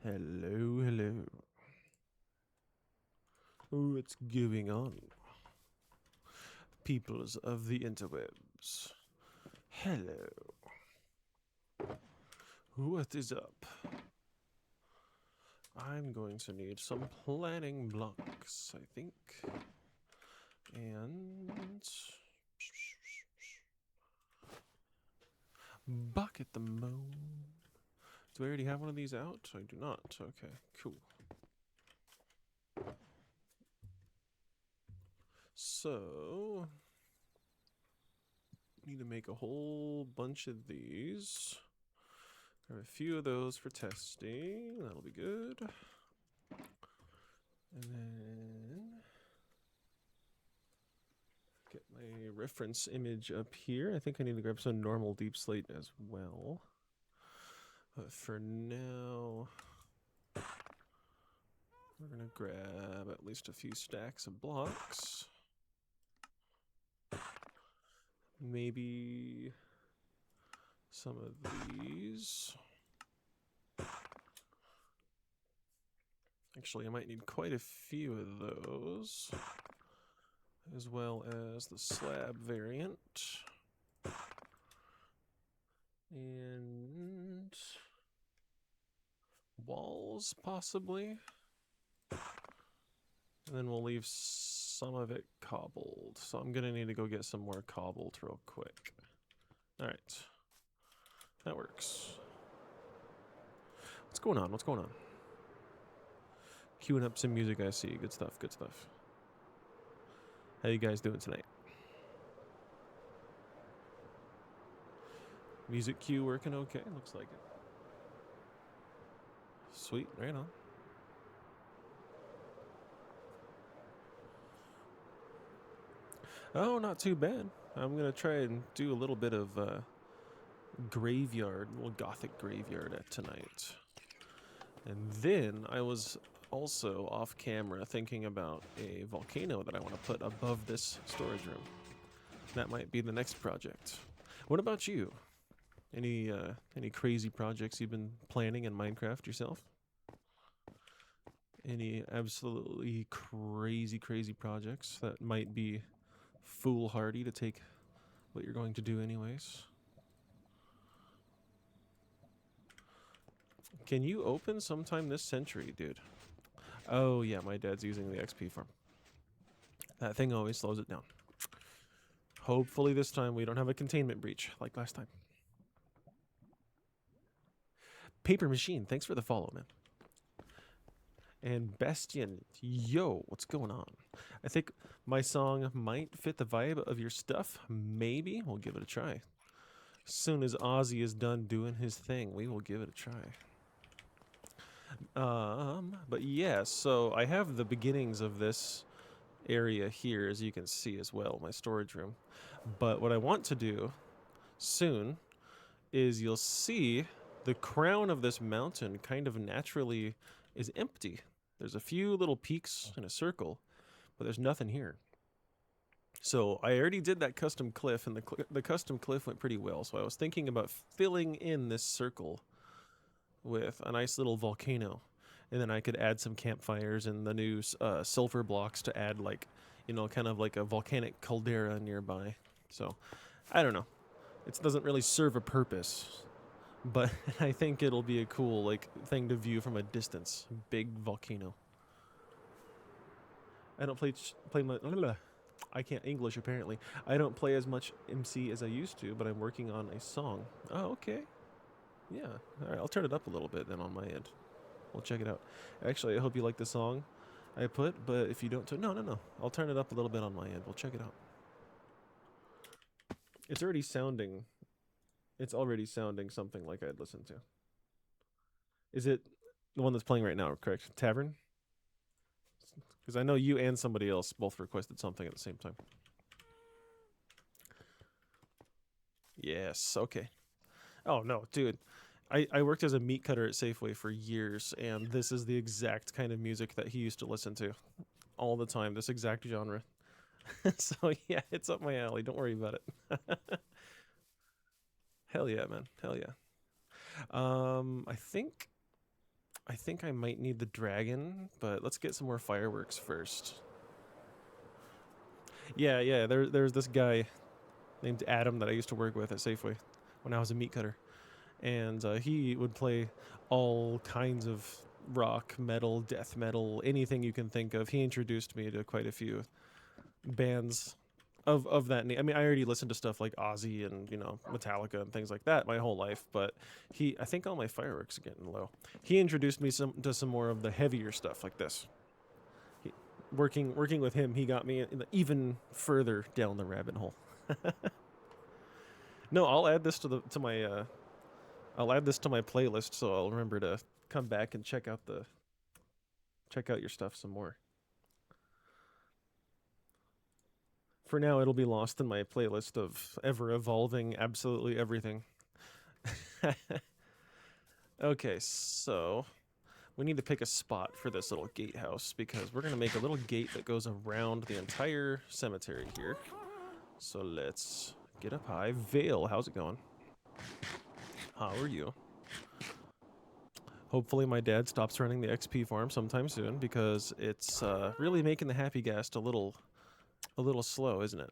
Hello, hello. What's going on? Peoples of the interwebs. Hello. What is up? I'm going to need some planning blocks, I think. And bucket the moon. Do I already have one of these out? I do not. Okay, cool. So, need to make a whole bunch of these. Grab a few of those for testing. That'll be good. And then get my reference image up here. I think I need to grab some normal deep slate as well. But for now, we're going to grab at least a few stacks of blocks. Maybe some of these. Actually, I might need quite a few of those, as well as the slab variant. And walls, possibly. And then we'll leave some of it cobbled. So I'm gonna need to go get some more cobbled real quick. Alright. That works. What's going on? What's going on? Queuing up some music, I see. Good stuff, good stuff. How you guys doing tonight? Music queue working okay? Looks like it. Sweet, right on. Oh, not too bad. I'm gonna try and do a little bit of graveyard, a little gothic graveyard tonight. And then I was also off camera thinking about a volcano that I want to put above this storage room. That might be the next project. What about you? Any crazy projects you've been planning in Minecraft yourself? Any absolutely crazy projects that might be foolhardy to take what you're going to do anyways? Can you open sometime this century, dude? Oh yeah, my dad's using the XP farm. That thing always slows it down. Hopefully this time we don't have a containment breach like last time. Paper Machine, thanks for the follow, man. And Bastion, yo, what's going on? I think my song might fit the vibe of your stuff. Maybe. We'll give it a try. As soon as Ozzy is done doing his thing, we will give it a try. But yeah, so I have the beginnings of this area here, as you can see as well, my storage room. But what I want to do soon is you'll see the crown of this mountain kind of naturally is empty. There's a few little peaks in a circle, but there's nothing here. So I already did that custom cliff, and the custom cliff went pretty well. So I was thinking about filling in this circle with a nice little volcano, and then I could add some campfires and the new sulfur blocks to add, like, you know, kind of like a volcanic caldera nearby. So I don't know. It doesn't really serve a purpose, but I think it'll be a cool, like, thing to view from a distance. Big volcano. I don't play my. I can't English apparently. I don't play as much MC as I used to, but I'm working on a song. Oh, okay. Yeah. All right. I'll turn it up a little bit then on my end. We'll check it out. Actually, I hope you like the song I put, but if you don't, no. I'll turn it up a little bit on my end. We'll check it out. It's already sounding. It's already sounding something like I'd listen to. Is it the one that's playing right now? Correct. Tavern. Because I know you and somebody else both requested something at the same time. Yes, okay. Oh, no, dude. I worked as a meat cutter at Safeway for years, and this is the exact kind of music that he used to listen to all the time, this exact genre. So, yeah, it's up my alley. Don't worry about it. Hell yeah, man. Hell yeah. I think I think I might need the dragon, but let's get some more fireworks first. Yeah. There's this guy named Adam that I used to work with at Safeway when I was a meat cutter, and he would play all kinds of rock, metal, death metal, anything you can think of. He introduced me to quite a few bands of that name. I mean, I already listened to stuff like Ozzy and Metallica and things like that my whole life, but I think all my fireworks are getting low. He introduced me to some more of the heavier stuff like this. He, working with him, he got me even further down the rabbit hole. No, I'll add this to my I'll add this to my playlist so I'll remember to come back and check out your stuff some more. For now, it'll be lost in my playlist of ever evolving absolutely everything. Okay, so we need to pick a spot for this little gatehouse because we're going to make a little gate that goes around the entire cemetery here. So let's get up high. Vale, how's it going? How are you? Hopefully my dad stops running the XP farm sometime soon because it's really making the happy ghast a little slow, isn't it?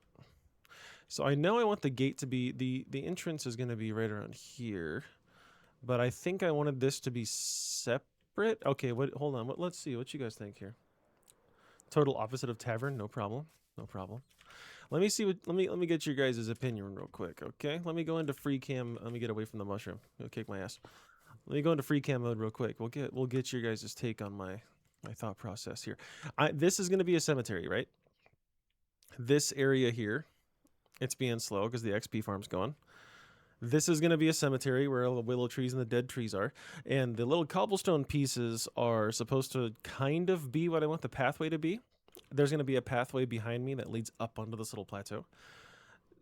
So I know I want the gate to be the entrance is going to be right around here, but I think I wanted this to be separate. Okay, hold on. Let's see what you guys think here. Total opposite of tavern, no problem. No problem. Let me see let me get your guys' opinion real quick, okay? Let me go into free cam. Let me get away from the mushroom. It'll kick my ass. Let me go into free cam mode real quick. We'll get your guys' take on my thought process here. This is going to be a cemetery, right? This area here, it's being slow because the XP farm's gone. This is going to be a cemetery where all the willow trees and the dead trees are. And the little cobblestone pieces are supposed to kind of be what I want the pathway to be. There's going to be a pathway behind me that leads up onto this little plateau.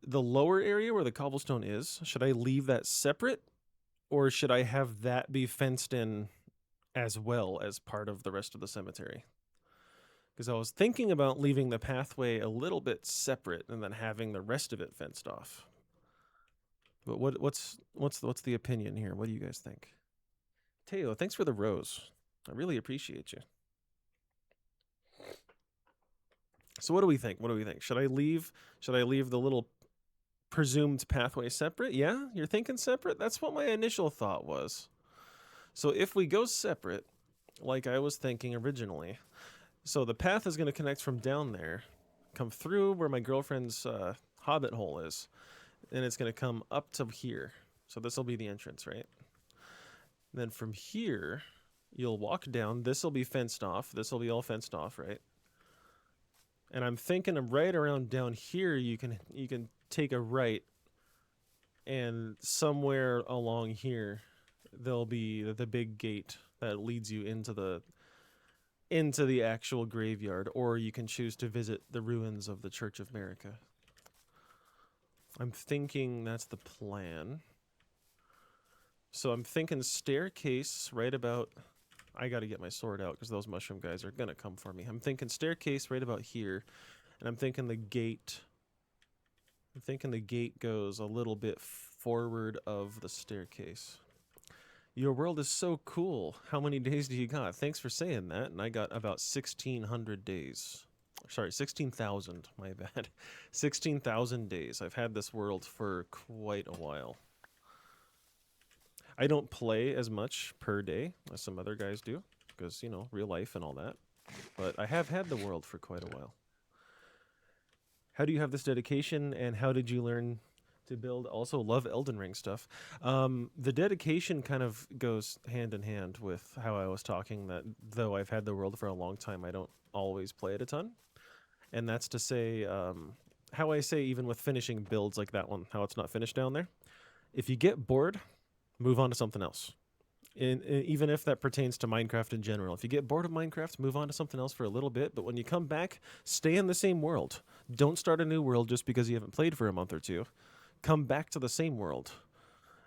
The lower area where the cobblestone is, should I leave that separate? Or should I have that be fenced in as well as part of the rest of the cemetery? Because I was thinking about leaving the pathway a little bit separate and then having the rest of it fenced off. But what's the opinion here? What do you guys think? Teo, thanks for the rose. I really appreciate you. So what do we think? Should I leave the little presumed pathway separate? Yeah, you're thinking separate? That's what my initial thought was. So if we go separate, like I was thinking originally, so the path is going to connect from down there, come through where my girlfriend's hobbit hole is, and it's going to come up to here. So this will be the entrance, right? And then from here, you'll walk down. This will be fenced off. This will be all fenced off, right? And I'm thinking of right around down here, you can take a right, and somewhere along here, there'll be the big gate that leads you into the actual graveyard, or you can choose to visit the ruins of the Church of America. I'm thinking that's the plan. So I'm thinking staircase right about... I got to get my sword out because those mushroom guys are going to come for me. I'm thinking staircase right about here, and I'm thinking the gate... goes a little bit forward of the staircase. Your world is so cool. How many days do you got? Thanks for saying that. And I got about 1,600 days. Sorry, 16,000. My bad. 16,000 days. I've had this world for quite a while. I don't play as much per day as some other guys do because, real life and all that. But I have had the world for quite a while. How do you have this dedication, and how did you learn to build? Also love Elden Ring stuff. The dedication kind of goes hand in hand with how I was talking that though I've had the world for a long time, I don't always play it a ton. And that's to say, how I say even with finishing builds like that one, how it's not finished down there. If you get bored, move on to something else. Even if that pertains to Minecraft in general. If you get bored of Minecraft, move on to something else for a little bit. But when you come back, stay in the same world. Don't start a new world just because you haven't played for a month or two. Come back to the same world.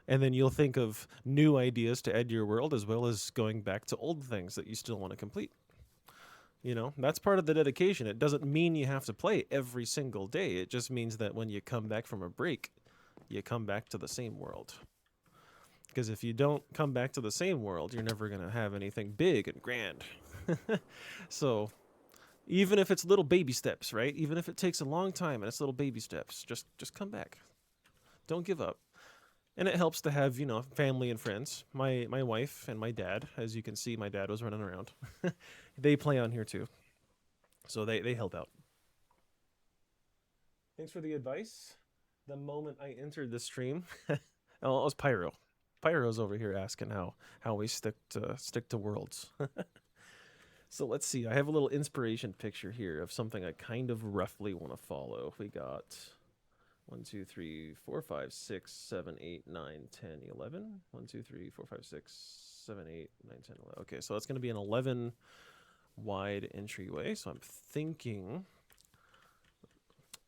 And then you'll think of new ideas to add to your world as well as going back to old things that you still want to complete. That's part of the dedication. It doesn't mean you have to play every single day. It just means that when you come back from a break, you come back to the same world. Because if you don't come back to the same world, you're never going to have anything big and grand. So even if it's little baby steps, right? Even if it takes a long time and it's little baby steps, just come back. Don't give up. And it helps to have, family and friends. My wife and my dad, as you can see, my dad was running around. They play on here too. So they help out. Thanks for the advice. The moment I entered the stream, oh, it was Pyro. Pyro's over here asking how we stick to worlds. So let's see. I have a little inspiration picture here of something I kind of roughly want to follow. We got 1, 2, 3, 4, 5, 6, 7, 8, 9, 10, 11. 1, 2, 3, 4, 5, 6, 7, 8, 9, 10, 11. Okay, so that's going to be an 11 wide entryway. So I'm thinking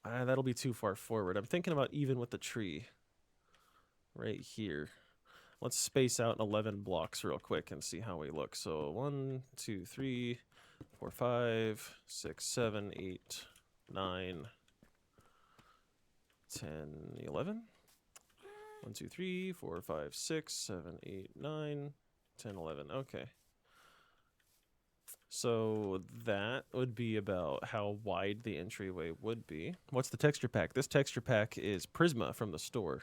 that'll be too far forward. I'm thinking about even with the tree right here. Let's space out 11 blocks real quick and see how we look. So 1, 2, 3, 4, 5, 6, 7, 8, 9, 10, 11. 1, 2, 3, 4, 5, 6, 7, 8, 9, 10, 11. Okay. So that would be about how wide the entryway would be. What's the texture pack? This texture pack is Prisma from the store.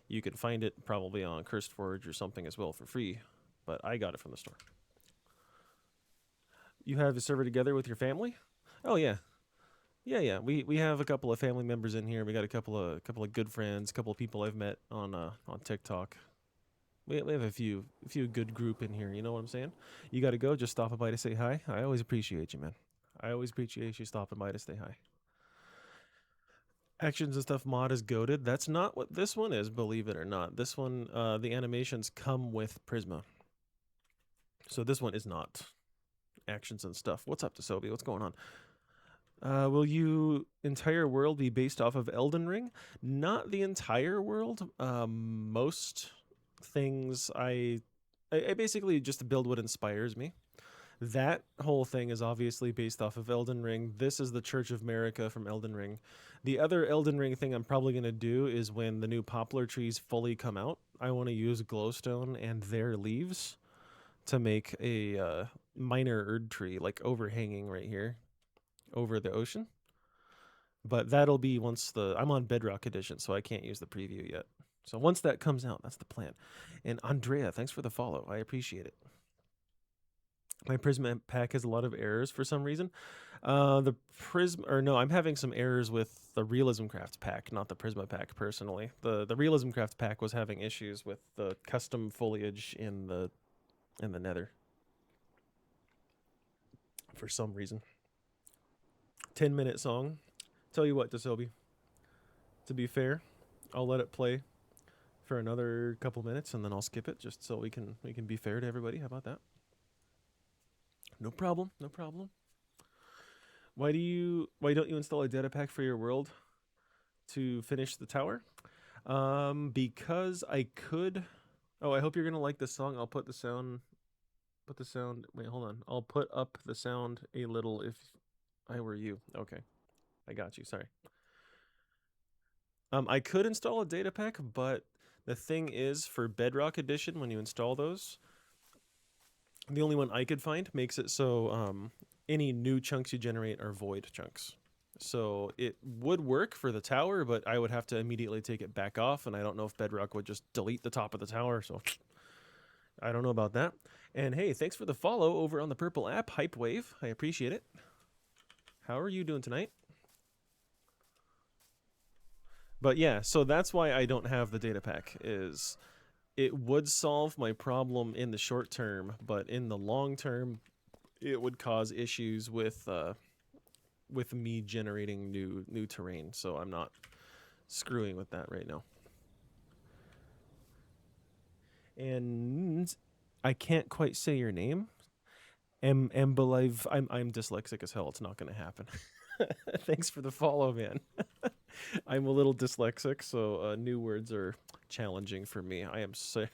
You can find it probably on Cursed Forge or something as well for free, but I got it from the store. You have a server together with your family? Oh yeah. Yeah. We have a couple of family members in here. We got a couple of good friends, a couple of people I've met on TikTok. We have a few good group in here. You know what I'm saying? You got to go. Just stopping by to say hi. I always appreciate you, man. I always appreciate you stopping by to say hi. Actions and stuff mod is goaded. That's not what this one is, believe it or not. This one, the animations come with Prisma. So this one is not actions and stuff. What's up, Desobi? What's going on? Will you entire world be based off of Elden Ring? Not the entire world. Most things I basically just build what inspires me. That whole thing is obviously based off of Elden Ring. This is the Church of Marika from Elden Ring. The other Elden Ring thing I'm probably going to do is when the new poplar trees fully come out, I want to use glowstone and their leaves to make a minor Erd tree, like overhanging right here over the ocean. But that'll be once I'm on Bedrock Edition, so I can't use the preview yet. So once that comes out, that's the plan. And Andrea, thanks for the follow. I appreciate it. My Prisma pack has a lot of errors for some reason. The Prism, or no, I'm having some errors with the Realism Craft pack, not the Prisma pack personally. The Realism Craft pack was having issues with the custom foliage in the Nether for some reason. 10-minute song. Tell you what, Desobi. To be fair, I'll let it play for another couple minutes and then I'll skip it just so we can be fair to everybody. How about that? No problem. No problem. Why don't you install a data pack for your world to finish the tower? Because I could. Oh, I hope you're gonna like this song. I'll put the sound. Wait, hold on. I'll put up the sound a little if I were you. Okay, I got you. Sorry. I could install a data pack, but the thing is, for Bedrock Edition, when you install those, the only one I could find makes it so any new chunks you generate are void chunks. So it would work for the tower, but I would have to immediately take it back off, and I don't know if Bedrock would just delete the top of the tower, so I don't know about that. And hey, thanks for the follow over on the Purple app, Hype Wave. I appreciate it. How are you doing tonight? But yeah, so that's why I don't have the data pack, is it would solve my problem in the short term, but in the long term, it would cause issues with me generating new terrain. So I'm not screwing with that right now. And I can't quite say your name. I'm dyslexic as hell. It's not going to happen. Thanks for the follow, man. I'm a little dyslexic, so new words are challenging for me. I am sorry.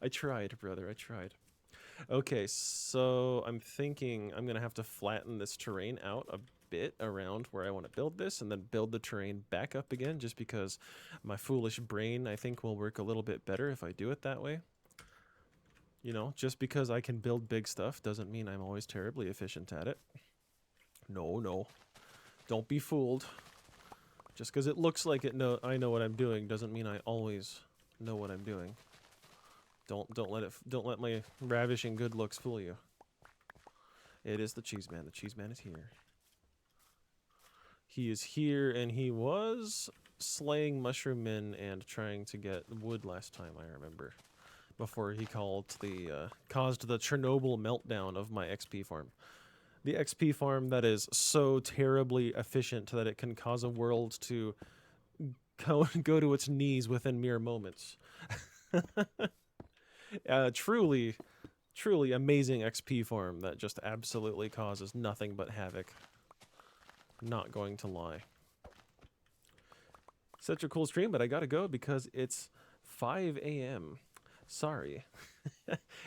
I tried, brother. I tried. Okay, so I'm thinking I'm going to have to flatten this terrain out a bit around where I want to build this and then build the terrain back up again, just because my foolish brain, I think, will work a little bit better if I do it that way. You know, just because I can build big stuff doesn't mean I'm always terribly efficient at it. No, no. Don't be fooled. Just because it looks like I know what I'm doing doesn't mean I always know what I'm doing. Don't let my ravishing good looks fool you. It is the cheese man. The cheese man is here. He is here, and he was slaying mushroom men and trying to get wood last time, I remember. Before he caused the Chernobyl meltdown of my XP farm. The XP farm that is so terribly efficient that it can cause a world to go to its knees within mere moments. Truly amazing XP farm that just absolutely causes nothing but havoc. Not going to lie. Such a cool stream, but I gotta go because it's 5 a.m. Sorry.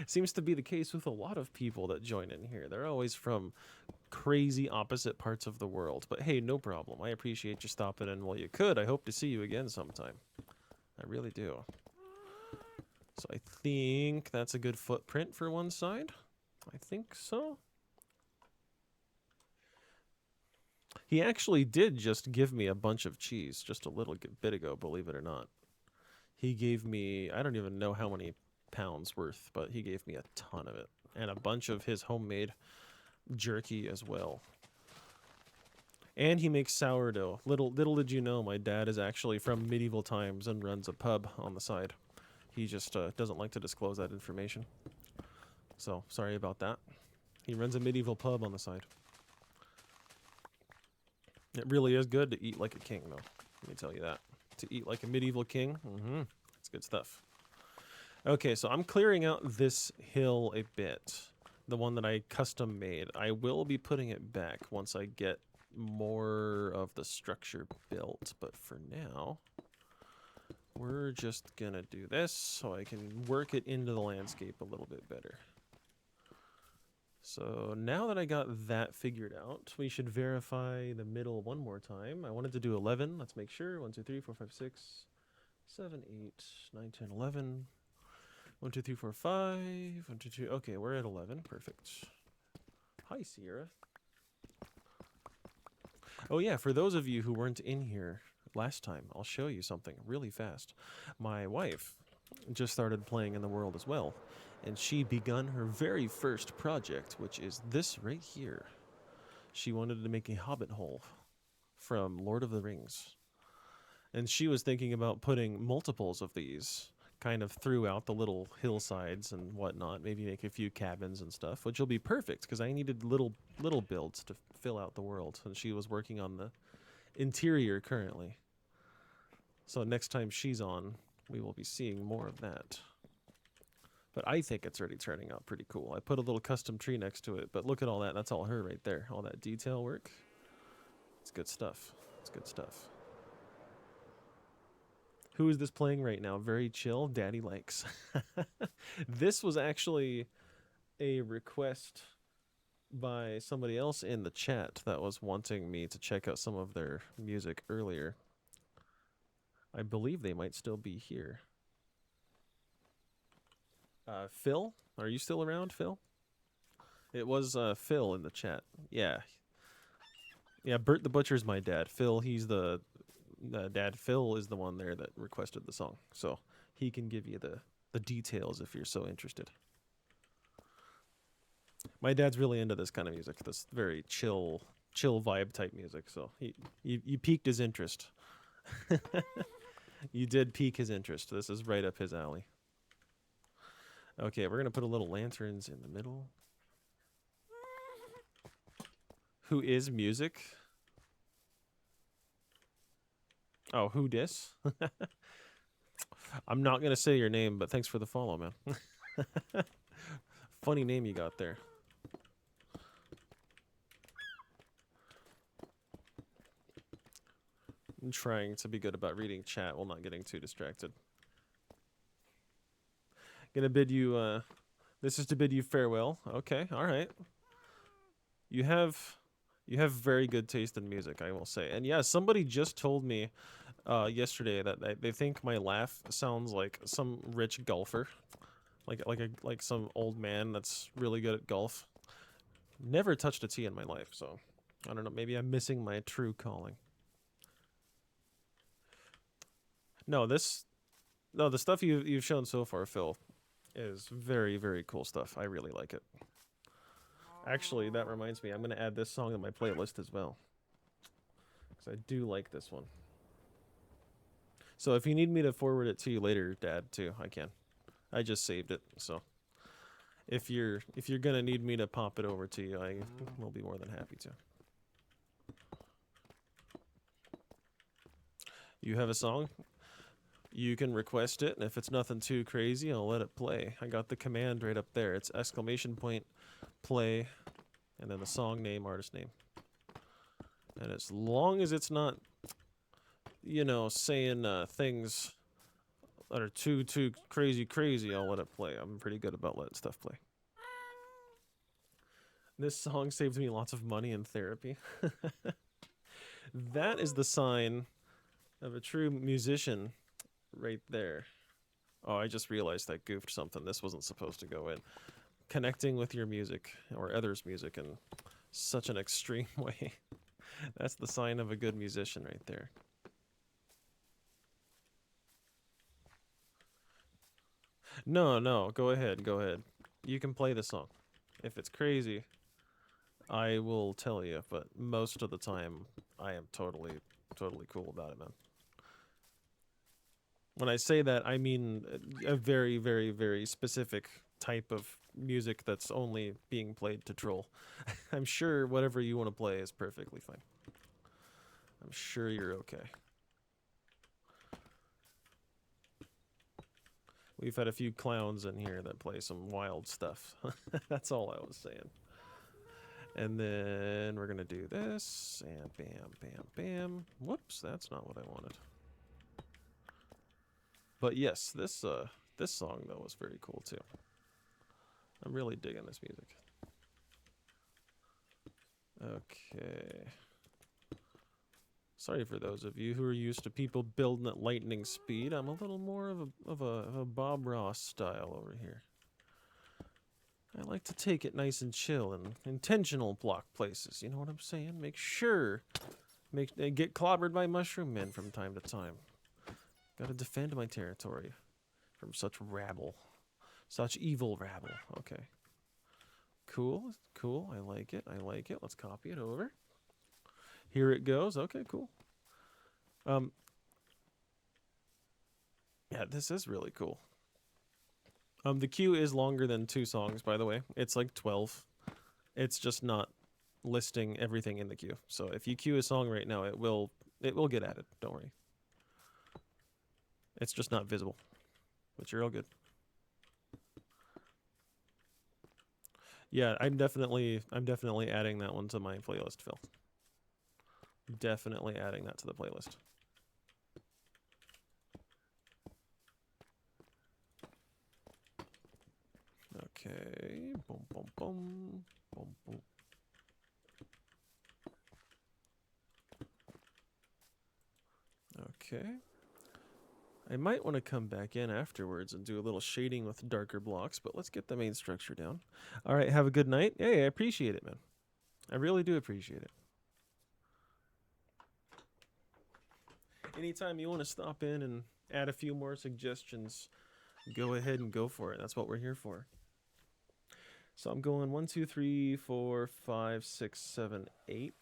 Seems to be the case with a lot of people that join in here. They're always from crazy opposite parts of the world. But hey, no problem. I appreciate you stopping in while you could. I hope to see you again sometime. I really do. So I think that's a good footprint for one side. I think so. He actually did just give me a bunch of cheese just a little bit ago, believe it or not. He gave me, I don't even know how many pounds worth, but he gave me a ton of it. And a bunch of his homemade jerky as well. And he makes sourdough. Little did you know, my dad is actually from medieval times and runs a pub on the side. He just doesn't like to disclose that information. So, sorry about that. He runs a medieval pub on the side. It really is good to eat like a king, though. Let me tell you that. To eat like a medieval king, it's good stuff. Okay, so I'm clearing out this hill a bit. The one that I custom made. I will be putting it back once I get more of the structure built. But for now, we're just gonna do this so I can work it into the landscape a little bit better. So now that I got that figured out, we should verify the middle one more time. I wanted to do 11. Let's make sure. 1, 2, 3, 4, 5, 6, 7, 8, 9, 10, 11. 1, 2, 3, 4, 5. 1, 2, 3. Okay, we're at 11. Perfect. Hi, Sierra. Oh yeah, for those of you who weren't in here last time, I'll show you something really fast. My wife just started playing in the world as well. And she begun her very first project, which is this right here. She wanted to make a hobbit hole from Lord of the Rings. And she was thinking about putting multiples of these kind of throughout the little hillsides and whatnot. Maybe make a few cabins and stuff, which will be perfect because I needed little builds to fill out the world. And she was working on the interior currently. So next time she's on, we will be seeing more of that. But I think it's already turning out pretty cool. I put a little custom tree next to it, but look at all that. That's all her right there. All that detail work. It's good stuff. It's good stuff. Who is this playing right now? Very chill. Daddy likes. This was actually a request by somebody else in the chat that was wanting me to check out some of their music earlier. I believe they might still be here. Phil, are you still around, Phil? It was Phil in the chat. Yeah. Yeah, Bert the Butcher's my dad. Phil, he's the dad. Phil is the one there that requested the song. So he can give you the details if you're so interested. My dad's really into this kind of music, this very chill vibe type music. So you piqued his interest. You did pique his interest. This is right up his alley. Okay, we're going to put a little lanterns in the middle. Who is music? Oh, who dis? I'm not going to say your name, but thanks for the follow, man. Funny name you got there. I'm trying to be good about reading chat while not getting too distracted. Gonna bid you, this is to bid you farewell. Okay, alright. You have You have very good taste in music, I will say. And yeah, somebody just told me yesterday that they think my laugh sounds like some rich golfer, like some old man that's really good at golf. Never touched a tee in my life, so I don't know. Maybe I'm missing my true calling. No, this no the stuff you've shown so far, Phil, is very very cool stuff. I really like it. Actually, that reminds me, I'm gonna add this song to my playlist as well because I do like this one. So if you need me to forward it to you later, Dad, too, I can. I just saved it, so if you're gonna need me to pop it over to you, I will be more than happy to. You have a song? You can request it, and if it's nothing too crazy, I'll let it play. I got the command right up there. It's exclamation point play, and then the song name, artist name. And as long as it's not, you know, saying things that are too crazy, I'll let it play. I'm pretty good about letting stuff play. This song saved me lots of money in therapy. That is the sign of a true musician right there. Oh, I just realized I goofed something. This wasn't supposed to go in. Connecting with your music or others' music in such an extreme way. That's the sign of a good musician right there. No, no, go ahead, go ahead. You can play the song. If it's crazy, I will tell you, but most of the time, I am totally cool about it, man. When I say that, I mean a very specific type of music that's only being played to troll. I'm sure whatever you want to play is perfectly fine. I'm sure you're okay. We've had a few clowns in here that play some wild stuff. That's all I was saying. And then we're gonna do this, and bam. Whoops, that's not what I wanted. But yes, this song though was very cool too. I'm really digging this music. Okay. Sorry for those of you who are used to people building at lightning speed. I'm a little more of a Bob Ross style over here. I like to take it nice and chill and intentional block places. You know what I'm saying? Make sure, get clobbered by mushroom men from time to time. Gotta defend my territory from such rabble, such evil rabble. Okay. Cool. I like it. Let's copy it over. Here it goes. Okay, cool. Yeah, this is really cool. The queue is longer than 2 songs, by the way. It's like 12. It's just not listing everything in the queue. So if you queue a song right now, it will get added. Don't worry. It's just not visible, but you're all good. Yeah, I'm definitely adding that one to my playlist, Phil. Definitely adding that to the playlist. Okay. Boom. Okay. I might want to come back in afterwards and do a little shading with darker blocks, but let's get the main structure down. All right, have a good night. Hey, I appreciate it, man. I really do appreciate it. Anytime you want to stop in and add a few more suggestions, go ahead and go for it. That's what we're here for. So I'm going 1, 2, 3, 4, 5, 6, 7, 8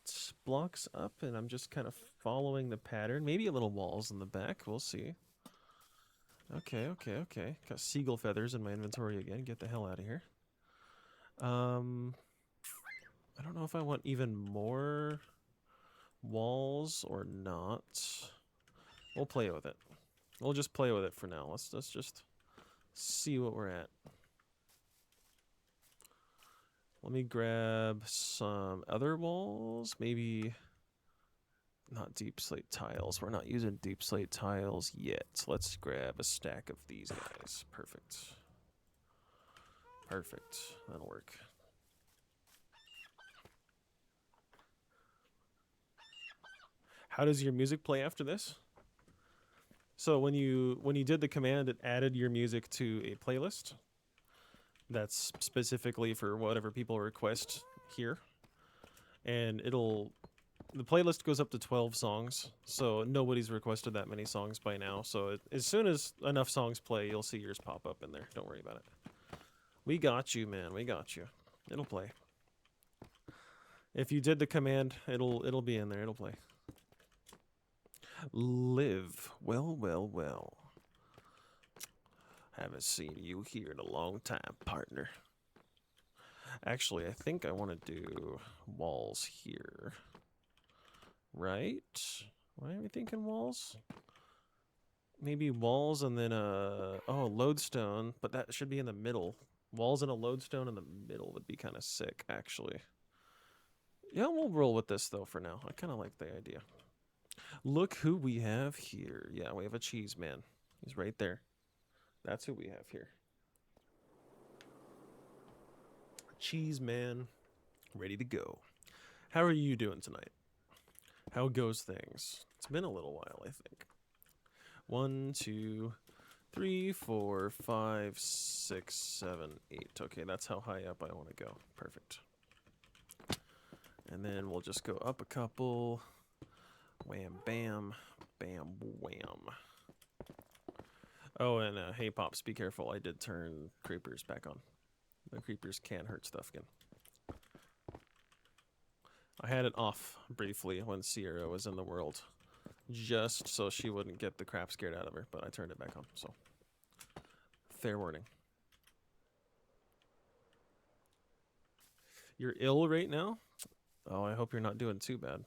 blocks up, and I'm just kind of following the pattern. Maybe a little walls in the back. We'll see. Okay. Got seagull feathers in my inventory again. Get the hell out of here. I don't know if I want even more walls or not. We'll play with it. We'll just play with it for now. Let's just see what we're at. Let me grab some other walls. Maybe not deep slate tiles. We're not using deep slate tiles yet. Let's grab a stack of these guys. Perfect. That'll work. How does your music play after this? So when you did the command, it added your music to a playlist that's specifically for whatever people request here, and the playlist goes up to 12 songs. So nobody's requested that many songs by now. So as soon as enough songs play, you'll see yours pop up in there. Don't worry about it. We got you, man. We got you. It'll play. If you did the command, it'll be in there. It'll play. Live. Well, well, well. Haven't seen you here in a long time, partner. Actually, I think I want to do walls here. Right? Why are we thinking walls? Maybe walls and then lodestone, but that should be in the middle. Walls and a lodestone in the middle would be kind of sick, actually. Yeah, we'll roll with this though for now. I kind of like the idea. Look who we have here. Yeah, we have a cheese man. He's right there. That's who we have here. Cheese man, ready to go. How are you doing tonight? How goes things? It's been a little while, I think. 1, 2, 3, 4, 5, 6, 7, 8. Okay, that's how high up I want to go. Perfect. And then we'll just go up a couple. Wham, bam, bam, wham. Oh, and hey, Pops, be careful. I did turn creepers back on. The creepers can hurt stuff again. I had it off briefly when Sierra was in the world, just so she wouldn't get the crap scared out of her, but I turned it back on, so fair warning. You're ill right now? Oh, I hope you're not doing too bad.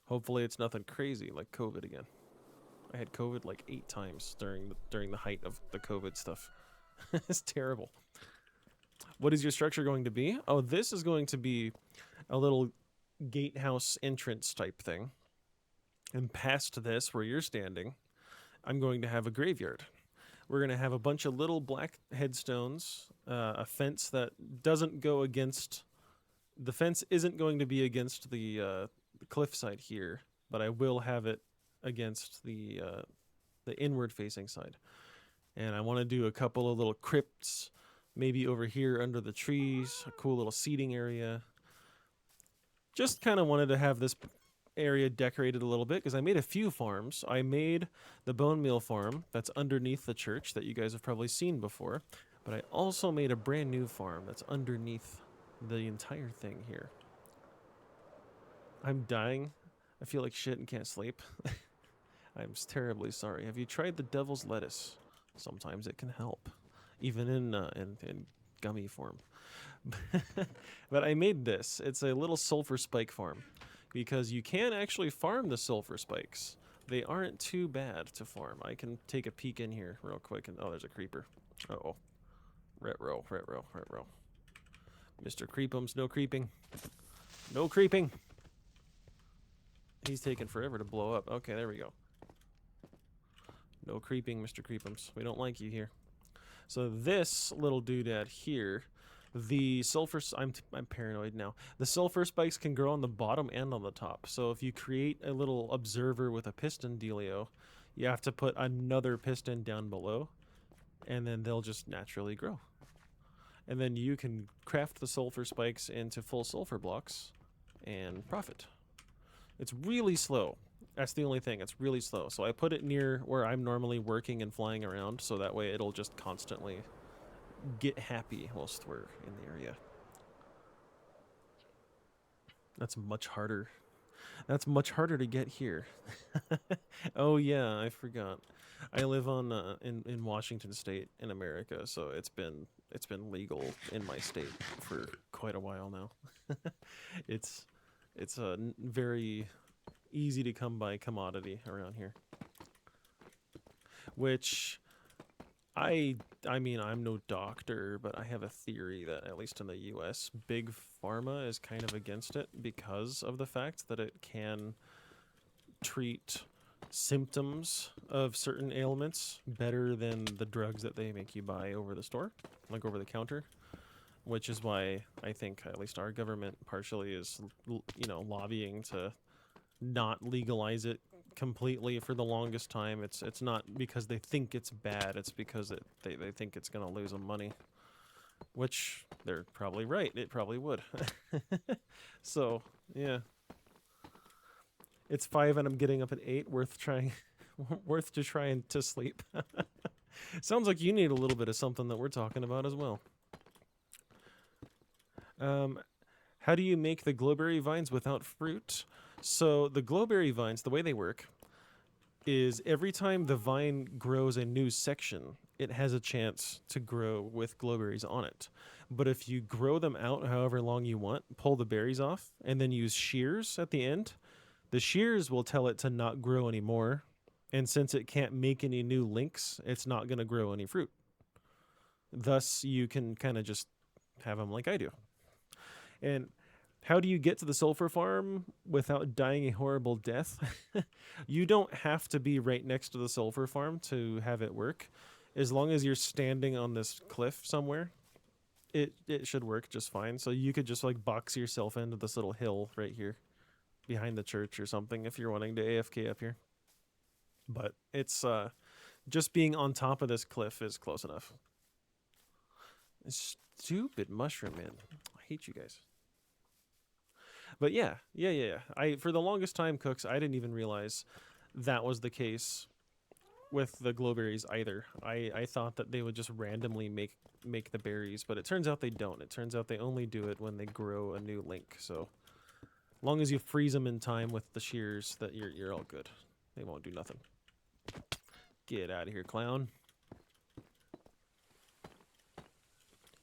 Hopefully it's nothing crazy like COVID again. I had COVID like 8 times during the height of the COVID stuff. It's terrible. What is your structure going to be? Oh, this is going to be a little gatehouse entrance type thing. And past this, where you're standing, I'm going to have a graveyard. We're going to have a bunch of little black headstones, a fence that doesn't go against... The fence isn't going to be against the cliffside here, but I will have it against the inward-facing side. And I want to do a couple of little crypts, maybe over here under the trees, a cool little seating area. Just kind of wanted to have this area decorated a little bit because I made a few farms. I made the bone meal farm that's underneath the church that you guys have probably seen before, but I also made a brand new farm that's underneath the entire thing here. I'm dying. I feel like shit and can't sleep. I'm terribly sorry. Have you tried the devil's lettuce? Sometimes it can help, even in gummy form. But I made this. It's a little sulfur spike farm because you can actually farm the sulfur spikes. They aren't too bad to farm. I can take a peek in here real quick. And oh, there's a creeper. Uh-oh. Retro. Mr. Creepums, no creeping. No creeping. He's taking forever to blow up. Okay, there we go. No creeping, Mr. Creepums. We don't like you here. So this little doodad here, the sulfur... I'm paranoid now. The sulfur spikes can grow on the bottom and on the top. So if you create a little observer with a piston dealio, you have to put another piston down below, and then they'll just naturally grow. And then you can craft the sulfur spikes into full sulfur blocks and profit. It's really slow. That's the only thing. It's really slow. So I put it near where I'm normally working and flying around, so that way it'll just constantly get happy whilst we're in the area. That's much harder. That's much harder to get here. Oh yeah, I forgot. I live on in Washington State in America, so it's been legal in my state for quite a while now. It's a very easy to come by commodity around here. Which I mean, I'm no doctor, but I have a theory that at least in the US, big pharma is kind of against it because of the fact that it can treat symptoms of certain ailments better than the drugs that they make you buy over the store, like over the counter, which is why I think at least our government partially is, you know, lobbying to not legalize it completely for the longest time. It's not because they think it's bad. It's because they think it's going to lose them money, which they're probably right. It probably would. So, yeah. It's 5 and I'm getting up at 8. Worth trying. Worth to trying to sleep. Sounds like you need a little bit of something that we're talking about as well. How do you make the glowberry vines without fruit? So the glowberry vines, the way they work is every time the vine grows a new section, it has a chance to grow with glowberries on it. But if you grow them out however long you want, pull the berries off, and then use shears at the end, the shears will tell it to not grow anymore. And since it can't make any new links, it's not going to grow any fruit. Thus, you can kind of just have them like I do. And how do you get to the sulfur farm without dying a horrible death? You don't have to be right next to the sulfur farm to have it work. As long as you're standing on this cliff somewhere, it should work just fine. So you could just like box yourself into this little hill right here behind the church or something if you're wanting to AFK up here. But it's just being on top of this cliff is close enough. Stupid mushroom, man. I hate you guys. But yeah. I for the longest time, Cooks, I didn't even realize that was the case with the glowberries either. I thought that they would just randomly make the berries, but it turns out they don't. It turns out they only do it when they grow a new link. So long as you freeze them in time with the shears, that you're all good. They won't do nothing. Get out of here, clown.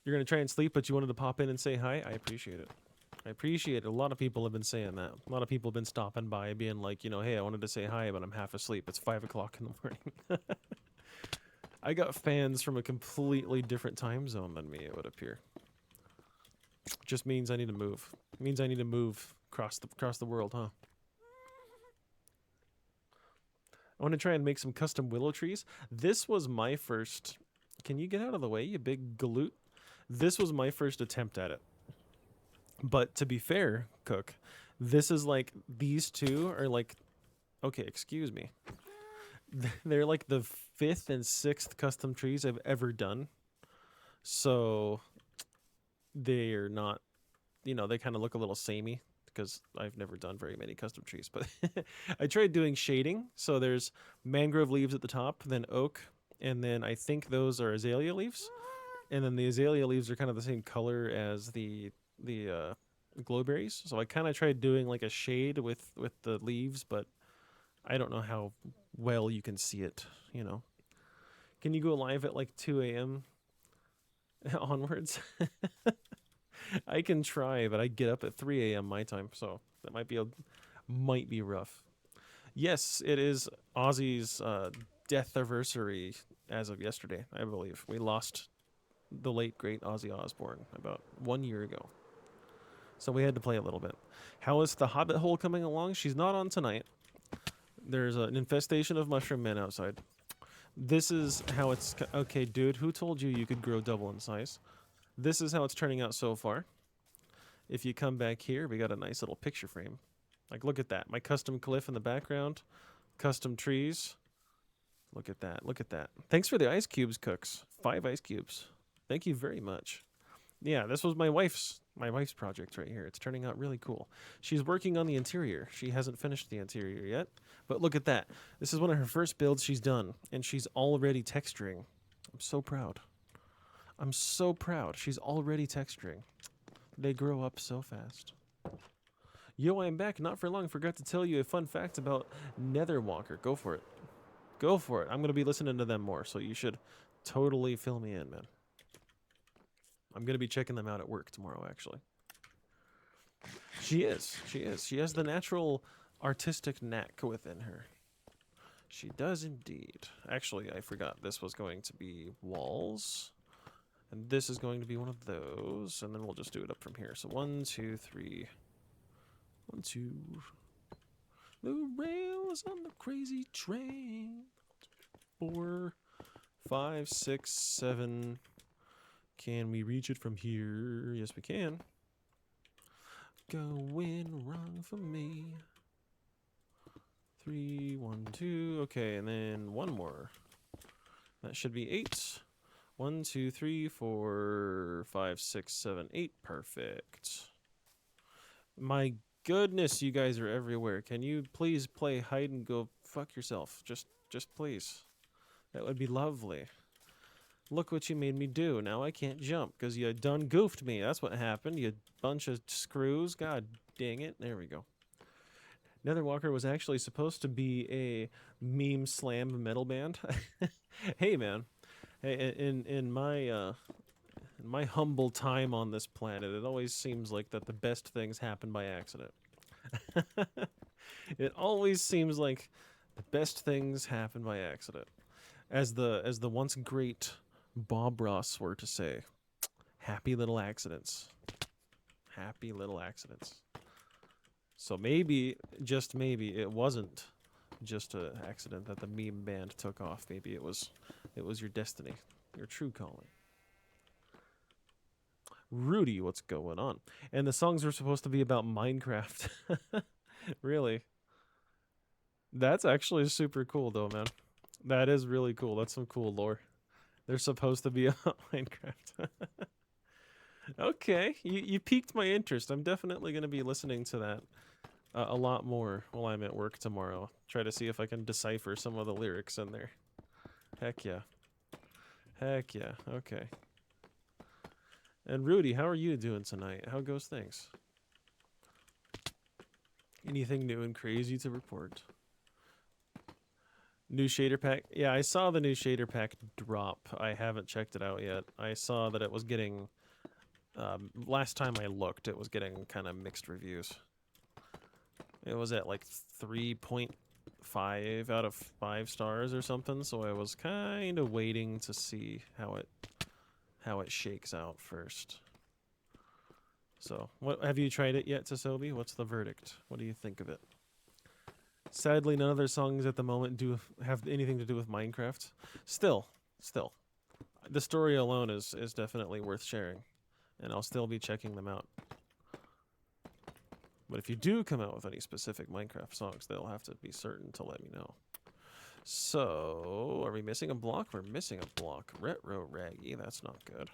You're going to try and sleep, but you wanted to pop in and say hi? I appreciate it. I appreciate it. A lot of people have been saying that. A lot of people have been stopping by being like, hey, I wanted to say hi, but I'm half asleep. It's 5 o'clock in the morning. I got fans from a completely different time zone than me, it would appear. Just means I need to move. It means I need to move across the world, huh? I want to try and make some custom willow trees. This was my first... Can you get out of the way, you big galoot? This was my first attempt at it. But to be fair, Cook, this is like... These two are like... Okay, excuse me. They're like the 5th and 6th custom trees I've ever done. So... They're not... they kind of look a little samey. Because I've never done very many custom trees. But I tried doing shading. So there's mangrove leaves at the top, then oak, and then I think those are azalea leaves. And then the azalea leaves are kind of the same color as the glowberries. So I kind of tried doing like a shade with the leaves, but I don't know how well you can see it, Can you go live at like 2 a.m. onwards? I can try, but I get up at 3 a.m. my time, so that might be rough. Yes, it is Ozzy's death anniversary as of yesterday, I believe. We lost the late, great Ozzy Osbourne about 1 year ago. So we had to play a little bit. How is the Hobbit hole coming along? She's not on tonight. There's an infestation of mushroom men outside. This is how it's... Okay, dude, who told you could grow double in size? This is how it's turning out so far. If you come back here, we got a nice little picture frame. Like, look at that. My custom cliff in the background. Custom trees. Look at that. Look at that. Thanks for the ice cubes, Cooks. 5 ice cubes. Thank you very much. Yeah, this was my wife's project right here. It's turning out really cool. She's working on the interior. She hasn't finished the interior yet. But look at that. This is one of her first builds she's done. And she's already texturing. I'm so proud. I'm so proud. She's already texturing. They grow up so fast. Yo, I'm back. Not for long. Forgot to tell you a fun fact about Netherwalker. Go for it. Go for it. I'm going to be listening to them more, so you should totally fill me in, man. I'm going to be checking them out at work tomorrow, actually. She is. She is. She has the natural artistic knack within her. She does indeed. Actually, I forgot this was going to be walls. And this is going to be one of those. And then we'll just do it up from here. So 1, 2, 3. 1, 2. The rails on the crazy train. 4, 5, 6, 7. Can we reach it from here? Yes, we can. Going wrong for me. 3, 1, 2. Okay, and then one more. That should be 8. 1, 2, 3, 4, 5, 6, 7, 8. Perfect. My goodness, you guys are everywhere. Can you please play hide and go fuck yourself? Just please. That would be lovely. Look what you made me do. Now I can't jump because you done goofed me. That's what happened. You bunch of screws. God dang it. There we go. Netherwalker was actually supposed to be a meme slam metal band. Hey man. Hey, in my humble time on this planet, it always seems like that the best things happen by accident. It always seems like the best things happen by accident. As the once great Bob Ross were to say, happy little accidents. Happy little accidents. So maybe, just maybe, it wasn't just an accident that the meme band took off. Maybe it was your destiny, your true calling. Rudy, what's going on? And the songs were supposed to be about Minecraft. Really? That's actually super cool, though, man. That is really cool. That's some cool lore. They're supposed to be about Minecraft. Okay, you piqued my interest. I'm definitely going to be listening to that a lot more while I'm at work tomorrow. Try to see if I can decipher some of the lyrics in there. Heck yeah. Heck yeah. Okay. And Rudy, how are you doing tonight? How goes things? Anything new and crazy to report? New shader pack? Yeah, I saw the new shader pack drop. I haven't checked it out yet. I saw that it was getting... last time I looked, it was getting kind of mixed reviews. It was at like 3.5 out of 5 stars or something, so I was kind of waiting to see how it shakes out first. So, what have you tried it yet, Tasobi? What's the verdict? What do you think of it? Sadly, none of their songs at the moment have anything to do with Minecraft. Still, the story alone is definitely worth sharing, and I'll still be checking them out. But if you do come out with any specific Minecraft songs, they'll have to be certain to let me know. So, are we missing a block? We're missing a block. Retro Raggy, that's not good.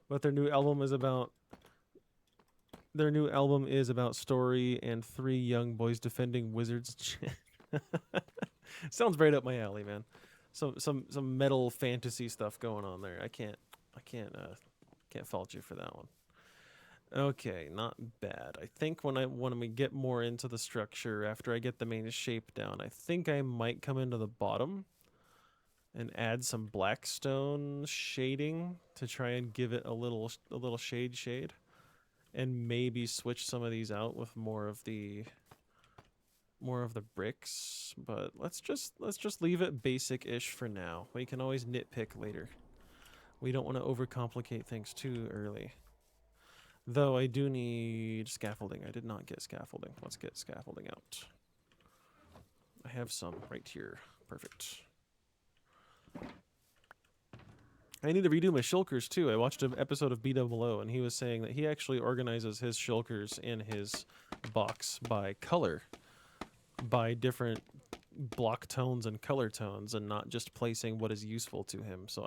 But their new album is about story and 3 young boys defending wizards. Sounds right up my alley, man. Some metal fantasy stuff going on there. I can't fault you for that one. Okay, not bad. I think when we get more into the structure, after I get the main shape down, I think I might come into the bottom and add some blackstone shading to try and give it a little shade, and maybe switch some of these out with more of the bricks. But let's just leave it basic-ish for now. We can always nitpick later. We don't want to overcomplicate things too early. Though I do need scaffolding. I did not get scaffolding. Let's get scaffolding out. I have some right here. Perfect. I need to redo my shulkers too. I watched an episode of BWO and he was saying that he actually organizes his shulkers in his box by color, by different block tones and color tones, and not just placing what is useful to him. So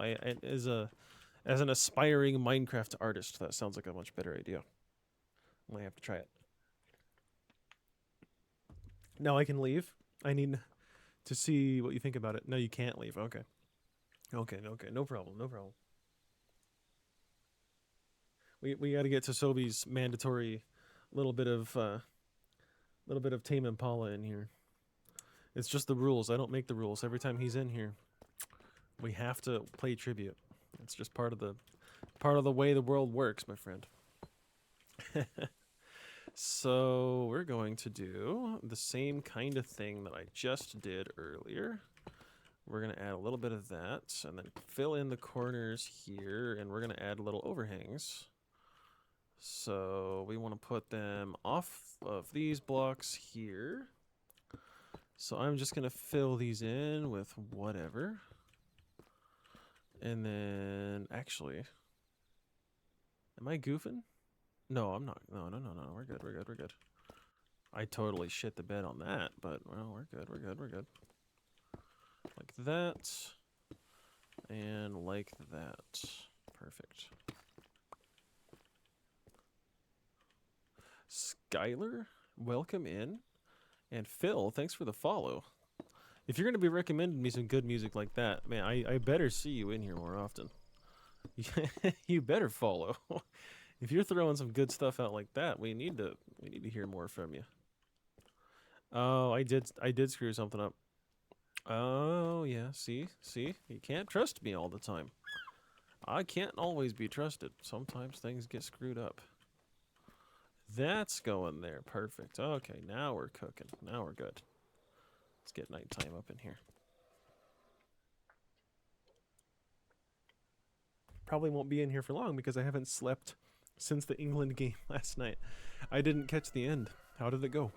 as an aspiring Minecraft artist, that sounds like a much better idea. I might have to try it. Now I can leave. I need to see what you think about it. No, you can't leave. Okay. Okay, no problem. We got to get to Sobi's mandatory little bit of Tame Impala in here. It's just the rules. I don't make the rules. Every time he's in here, we have to play tribute. It's just part of the way the world works, my friend. So we're going to do the same kind of thing that I just did earlier. We're going to add a little bit of that and then fill in the corners here, and we're going to add little overhangs. So we want to put them off of these blocks here. So I'm just going to fill these in with whatever. And then, actually, am I goofing? No, I'm not. No. We're good. I totally shit the bed on that, but well, we're good, we're good, we're good. Like that. And like that. Perfect. Skylar, welcome in. And Phil, thanks for the follow. If you're going to be recommending me some good music like that, man, I better see you in here more often. You better follow. If you're throwing some good stuff out like that, we need to hear more from you. Oh, I did screw something up. Oh, yeah, see? You can't trust me all the time. I can't always be trusted. Sometimes things get screwed up. That's going there. Perfect. Okay, now we're cooking. Now we're good. Let's get nighttime up in here. Probably won't be in here for long because I haven't slept since the England game last night. I didn't catch the end. How did it go?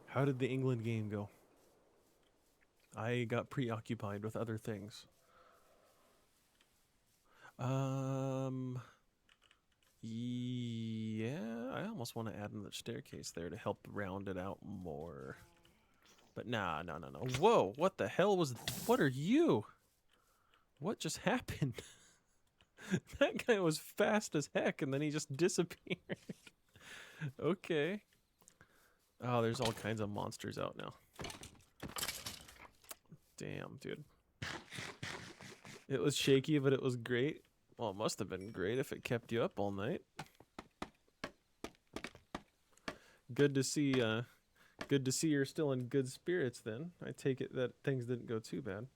How did the England game go? I got preoccupied with other things. Yeah, I almost want to add another staircase there to help round it out more. But nah, no. Whoa, what the hell was... What are you? What just happened? That guy was fast as heck, and then he just disappeared. Okay. Oh, there's all kinds of monsters out now. Damn, dude. It was shaky, but it was great. Well, it must have been great if it kept you up all night. Good to see you're still in good spirits then. I take it that things didn't go too bad.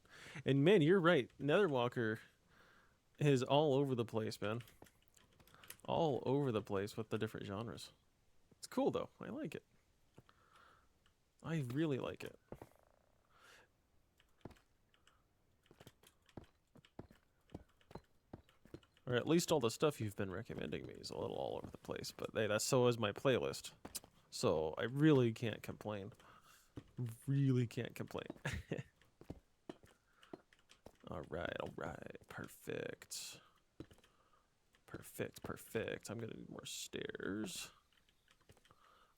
And man, you're right. Netherwalker is all over the place, man. All over the place with the different genres. It's cool though. I like it. I really like it. Or at least all the stuff you've been recommending me is a little all over the place. But hey, that's so is my playlist. So I really can't complain. Really can't complain. Alright. Perfect. I'm gonna need more stairs.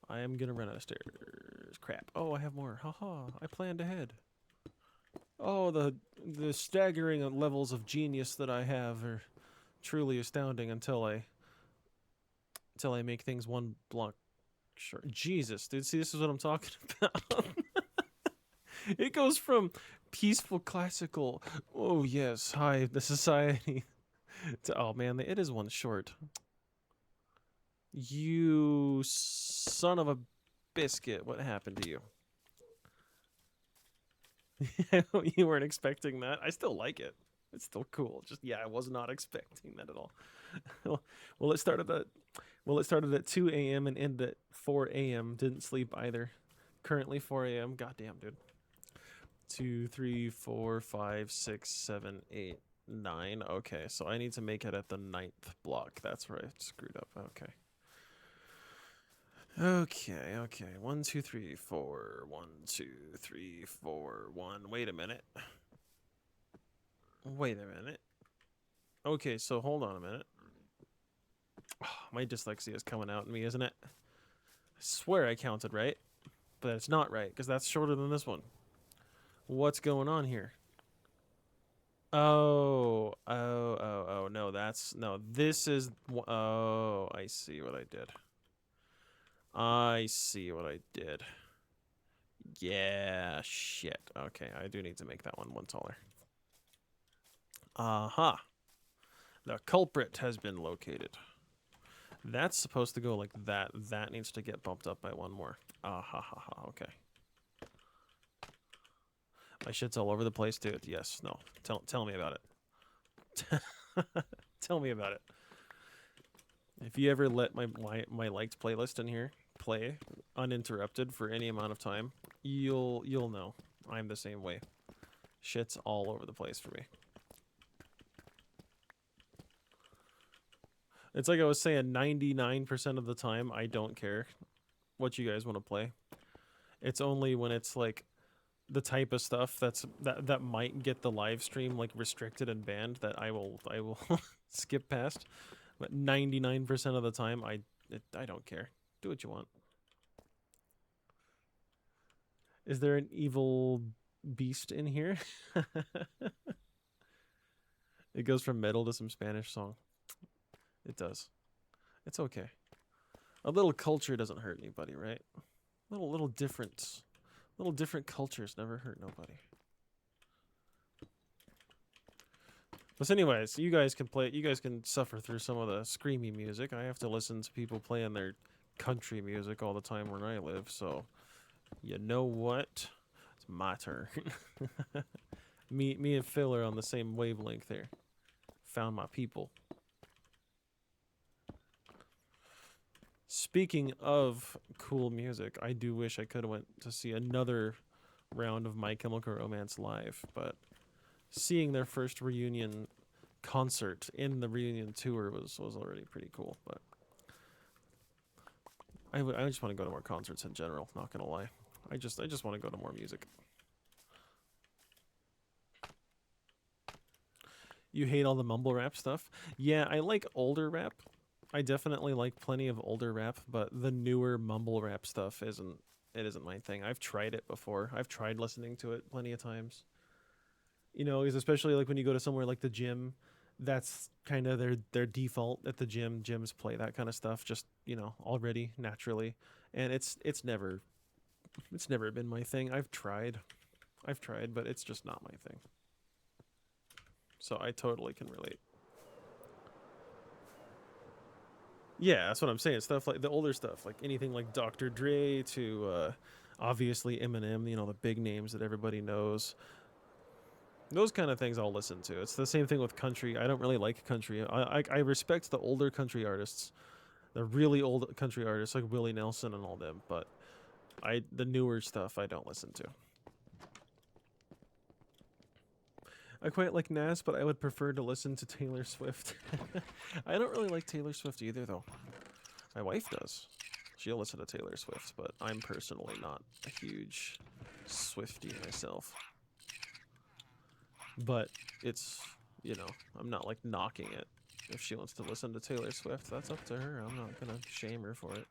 I am gonna run out of stairs. Crap. Oh, I have more. Haha. I planned ahead. Oh, the staggering levels of genius that I have are truly astounding until I make things one block short. Jesus, dude, see, this is what I'm talking about. It goes from peaceful classical, oh yes, hi, the society, to, oh man, it is one short. You son of a biscuit, what happened to you? You weren't expecting that. I still like it. It's still cool. Just yeah, I was not expecting that at all. Well, it started at 2 a.m. and ended at 4 a.m. Didn't sleep either. Currently 4 a.m. Goddamn, dude. 2, 3, 4, 5, 6, 7, 8, 9. Okay, so I need to make it at the 9th block. That's where I screwed up. Okay. Okay. 1, 2, 3, 4. 1, 2, 3, 4. 1. Wait a minute. Okay, so hold on a minute. Oh, my dyslexia is coming out in me, isn't it? I swear I counted right, but it's not right because that's shorter than this one. What's going on here? Oh, no, this is, oh, I see what I did. Yeah, shit. Okay, I do need to make that one taller. Uh-huh. The culprit has been located. That's supposed to go like that. That needs to get bumped up by one more. Okay. My shit's all over the place, dude. Yes, no. Tell me about it. Tell me about it. If you ever let my liked playlist in here play uninterrupted for any amount of time, you'll know. I'm the same way. Shit's all over the place for me. It's like I was saying, 99% of the time I don't care what you guys want to play. It's only when it's like the type of stuff that might get the live stream like restricted and banned that I will skip past. But 99% of the time I don't care. Do what you want. Is there an evil beast in here? It goes from metal to some Spanish song. It does. It's okay. A little culture doesn't hurt anybody, right? Little different. Little different cultures never hurt nobody. But anyways, you guys can play. You guys can suffer through some of the screamy music. I have to listen to people playing their country music all the time where I live. So, you know what? It's my turn. me and Phil are on the same wavelength there. Found my people. Speaking of cool music, I do wish I could have went to see another round of My Chemical Romance live, but seeing their first reunion concert in the reunion tour was already pretty cool. But I just want to go to more concerts in general, not gonna lie. I just want to go to more music. You hate all the mumble rap stuff? Yeah, I like older rap. I definitely like plenty of older rap, but the newer mumble rap stuff isn't my thing. I've tried it before. I've tried listening to it plenty of times. You know, because especially like when you go to somewhere like the gym, that's kind of their default at the gym. Gyms play that kind of stuff just, you know, already naturally. And it's never been my thing. I've tried, but it's just not my thing. So I totally can relate. Yeah, that's what I'm saying. Stuff like the older stuff, like anything like Dr. Dre to obviously Eminem, you know, the big names that everybody knows. Those kind of things I'll listen to. It's the same thing with country. I don't really like country. I respect the older country artists, the really old country artists like Willie Nelson and all them, but the newer stuff I don't listen to. I quite like Nas, but I would prefer to listen to Taylor Swift. I don't really like Taylor Swift either, though. My wife does. She'll listen to Taylor Swift, but I'm personally not a huge Swiftie myself. But it's, you know, I'm not like knocking it. If she wants to listen to Taylor Swift, that's up to her. I'm not gonna shame her for it.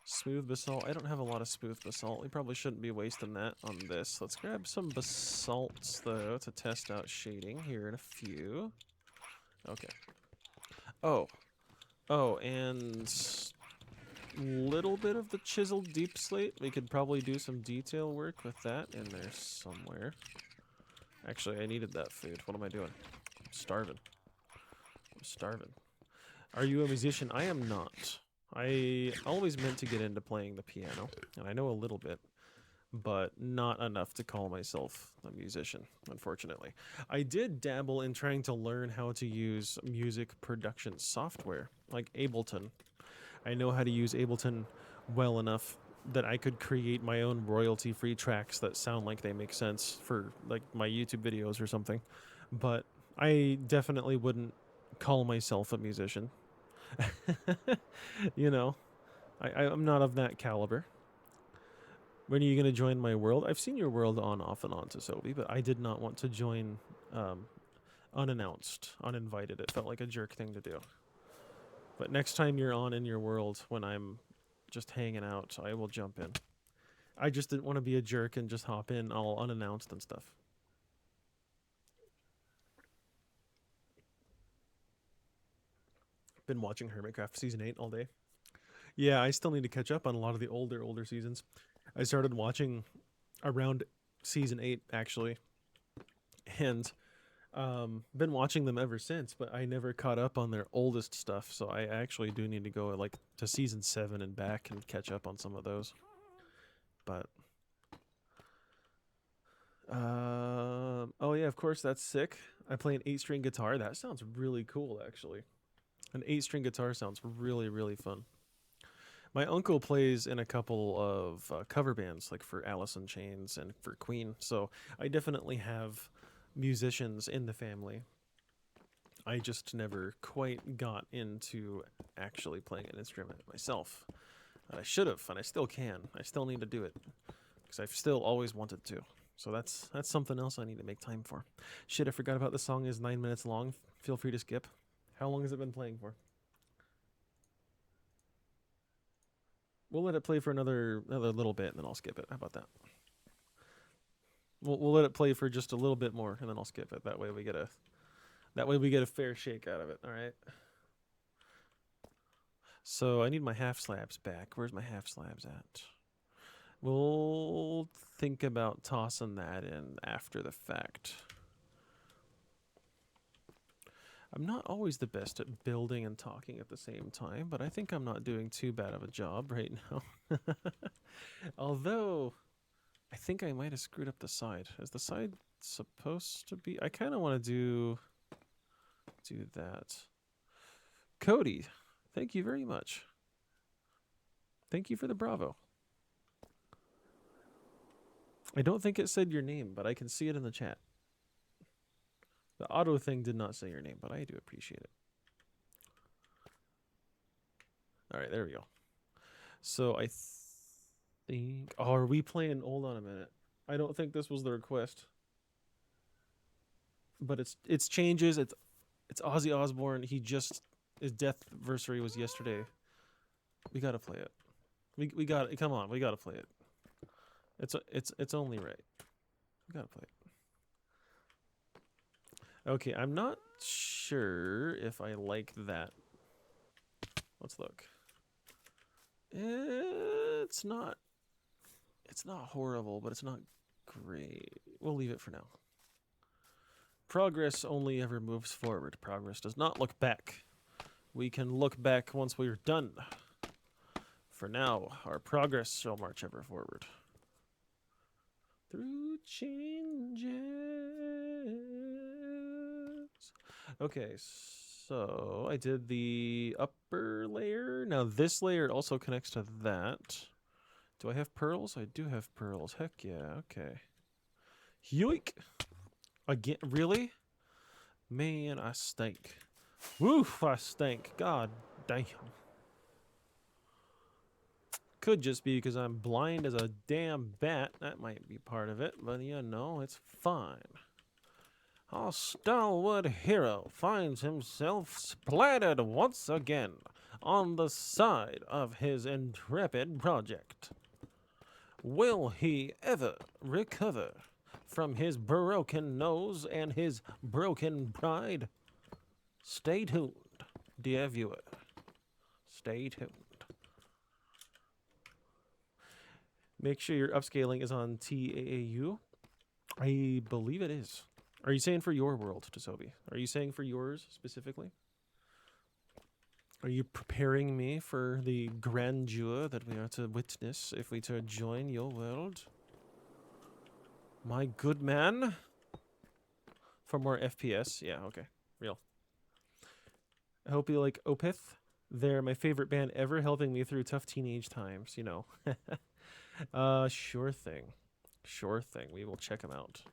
Smooth basalt. I don't have a lot of smooth basalt. We probably shouldn't be wasting that on this. Let's grab some basalts, though, to test out shading here in a few. Okay. Oh. Oh, and little bit of the chiseled deep slate. We could probably do some detail work with that in there somewhere. Actually, I needed that food. What am I doing? I'm starving. I'm starving. Are you a musician? I am not. I always meant to get into playing the piano, and I know a little bit, but not enough to call myself a musician, unfortunately. I did dabble in trying to learn how to use music production software, like Ableton. I know how to use Ableton well enough that I could create my own royalty-free tracks that sound like they make sense for like my YouTube videos or something, but I definitely wouldn't call myself a musician. You know, I'm not of that caliber. When are you going to join my world? I've seen your world on, off, and on to Sophie, but I did not want to join unannounced, uninvited. It felt like a jerk thing to do. But next time you're on in your world, when I'm just hanging out, I will jump in. I just didn't want to be a jerk and just hop in all unannounced and stuff. Been watching Hermitcraft Season 8 all day. Yeah, I still need to catch up on a lot of the older seasons. I started watching around Season 8, actually. And been watching them ever since, but I never caught up on their oldest stuff, so I actually do need to go like to Season 7 and back and catch up on some of those. But oh yeah, of course, that's sick. I play an 8-string guitar. That sounds really cool, actually. An 8-string guitar sounds really fun. My uncle plays in a couple of cover bands, like for Alice in Chains and for Queen, so I definitely have musicians in the family. I just never quite got into actually playing an instrument myself. I should have, and I still can. I still need to do it, because I've still always wanted to. So that's something else I need to make time for. Shit, I forgot about the song is 9 minutes long. Feel free to skip. How long has it been playing for? We'll let it play for another little bit, and then I'll skip it. How about that? We'll let it play for just a little bit more, and then I'll skip it. That way we get a fair shake out of it. All right. So I need my half slabs back. Where's my half slabs at? We'll think about tossing that in after the fact. I'm not always the best at building and talking at the same time, but I think I'm not doing too bad of a job right now. Although, I think I might have screwed up the side. Is the side supposed to be? I kind of want to do that. Cody, thank you very much. Thank you for the bravo. I don't think it said your name, but I can see it in the chat. The auto thing did not say your name, but I do appreciate it. All right, there we go. So I think... Oh, are we playing... Hold on a minute. I don't think this was the request. But it's changes. It's Ozzy Osbourne. His death anniversary was yesterday. We gotta play it. We got it. Come on, we gotta play it. It's only right. We gotta play it. Okay, I'm not sure if I like that. Let's look. It's not horrible, but it's not great. We'll leave it for now. Progress only ever moves forward. Progress does not look back. We can look back once we're done. For now, our progress shall march ever forward. Through changes. Okay, so I did the upper layer. Now this layer also connects to that. Do I have pearls? I do have pearls. Heck yeah, okay. Yoink! Again, really? Man, I stink. Woof, I stink. God damn. Could just be because I'm blind as a damn bat. That might be part of it, but you know, it's fine. Our stalwart hero finds himself splattered once again on the side of his intrepid project. Will he ever recover from his broken nose and his broken pride? Stay tuned, dear viewer. Stay tuned. Make sure your upscaling is on TAAU. I believe it is. Are you saying for your world, Tosobi? Are you saying for yours specifically? Are you preparing me for the grandeur that we are to witness if we to join your world? My good man? For more FPS? Yeah, okay. Real. I hope you like Opeth. They're my favorite band ever, helping me through tough teenage times, you know. Sure thing. Sure thing. We will check them out.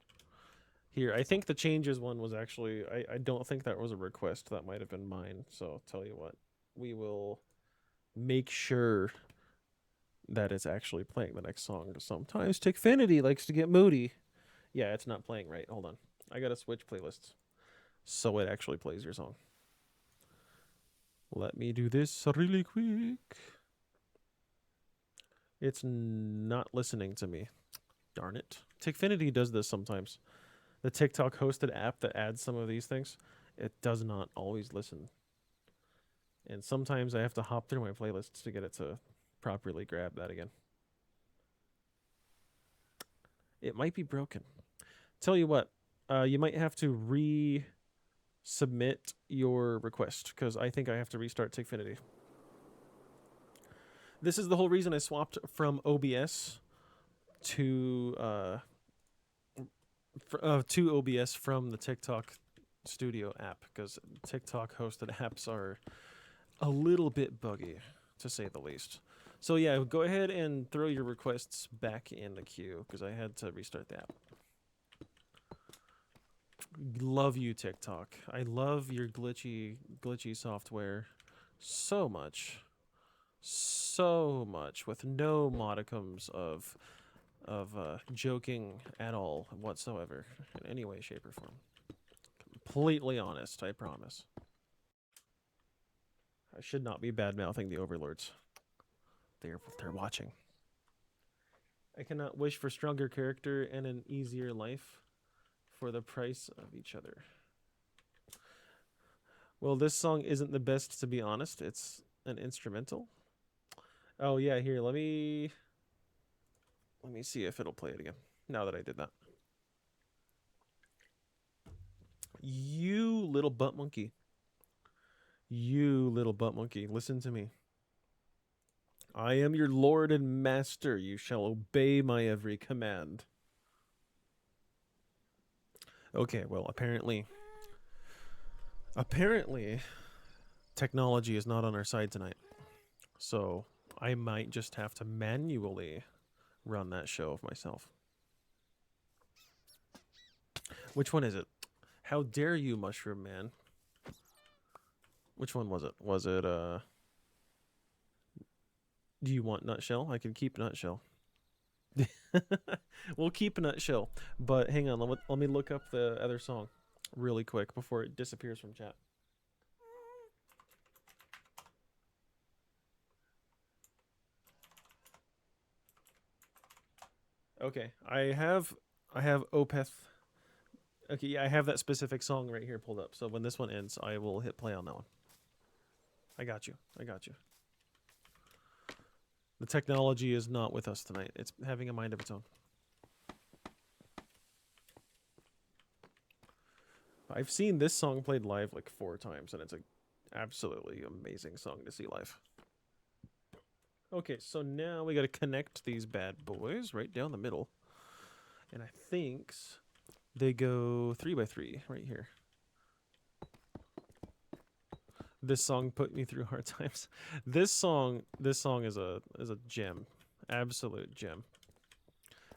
Here, I think the changes one was actually... I don't think that was a request. That might have been mine. So, I'll tell you what. We will make sure that it's actually playing the next song. Sometimes Tickfinity likes to get moody. Yeah, it's not playing right. Hold on. I gotta switch playlists so it actually plays your song. Let me do this really quick. It's not listening to me. Darn it. Tickfinity does this sometimes. The TikTok hosted app that adds some of these things, it does not always listen. And sometimes I have to hop through my playlists to get it to properly grab that again. It might be broken. Tell you what, you might have to resubmit your request because I think I have to restart Tickfinity. This is the whole reason I swapped from OBS to OBS from the TikTok Studio app because TikTok hosted apps are a little bit buggy, to say the least. So yeah, go ahead and throw your requests back in the queue because I had to restart the app. Love you, TikTok. I love your glitchy software so much. So much, with no modicums of joking at all whatsoever in any way, shape, or form. Completely honest, I promise. I should not be bad-mouthing the overlords. they're watching. I cannot wish for stronger character and an easier life for the price of each other. Well, this song isn't the best, to be honest. It's an instrumental. Oh yeah, here, let me see if it'll play it again. Now that I did that. You little butt monkey. You little butt monkey, listen to me. I am your lord and master. You shall obey my every command. Okay, well, apparently technology is not on our side tonight. So, I might just have to manually run that show of myself. Which one is it? How dare you, Mushroom Man? Which one was it? Was it, do you want Nutshell? I can keep Nutshell. We'll keep Nutshell. But hang on, let me look up the other song really quick before it disappears from chat. Okay, I have Opeth. Okay, yeah, I have that specific song right here pulled up. So when this one ends, I will hit play on that one. I got you. I got you. The technology is not with us tonight. It's having a mind of its own. I've seen this song played live like 4 times, and it's an absolutely amazing song to see live. Okay, so now we got to connect these bad boys right down the middle. And I think they go 3x3 right here. This song put me through hard times. This song is a gem. Absolute gem.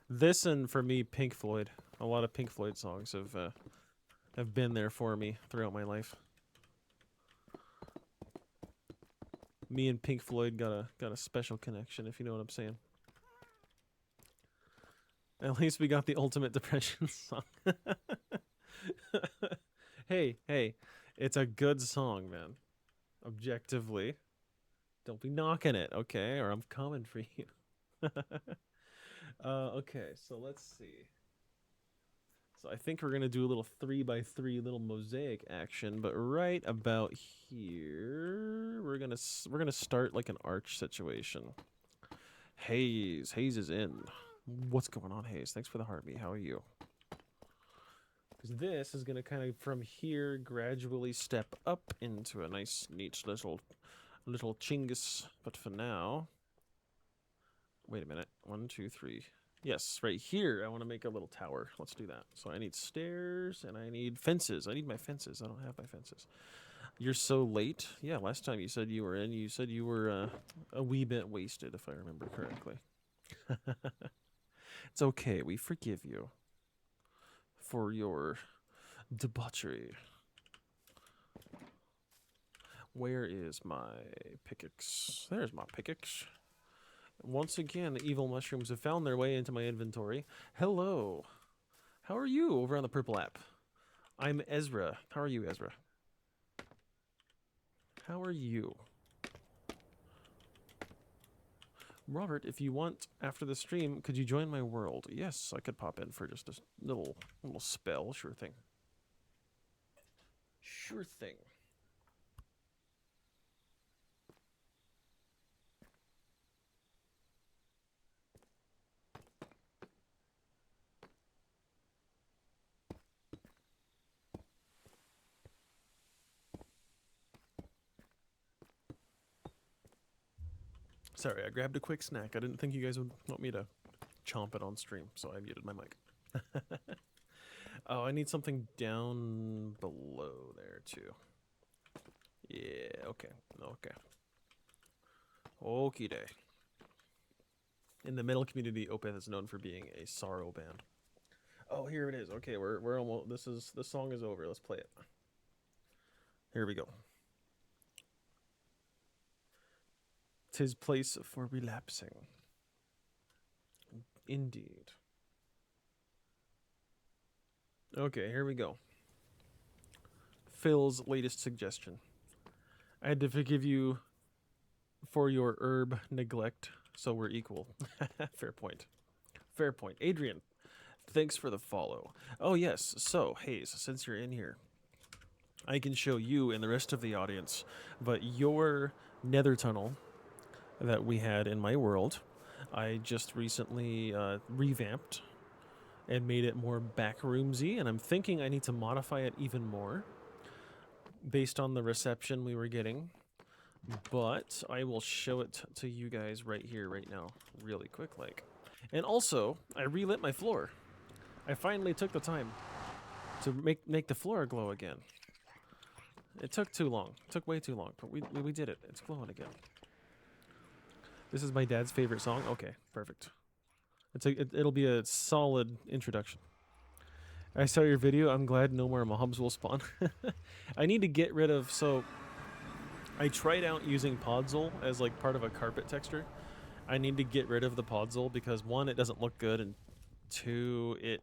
This, and for me, Pink Floyd. A lot of Pink Floyd songs have been there for me throughout my life. Me and Pink Floyd got a special connection, if you know what I'm saying. At least we got the Ultimate Depression song. Hey, it's a good song, man. Objectively. Don't be knocking it, okay? Or I'm coming for you. Okay, so let's see. So I think we're gonna do a little 3x3 little mosaic action, but right about here, we're gonna start like an arch situation. Hayes is in. What's going on, Hayes? Thanks for the heartbeat. How are you? Because this is gonna kind of from here gradually step up into a nice, neat little chingus. But for now, wait a minute. 1, 2, 3. Yes, right here, I want to make a little tower. Let's do that. So I need stairs, and I need fences. I need my fences. I don't have my fences. You're so late. Yeah, last time you said you were in, you said you were a wee bit wasted, if I remember correctly. It's okay. We forgive you for your debauchery. Where is my pickaxe? There's my pickaxe. Once again, the evil mushrooms have found their way into my inventory. Hello. How are you over on the purple app? I'm Ezra. How are you, Ezra? How are you? Robert, if you want, after the stream, could you join my world? Yes, I could pop in for just a little spell. Sure thing. Sure thing. Sorry, I grabbed a quick snack. I didn't think you guys would want me to chomp it on stream, so I muted my mic. Oh, I need something down below there, too. Yeah, okay. Okay. Okie day. In the metal community, Opeth is known for being a sorrow band. Oh, here it is. Okay, we're almost. The song is over. Let's play it. Here we go. 'Tis place for relapsing. Indeed. Okay, here we go. Phil's latest suggestion. I had to forgive you for your herb neglect, so we're equal. Fair point. Fair point. Adrian, thanks for the follow. Oh, yes. So, Hayes, since you're in here, I can show you and the rest of the audience, but your nether tunnel that we had in my world, I just recently revamped and made it more backroomsy, and I'm thinking I need to modify it even more based on the reception we were getting. But I will show it to you guys right here, right now, really quick, like. And also, I relit my floor. I finally took the time to make the floor glow again. It took too long. It took way too long, but we did it. It's glowing again. This is my dad's favorite song. Okay, perfect. It'll be a solid introduction. I saw your video. I'm glad no more mobs will spawn. I need to get rid of... So, I tried out using Podzol as like part of a carpet texture. I need to get rid of the Podzol because 1, it doesn't look good, and 2, it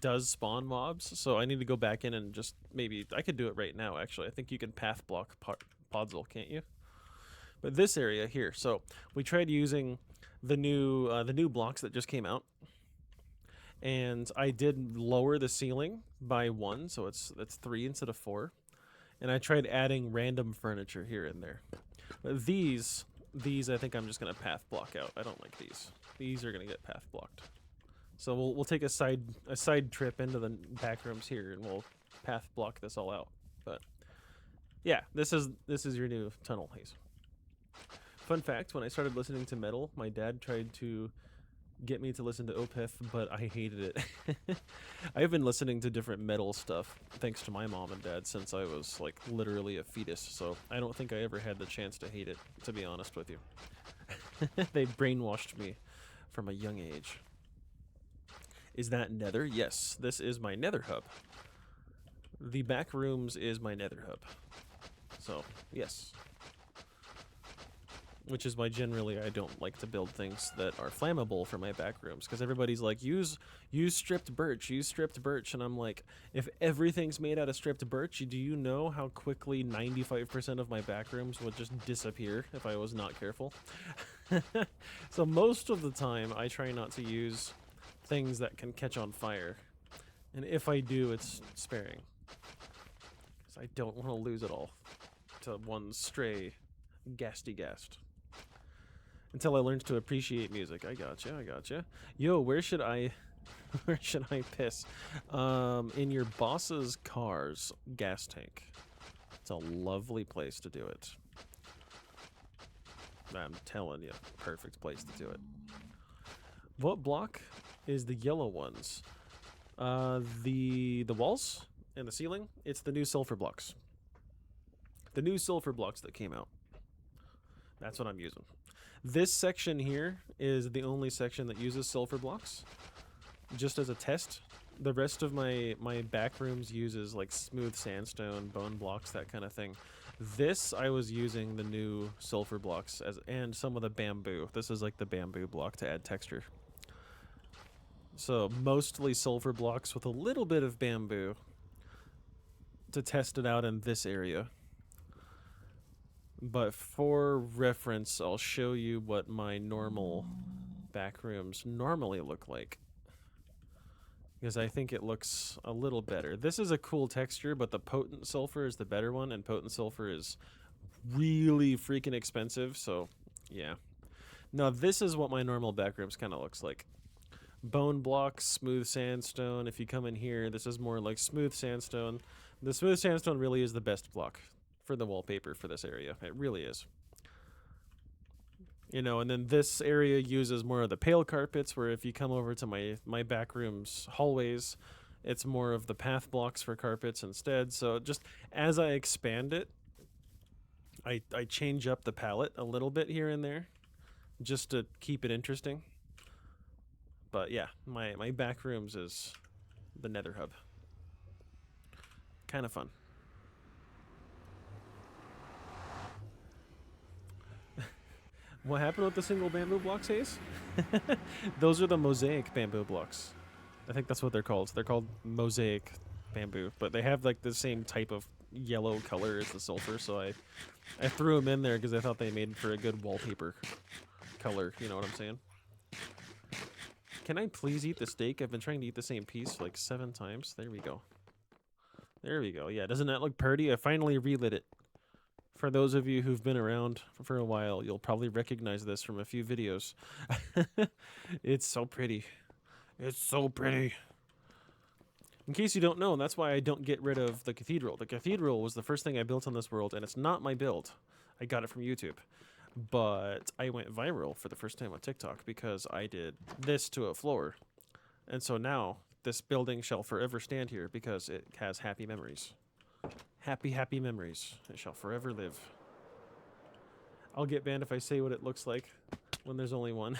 does spawn mobs. So I need to go back in and just maybe... I could do it right now, actually. I think you can path block Podzol, can't you? But this area here, so we tried using the new blocks that just came out, and I did lower the ceiling by 1, so it's 3 instead of 4, and I tried adding random furniture here and there. But these I think I'm just gonna path block out. I don't like these. These are gonna get path blocked. So we'll take a side trip into the back rooms here, and we'll path block this all out. But yeah, this is your new tunnel, Hayes. Fun fact, when I started listening to metal, my dad tried to get me to listen to Opeth, but I hated it. I've been listening to different metal stuff, thanks to my mom and dad, since I was, like, literally a fetus, so I don't think I ever had the chance to hate it, to be honest with you. They brainwashed me from a young age. Is that nether? Yes, this is my nether hub. The back rooms is my nether hub. So, yes. Which is why generally I don't like to build things that are flammable for my back rooms, because everybody's like, use stripped birch, and I'm like, if everything's made out of stripped birch, do you know how quickly 95% of my back rooms would just disappear if I was not careful? So most of the time I try not to use things that can catch on fire, and if I do, it's sparing, because I don't want to lose it all to one stray gasty gast. Until I learned to appreciate music. I gotcha. Yo, where should I piss? In your boss's car's gas tank. It's a lovely place to do it. I'm telling you, perfect place to do it. What block is the yellow ones? The walls and the ceiling? It's the new sulfur blocks. The new sulfur blocks that came out. That's what I'm using. This section here is the only section that uses sulfur blocks, just as a test. The rest of my back rooms uses like smooth sandstone, bone blocks, that kind of thing. This, I was using the new sulfur blocks and some of the bamboo. This is like the bamboo block to add texture. So mostly sulfur blocks with a little bit of bamboo to test it out in this area. But for reference, I'll show you what my normal back rooms normally look like, because I think it looks a little better. This is a cool texture, but the potent sulfur is the better one, and potent sulfur is really freaking expensive, so yeah. Now this is what my normal back rooms kind of looks like. Bone blocks, smooth sandstone. If you come in here, this is more like smooth sandstone. The smooth sandstone really is the best block for the wallpaper for this area. It really is. You know, and then this area uses more of the pale carpets, where if you come over to my back room's hallways, it's more of the path blocks for carpets instead. So just as I expand it, I change up the palette a little bit here and there, just to keep it interesting. But yeah, my back rooms is the nether hub. Kind of fun. What happened with the single bamboo blocks, Hayes? Those are the mosaic bamboo blocks. I think that's what they're called. They're called mosaic bamboo, but they have like the same type of yellow color as the sulfur, so I threw them in there because I thought they made for a good wallpaper color. You know what I'm saying? Can I please eat the steak? I've been trying to eat the same piece like 7 times. There we go. There we go. Yeah, doesn't that look pretty? I finally relit it. For those of you who've been around for a while, you'll probably recognize this from a few videos. It's so pretty. It's so pretty. In case you don't know, that's why I don't get rid of the cathedral. The cathedral was the first thing I built on this world, and it's not my build. I got it from YouTube. But I went viral for the first time on TikTok because I did this to a floor. And so now this building shall forever stand here because it has happy memories. Happy, happy memories. It shall forever live. I'll get banned if I say what it looks like when there's only one.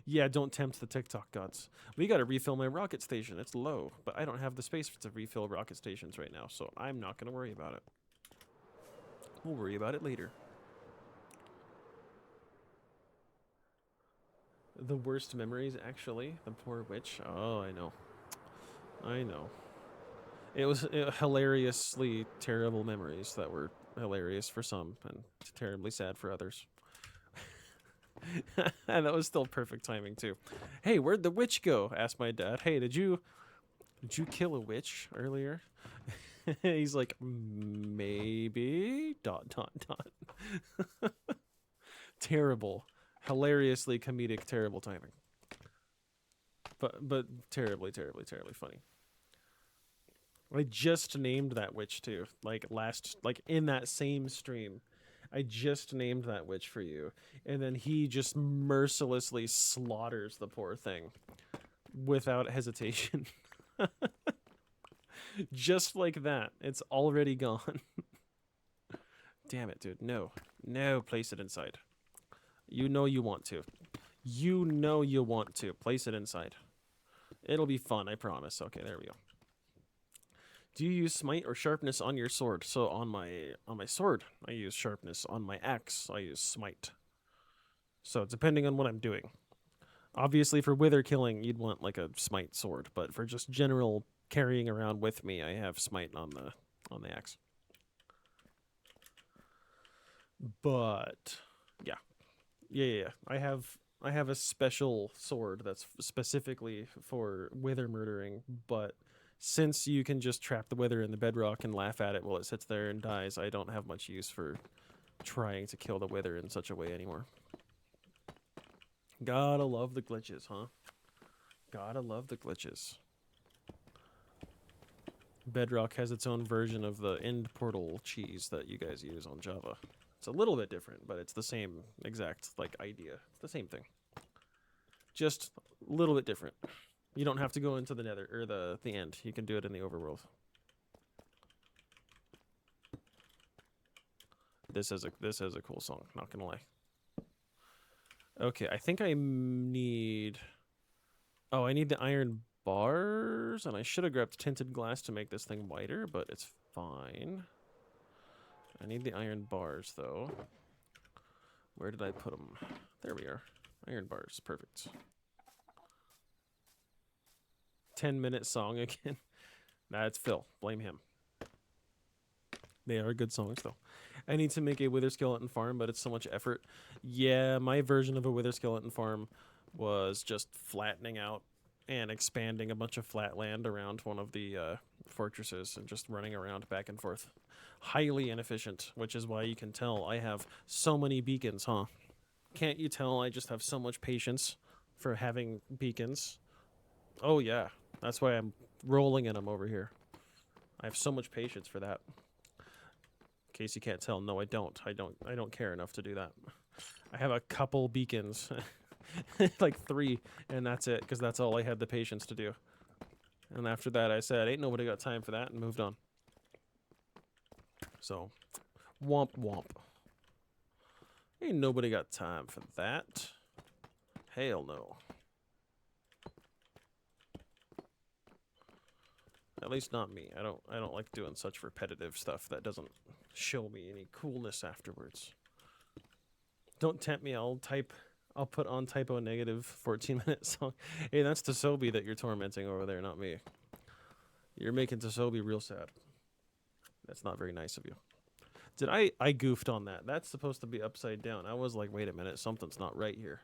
Yeah, don't tempt the TikTok gods. We gotta refill my rocket station. It's low, but I don't have the space to refill rocket stations right now, so I'm not gonna worry about it. We'll worry about it later. The worst memories, actually. The poor witch. Oh, I know. I know. It was hilariously terrible memories that were hilarious for some and terribly sad for others. And that was still perfect timing too. Hey, where'd the witch go? Asked my dad. Hey, did you kill a witch earlier? He's like, maybe. ... Terrible, hilariously comedic, terrible timing. But terribly, terribly, terribly funny. I just named that witch too. Like in that same stream. I just named that witch for you. And then he just mercilessly slaughters the poor thing without hesitation. Just like that. It's already gone. Damn it, dude. No. No, place it inside. You know you want to. You know you want to. Place it inside. It'll be fun, I promise. Okay, there we go. Do you use smite or sharpness on your sword? So on my sword, I use sharpness. On my axe, I use smite. So depending on what I'm doing. Obviously for wither killing, you'd want like a smite sword, but for just general carrying around with me, I have smite on the axe. But yeah. I have a special sword that's specifically for wither murdering, but since you can just trap the wither in the bedrock and laugh at it while it sits there and dies, I don't have much use for trying to kill the wither in such a way anymore. Gotta love the glitches, huh? Gotta love the glitches. Bedrock has its own version of the end portal cheese that you guys use on Java. It's a little bit different, but it's the same exact idea. It's the same thing. Just a little bit different. You don't have to go into the nether or the end. You can do it in the overworld. This is a cool song, not gonna lie. Okay, I think I need I need the iron bars, and I should have grabbed tinted glass to make this thing whiter, but it's fine. I need the iron bars though. Where did I put them? There we are. Iron bars, perfect. 10-minute song again. That's Phil. Blame him. They are good songs, though. I need to make a wither skeleton farm, but it's so much effort. Yeah, my version of a wither skeleton farm was just flattening out and expanding a bunch of flat land around one of the fortresses and just running around back and forth. Highly inefficient, which is why you can tell I have so many beacons, huh? Can't you tell I just have so much patience for having beacons? Oh, yeah. That's why I'm rolling in them over here. I have so much patience for that. In case you can't tell, no, I don't. I don't care enough to do that. I have a couple beacons, like 3, and that's it, because that's all I had the patience to do. And after that, I said, ain't nobody got time for that, and moved on. So, womp womp. Ain't nobody got time for that. Hell no. At least not me. I don't like doing such repetitive stuff that doesn't show me any coolness afterwards. Don't tempt me. I'll put on typo negative 14-minute song. Hey, that's Tasobi that you're tormenting over there, not me. You're making Tasobi real sad. That's not very nice of you. I goofed on that. That's supposed to be upside down. I was like, wait a minute, something's not right here.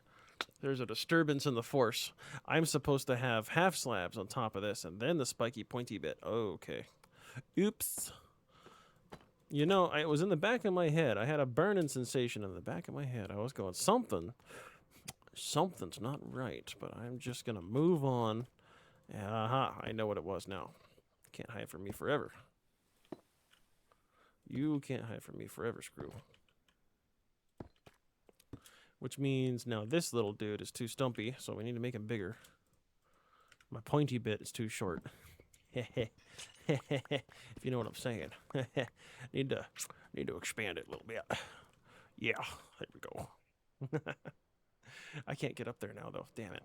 There's a disturbance in the force. I'm supposed to have half slabs on top of this and then the spiky pointy bit. Okay. Oops. You know, it was in the back of my head. I had a burning sensation in the back of my head. I was going, something's not right, but I'm just going to move on. Aha, I know what it was now. Can't hide from me forever. You can't hide from me forever, Screw. Which means now this little dude is too stumpy, so we need to make him bigger. My pointy bit is too short. If you know what I'm saying. need to expand it a little bit. Yeah, there we go. I can't get up there now though. Damn it.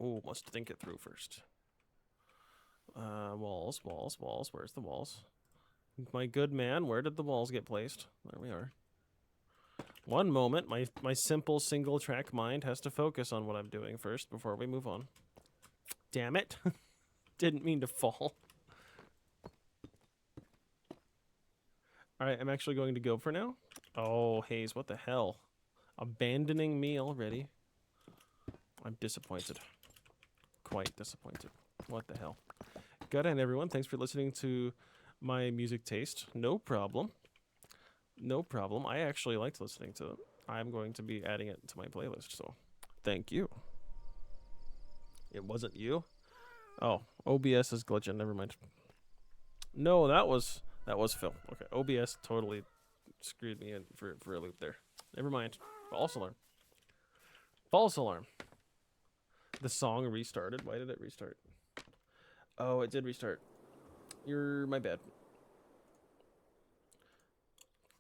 Oh, must think it through first. Walls. Where's the walls? My good man, where did the walls get placed? There we are. One moment, my simple single track mind has to focus on what I'm doing first before we move on. Damn it. Didn't mean to fall. Alright, I'm actually going to go for now. Oh, Hayes, what the hell? Abandoning me already. I'm disappointed. Quite disappointed. What the hell? Good night, everyone. Thanks for listening to my music taste. No problem. No problem. I actually liked listening to it. I'm going to be adding it to my playlist, so thank you. It wasn't you? Oh, OBS is glitching. Never mind. No, that was Phil. Okay, OBS totally screwed me in for a loop there. Never mind. False alarm. False alarm. The song restarted. Why did it restart? Oh, it did restart. You're my bad.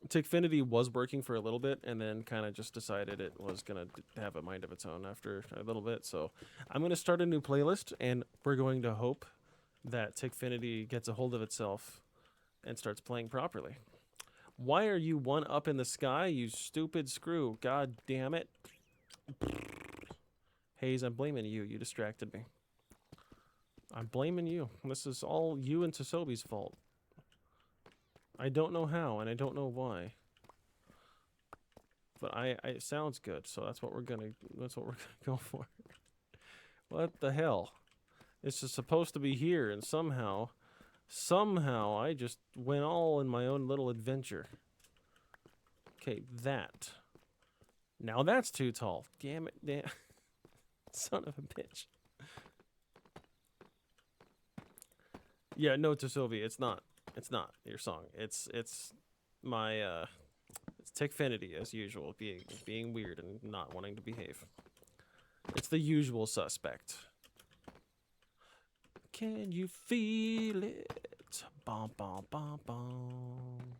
Tickfinity was working for a little bit and then kind of just decided it was going to have a mind of its own after a little bit. So I'm going to start a new playlist and we're going to hope that Tickfinity gets a hold of itself and starts playing properly. Why are you one up in the sky, you stupid screw? God damn it. Hayes, I'm blaming you. You distracted me. I'm blaming you. This is all you and Tosobi's fault. I don't know how, and I don't know why. But it sounds good, so that's what we're gonna go for. What the hell? This is supposed to be here, and somehow I just went all in my own little adventure. Okay, that. Now that's too tall. Damn it, damn. Son of a bitch. Yeah, no, Tosobi, it's not. It's not your song. It's my it's Tickfinity as usual, being weird and not wanting to behave. It's the usual suspect. Can you feel it? Bom bom bom bom.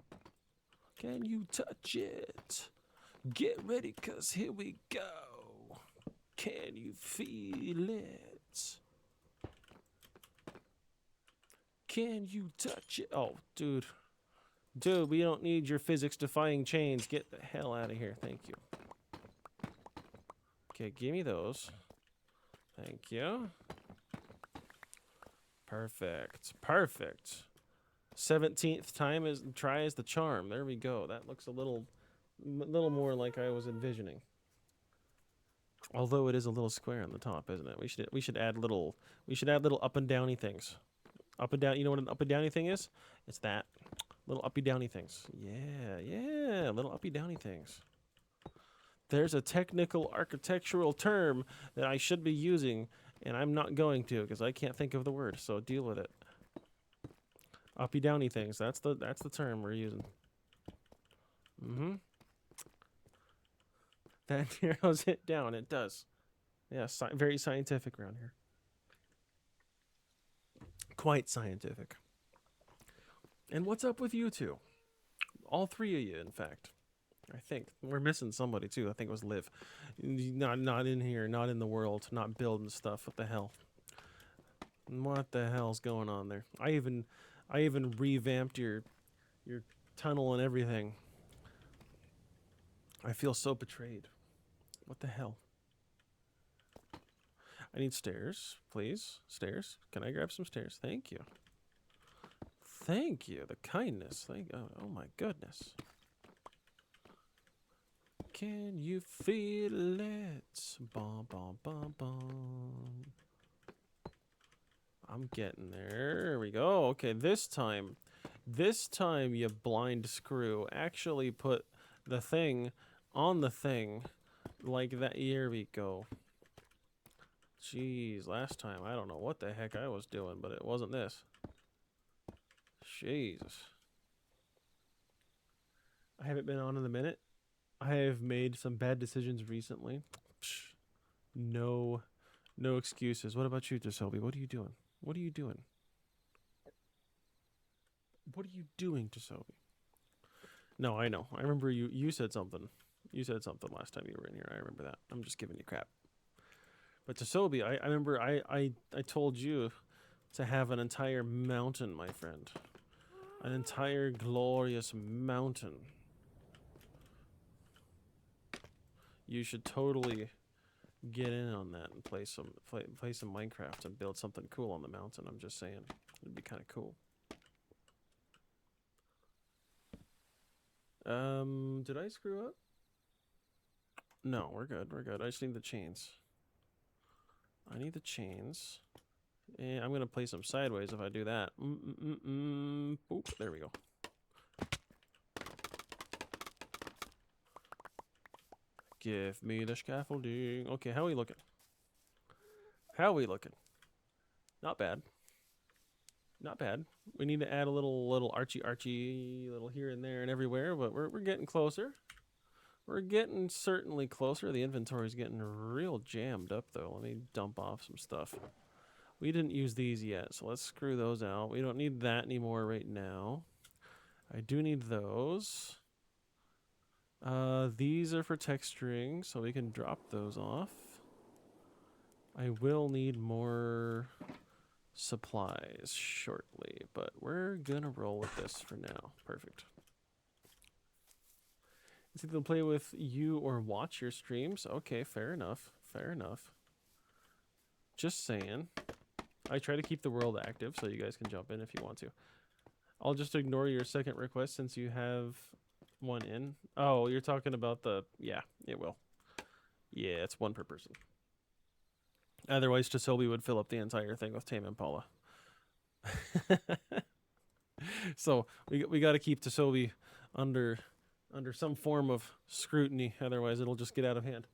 Can you touch it? Get ready, 'cause here we go. Can you feel it? Can you touch it? Oh, dude. Dude, we don't need your physics-defying chains. Get the hell out of here. Thank you. Okay, give me those. Thank you. Perfect. Perfect. 17th time try is the charm. There we go. That looks a little more like I was envisioning. Although it is a little square on the top, isn't it? We should add little up and downy things. Up and down, you know what an up and downy thing is? It's that. Little uppy downy things. Yeah, little uppy downy things. There's a technical architectural term that I should be using, and I'm not going to because I can't think of the word, so deal with it. Uppy downy things, that's the term we're using. That narrows it down, it does. Yeah, very scientific around here. Quite scientific. And what's up with you two? All three of you, in fact. I think we're missing somebody too. I think it was Liv. Not in here, not in the world, not building stuff. What the hell? What the hell's going on there? I even revamped your tunnel and everything. I feel so betrayed. What the hell? I need stairs, please. Stairs. Can I grab some stairs? Thank you. Thank you. The kindness. Oh my goodness. Can you feel it? Bum, bum, bum, bum. I'm getting there. There we go. Okay, this time, you blind screw, actually put the thing on the thing like that. Here we go. Jeez, last time, I don't know what the heck I was doing, but it wasn't this. Jesus. I haven't been on in a minute. I have made some bad decisions recently. Psh, no excuses. What about you, Jasobi? What are you doing? What are you doing? What are you doing, Jasobi? No, I know. I remember you said something. You said something last time you were in here. I remember that. I'm just giving you crap. But Jasobi, I remember I told you to have an entire mountain, my friend. An entire glorious mountain. You should totally get in on that and play some Minecraft and build something cool on the mountain. I'm just saying. It'd be kind of cool. Did I screw up? No, we're good. We're good. I just need the chains. I need the chains. And I'm going to place them sideways if I do that. Boop. There we go. Give me the scaffolding. Okay, how are we looking? How are we looking? Not bad. Not bad. We need to add a little archy little here and there and everywhere, but we're getting closer. We're getting certainly closer. The inventory's getting real jammed up though. Let me dump off some stuff. We didn't use these yet, so let's screw those out. We don't need that anymore right now. I do need those. These are for texturing, so we can drop those off. I will need more supplies shortly, but we're gonna roll with this for now. Perfect. It's either play with you or watch your streams. Okay, fair enough. Fair enough. Just saying. I try to keep the world active so you guys can jump in if you want to. I'll just ignore your second request since you have one in. Oh, you're talking about the... Yeah, it will. Yeah, it's one per person. Otherwise, Jasobi would fill up the entire thing with Tame Impala. So we got to keep Jasobi under some form of scrutiny. Otherwise, it'll just get out of hand.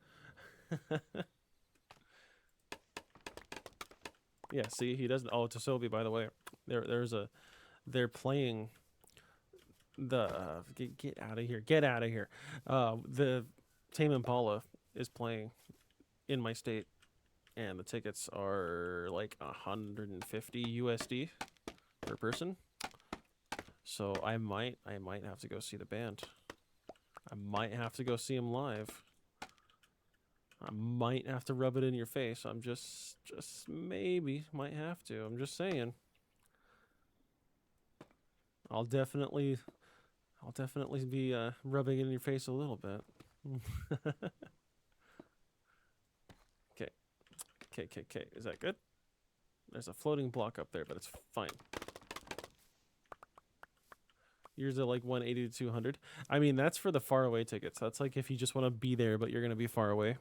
Yeah, see, he doesn't. Oh, Jasobi, by the way, they're playing the get out of here. Get out of here. The Tame Impala is playing in my state. And the tickets are like 150 USD per person. So I might have to go see the band. I might have to go see them live. I might have to rub it in your face. I'm just maybe might have to. I'm just saying. I'll definitely be rubbing it in your face a little bit. Okay. Is that good? There's a floating block up there, but it's fine. Yours are like 180 to 200. I mean, that's for the far away tickets. That's like if you just want to be there, but you're going to be far away.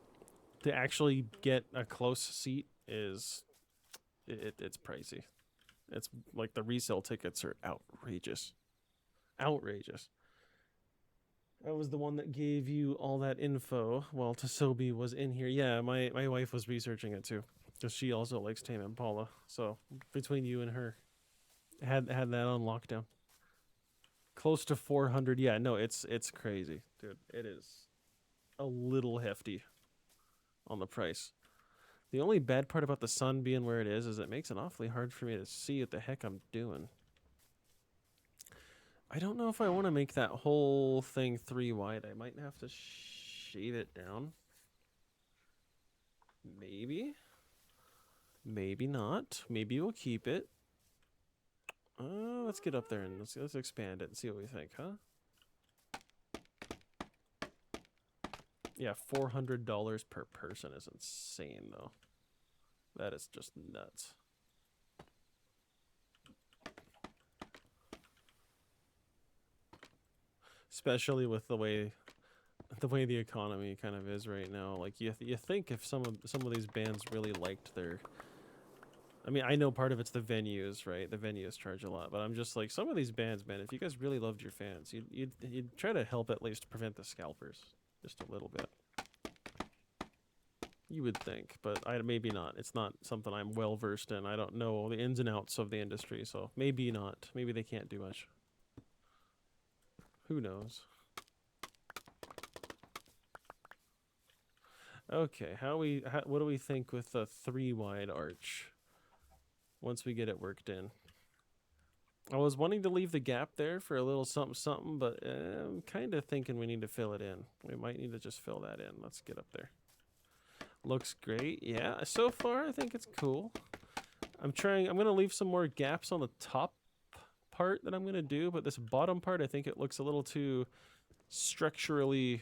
To actually get a close seat is... It's pricey. It's like the resale tickets are outrageous. Outrageous. I was the one that gave you all that info while Jasobi was in here. Yeah, my wife was researching it too, because she also likes Tame Impala. So between you and her, had that on lockdown. Close to 400. Yeah, no, it's crazy, dude. It is a little hefty on the price. The only bad part about the sun being where it is it makes it awfully hard for me to see what the heck I'm doing. I don't know if I want to make that whole thing 3 wide. I might have to shade it down. Maybe. Maybe not. Maybe we'll keep it. Let's get up there and let's expand it and see what we think, huh? Yeah, $400 per person is insane, though. That is just nuts. especially with the way the economy kind of is right now. Like you think if some of these bands really liked their, I mean, I know part of it's the venues, right? The venues charge a lot, but I'm just like, some of these bands, man, if you guys really loved your fans, you'd try to help at least prevent the scalpers just a little bit. You would think, but maybe not. It's not something I'm well versed in. I don't know the ins and outs of the industry, so maybe not. Maybe they can't do much. Who knows? Okay, what do we think with the 3-wide arch once we get it worked in? I was wanting to leave the gap there for a little something something, but I'm kind of thinking we need to fill it in. We might need to just fill that in. Let's get up there. Looks great. Yeah, so far I think it's cool. I'm going to leave some more gaps on the top part that I'm going to do, but this bottom part, I think it looks a little too structurally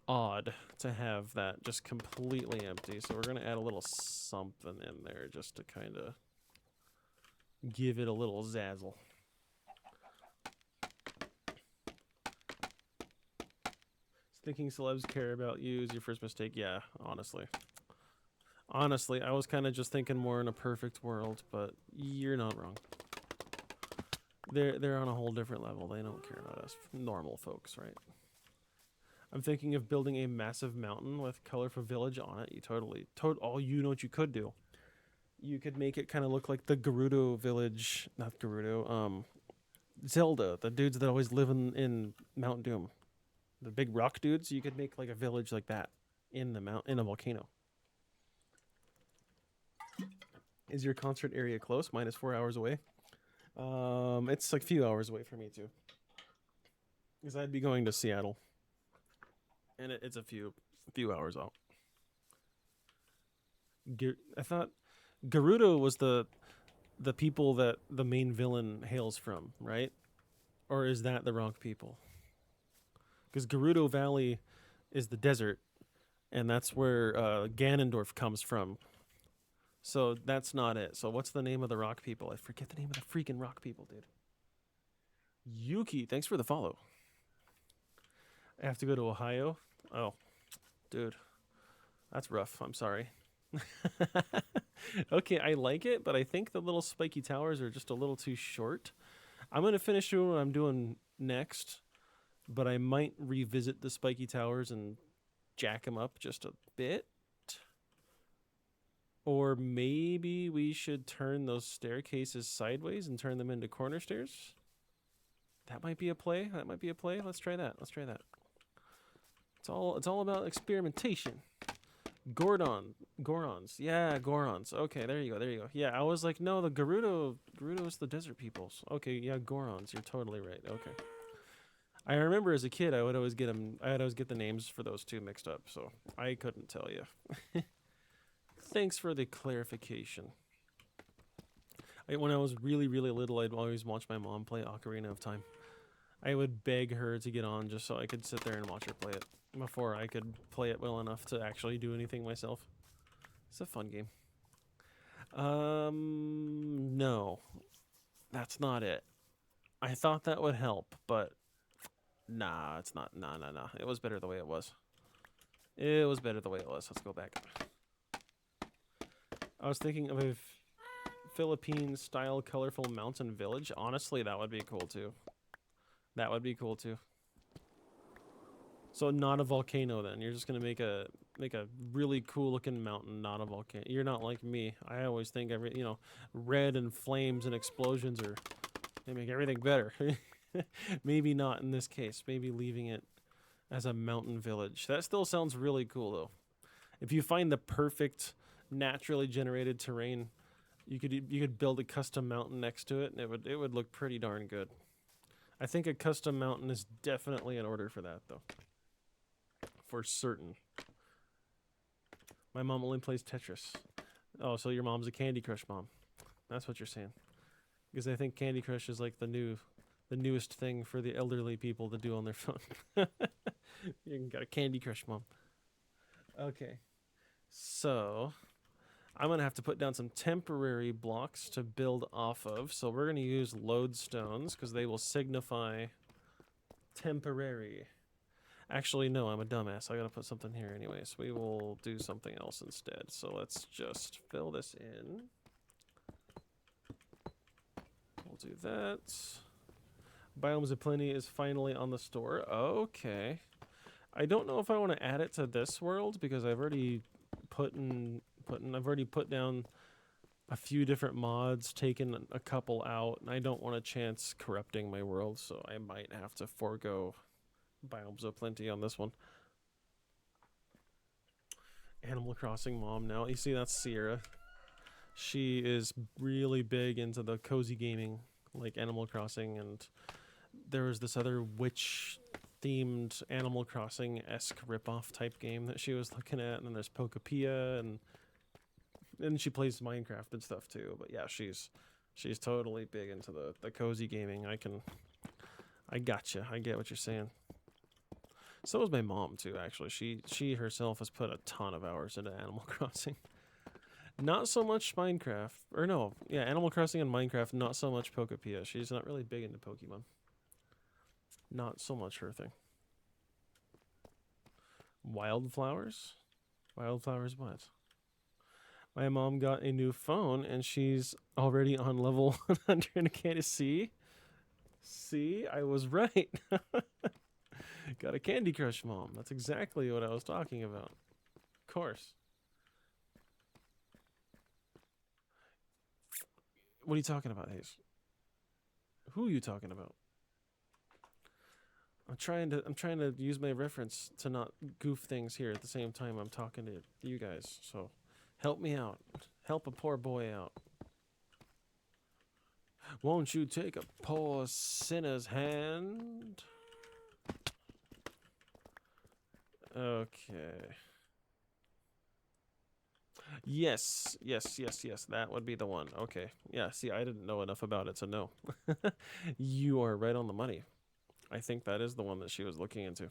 odd to have that just completely empty. So we're going to add a little something in there just to kind of give it a little zazzle. Thinking celebs care about you is your first mistake. Yeah, honestly, I was kind of just thinking more in a perfect world, but you're not wrong. They're on a whole different level. They don't care about us normal folks, right? I'm thinking of building a massive mountain with colorful village on it. You know what you could do? You could make it kind of look like the Gerudo village, not Gerudo, Zelda, the dudes that always live in Mount Doom. The big rock dudes, you could make like a village like that in a volcano. Is your concert area close? Mine is 4 hours away. It's like a few hours away from me too. Because I'd be going to Seattle. And it's a few hours out. I thought Gerudo was the people that the main villain hails from, right? Or is that the wrong people? Because Gerudo Valley is the desert, and that's where Ganondorf comes from. So that's not it. So what's the name of the rock people? I forget the name of the freaking rock people, dude. Yuki, thanks for the follow. I have to go to Ohio. Oh, dude, that's rough. I'm sorry. Okay, I like it, but I think the little spiky towers are just a little too short. I'm going to finish doing what I'm doing next, but I might revisit the spiky towers and jack them up just a bit. Or maybe we should turn those staircases sideways and turn them into corner stairs. That might be a play. Let's try that. It's all about experimentation. Gorons. Yeah, Gorons. Okay, there you go. Yeah, I was like, no, the Gerudo's the desert peoples. Okay, yeah, Gorons. You're totally right. Okay. I remember as a kid, I'd always get the names for those two mixed up, so I couldn't tell you. Thanks for the clarification. When I was really, really little, I'd always watch my mom play Ocarina of Time. I would beg her to get on just so I could sit there and watch her play it before I could play it well enough to actually do anything myself. It's a fun game. No. That's not it. I thought that would help, but nah, it's not. Nah. It was better the way it was. Let's go back. I was thinking of a Philippine-style colorful mountain village. Honestly, that would be cool too. So not a volcano then. You're just gonna make a really cool looking mountain, not a volcano. You're not like me. I always think red and flames and explosions they make everything better. Maybe not in this case. Maybe leaving it as a mountain village. That still sounds really cool though. If you find the perfect naturally generated terrain, you could build a custom mountain next to it, and it would look pretty darn good. I think a custom mountain is definitely in order for that though. For certain. My mom only plays Tetris. Oh, so your mom's a Candy Crush mom. That's what you're saying. Because I think Candy Crush is like the newest thing for the elderly people to do on their phone. You got a Candy Crush mom. Okay. So I'm going to have to put down some temporary blocks to build off of. So we're going to use lodestones because they will signify Temporary. Actually, no, I'm a dumbass. I gotta put something here anyways. We will do something else instead. So let's just fill this in. We'll do that. Biomes of Plenty is finally on the store. Okay. I don't know if I want to add it to this world because I've already I've already put down a few different mods, taken a couple out, and I don't want a chance corrupting my world, so I might have to forego Biomes of Plenty on this one. Animal Crossing mom now. You see, that's Sierra. She is really big into the cozy gaming, like Animal Crossing, and there was this other witch themed Animal Crossing-esque ripoff type game that she was looking at, and then there's Pokepia, and she plays Minecraft and stuff too. But yeah, she's totally big into the cozy gaming. I gotcha. I get what you're saying. So was my mom too, actually. She herself has put a ton of hours into Animal Crossing. Not so much Minecraft, or no, yeah, Animal Crossing and Minecraft. Not so much Pokepia. She's not really big into Pokemon. Not so much her thing. Wildflowers? Wildflowers what? My mom got a new phone and she's already on level 100 Candy. See, I was right. Got a Candy Crush mom. That's exactly what I was talking about. Of course. What are you talking about, Hayes? Who are you talking about? I'm trying to use my reference to not goof things here at the same time I'm talking to you guys. So help me out. Help a poor boy out. Won't you take a poor sinner's hand? Okay. Yes. That would be the one. Okay. Yeah, see, I didn't know enough about it to know. You are right on the money. I think that is the one that she was looking into.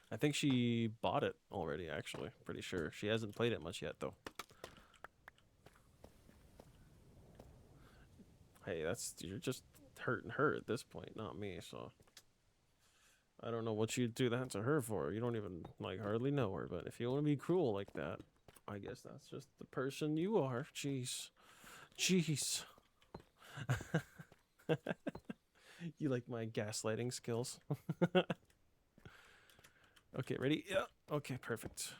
I think she bought it already, actually. Pretty sure. She hasn't played it much yet, though. Hey, you're just hurting her at this point, not me, so I don't know what you'd do that to her for. You don't even, like, hardly know her, but if you want to be cruel like that, I guess that's just the person you are. Jeez. You like my gaslighting skills? Okay, ready? Yeah. Okay, perfect.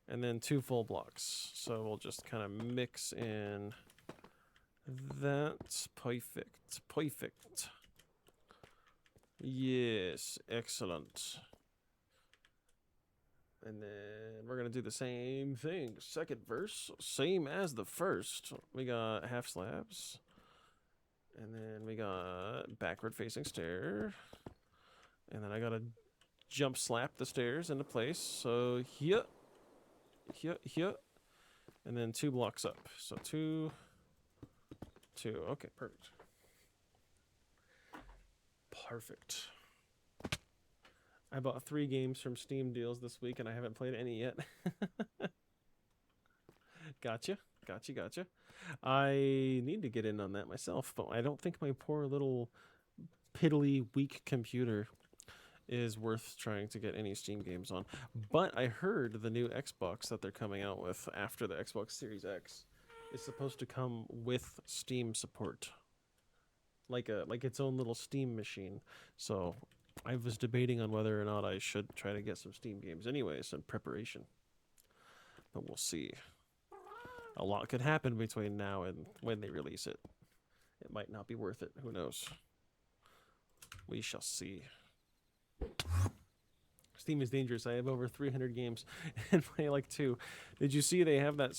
And then 2 full blocks. So we'll just kind of mix in. That's perfect. Yes, excellent. And then we're going to do the same thing. Second verse, same as the first. We got half slabs. And then we got backward facing stair. And then I got to jump slap the stairs into place. So here. And then 2 blocks up. So 2. Okay, perfect. I bought 3 games from Steam deals this week and I haven't played any yet. Gotcha. I need to get in on that myself, but I don't think my poor little piddly weak computer is worth trying to get any Steam games on. But I heard the new Xbox that they're coming out with after the Xbox Series X is supposed to come with Steam support. Like its own little Steam machine. So I was debating on whether or not I should try to get some Steam games anyways in preparation. But we'll see. A lot could happen between now and when they release it. It might not be worth it. Who knows? We shall see. Steam is dangerous. I have over 300 games and play like 2. Did you see they have that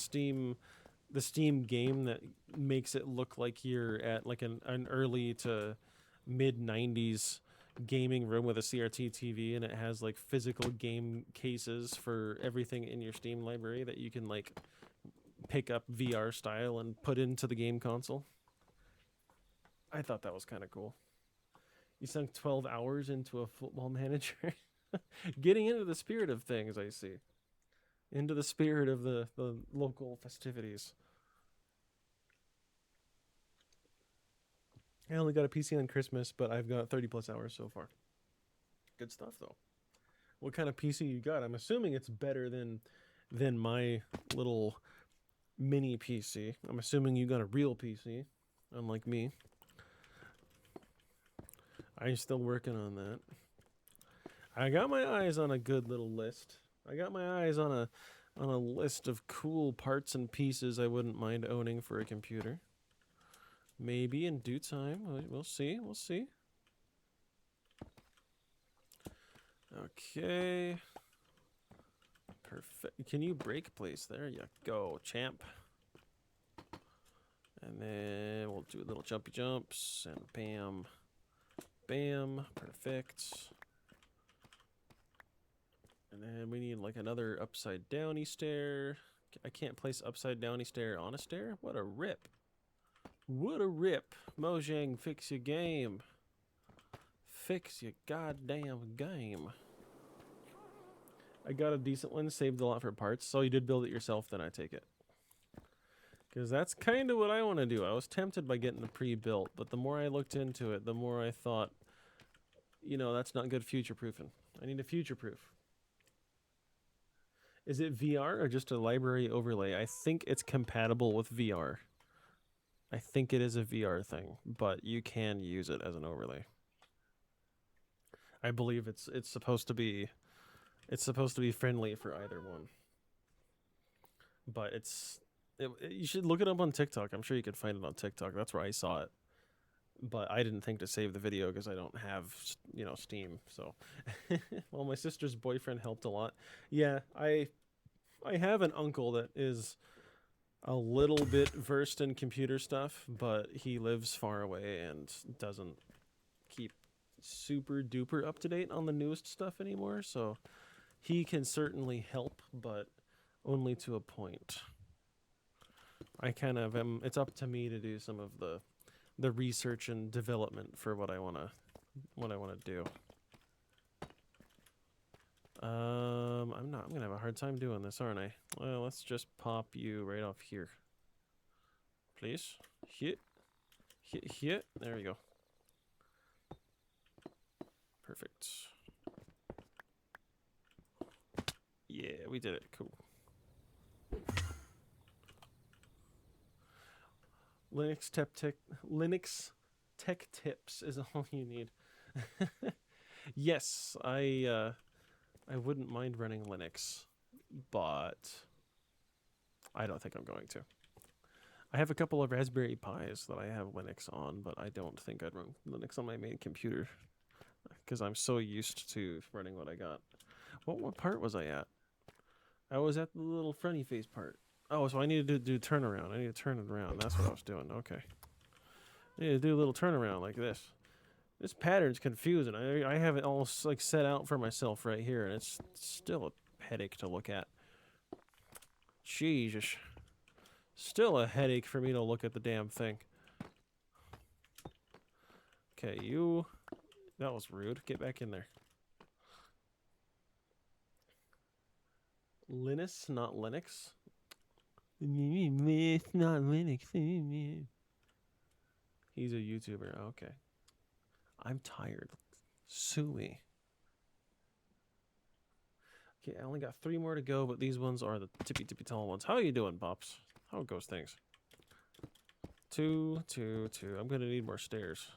the Steam game that makes it look like you're at like an early to mid 90s gaming room with a CRT TV, and it has like physical game cases for everything in your Steam library that you can like pick up VR style and put into the game console. I thought that was kind of cool. You sunk 12 hours into a Football Manager. Getting into the spirit of things, I see. Into the spirit of the local festivities. I only got a PC on Christmas, but I've got 30 plus hours so far. Good stuff though. What kind of PC you got? I'm assuming it's better than my little mini PC. I'm assuming you got a real PC, unlike me. I'm still working on that. I got my eyes on a good little list. I got my eyes on a list of cool parts and pieces I wouldn't mind owning for a computer. Maybe in due time. We'll see. We'll see. Okay. Perfect. Can you break, please? There you go, champ. And then we'll do little jumpy jumps and bam. Bam. Perfect. And then we need like another upside downy stair. I can't place upside downy stair on a stair? What a rip. What a rip. Mojang, fix your game. Fix your goddamn game. I got a decent one, saved a lot for parts. So you did build it yourself, then I take it. Because that's kind of what I want to do. I was tempted by getting the pre-built, but the more I looked into it, the more I thought, you know, that's not good future-proofing. I need a future-proof. Is it VR or just a library overlay? I think it's compatible with VR. I think it is a VR thing, but you can use it as an overlay. I believe it's supposed to be friendly for either one. But you should look it up on TikTok. I'm sure you could find it on TikTok. That's where I saw it. But I didn't think to save the video because I don't have, you know, Steam. So, well, my sister's boyfriend helped a lot. Yeah, I have an uncle that is a little bit versed in computer stuff, but he lives far away and doesn't keep super duper up to date on the newest stuff anymore. So he can certainly help, but only to a point. I kind of am. It's up to me to do some of the research and development for what I wanna do. I'm gonna have a hard time doing this, aren't I? Well, let's just pop you right off here, please. Hit. There we go. Perfect. Yeah, we did it. Cool. Linux tech tips is all you need. Yes, I wouldn't mind running Linux, but I don't think I'm going to. I have a couple of Raspberry Pis that I have Linux on, but I don't think I'd run Linux on my main computer because I'm so used to running what I got. What part was I at? I was at the little fronty face part. Oh, so I needed to do turnaround. I need to turn it around. That's what I was doing. Okay. I need to do a little turnaround like this. This pattern's confusing. I have it all like set out for myself right here, and it's still a headache to look at. Jesus. Still a headache for me to look at the damn thing. Okay, you... That was rude. Get back in there. Linus, not Linux. It's not Linux. He's a YouTuber. Okay. I'm tired. Sue me. Okay, I only got 3 more to go, but these ones are the tippy tall ones. How are you doing, Bops? How goes things? 2, 2, 2. I'm gonna need more stairs.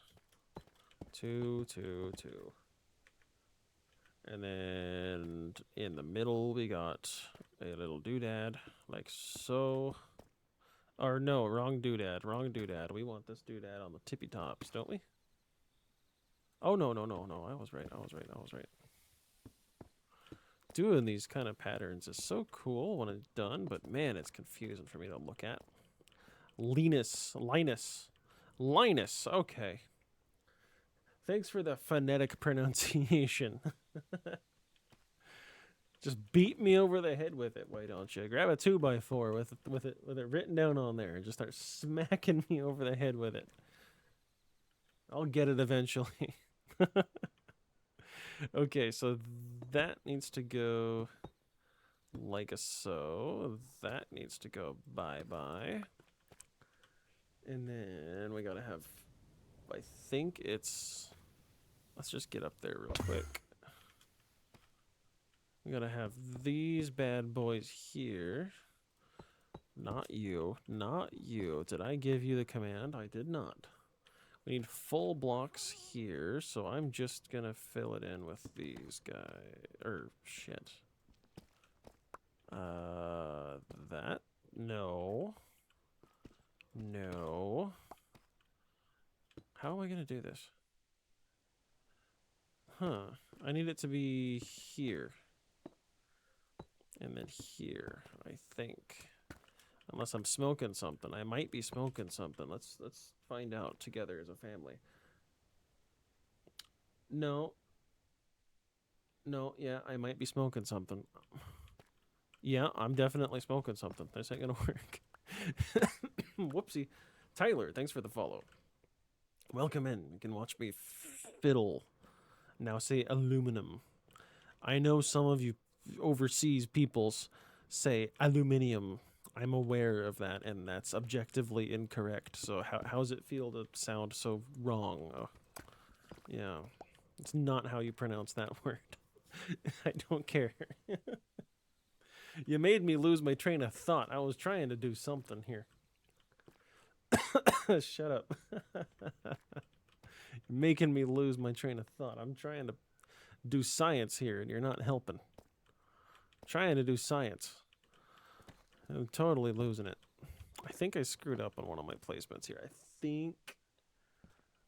2, 2, 2. And then in the middle we got a little doodad, like so. Or no, wrong doodad, wrong doodad. We want this doodad on the tippy tops, don't we? Oh, no. I was right. Doing these kind of patterns is so cool when it's done, but man, it's confusing for me to look at. Linus. Okay. Thanks for the phonetic pronunciation. Just beat me over the head with it, why don't you? Grab a 2x4 with it written down on there and just start smacking me over the head with it. I'll get it eventually. Okay, so that needs to go like a so. That needs to go bye-bye. And then we gotta have I think it's... Let's just get up there real quick. We gotta have these bad boys here. Not you. Not you. Did I give you the command? I did not. We need full blocks here, so I'm just gonna fill it in with these guys. Shit. That? No. No. How am I gonna do this? Huh. I need it to be here. And then here, I think. Unless I'm smoking something. I might be smoking something. Let's find out together as a family. No. No, yeah, I might be smoking something. Yeah, I'm definitely smoking something. This ain't gonna work. Whoopsie. Tyler, thanks for the follow. Welcome in. You can watch me fiddle. Now say aluminum. I know some of you overseas peoples say aluminium. I'm aware of that, and that's objectively incorrect. So how's it feel to sound so wrong? Yeah, it's not how you pronounce that word. I don't care. You made me lose my train of thought. I was trying to do something here. Shut up. You're making me lose my train of thought. I'm trying to do science here, and you're not helping. I'm trying to do science. I'm totally losing it. I think I screwed up on one of my placements here.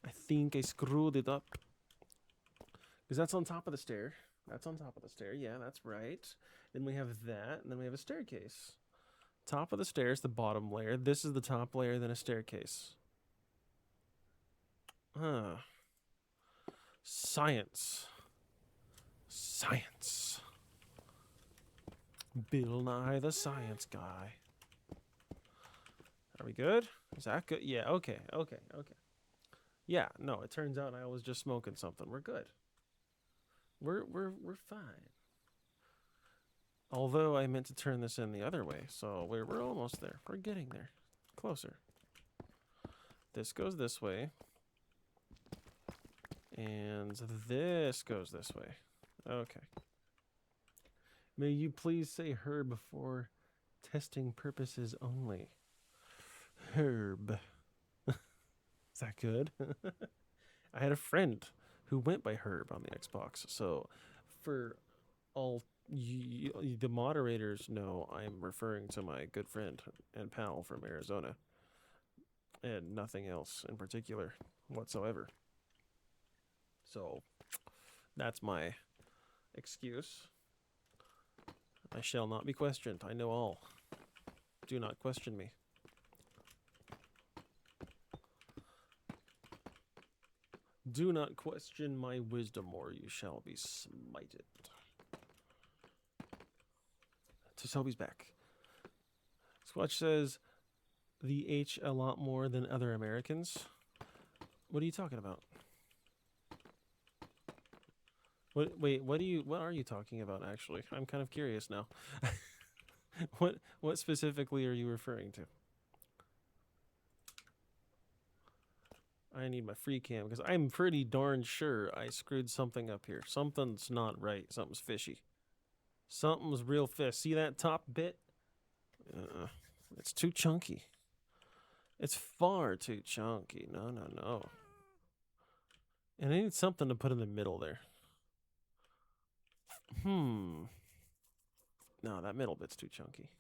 I think I screwed it up. Because that's on top of the stair. That's on top of the stair. Yeah, that's right. Then we have that, and then we have a staircase. Top of the stairs, the bottom layer. This is the top layer, then a staircase. Huh. Science. Science. Bill Nye the Science Guy. Are we good? Is that good? Yeah, okay. Yeah, no, it turns out I was just smoking something. We're good. We're fine. Although I meant to turn this in the other way, so we're almost there. We're getting there. Closer. This goes this way. And this goes this way. Okay. May you please say herb for testing purposes only. Herb. Is that good? I had a friend who went by Herb on the Xbox. So for all the moderators know, I'm referring to my good friend and pal from Arizona. And nothing else in particular whatsoever. So that's my excuse. I shall not be questioned. I know all. Do not question me. Do not question my wisdom, or you shall be smited. So Toby's back. Squatch says the H a lot more than other Americans. What are you talking about? Wait, what are you talking about actually? I'm kind of curious now. What specifically are you referring to? I need my free cam because I'm pretty darn sure I screwed something up here. Something's not right. Something's fishy. Something's real fish. See that top bit? It's too chunky. It's far too chunky. No. And I need something to put in the middle there. No, that middle bit's too chunky.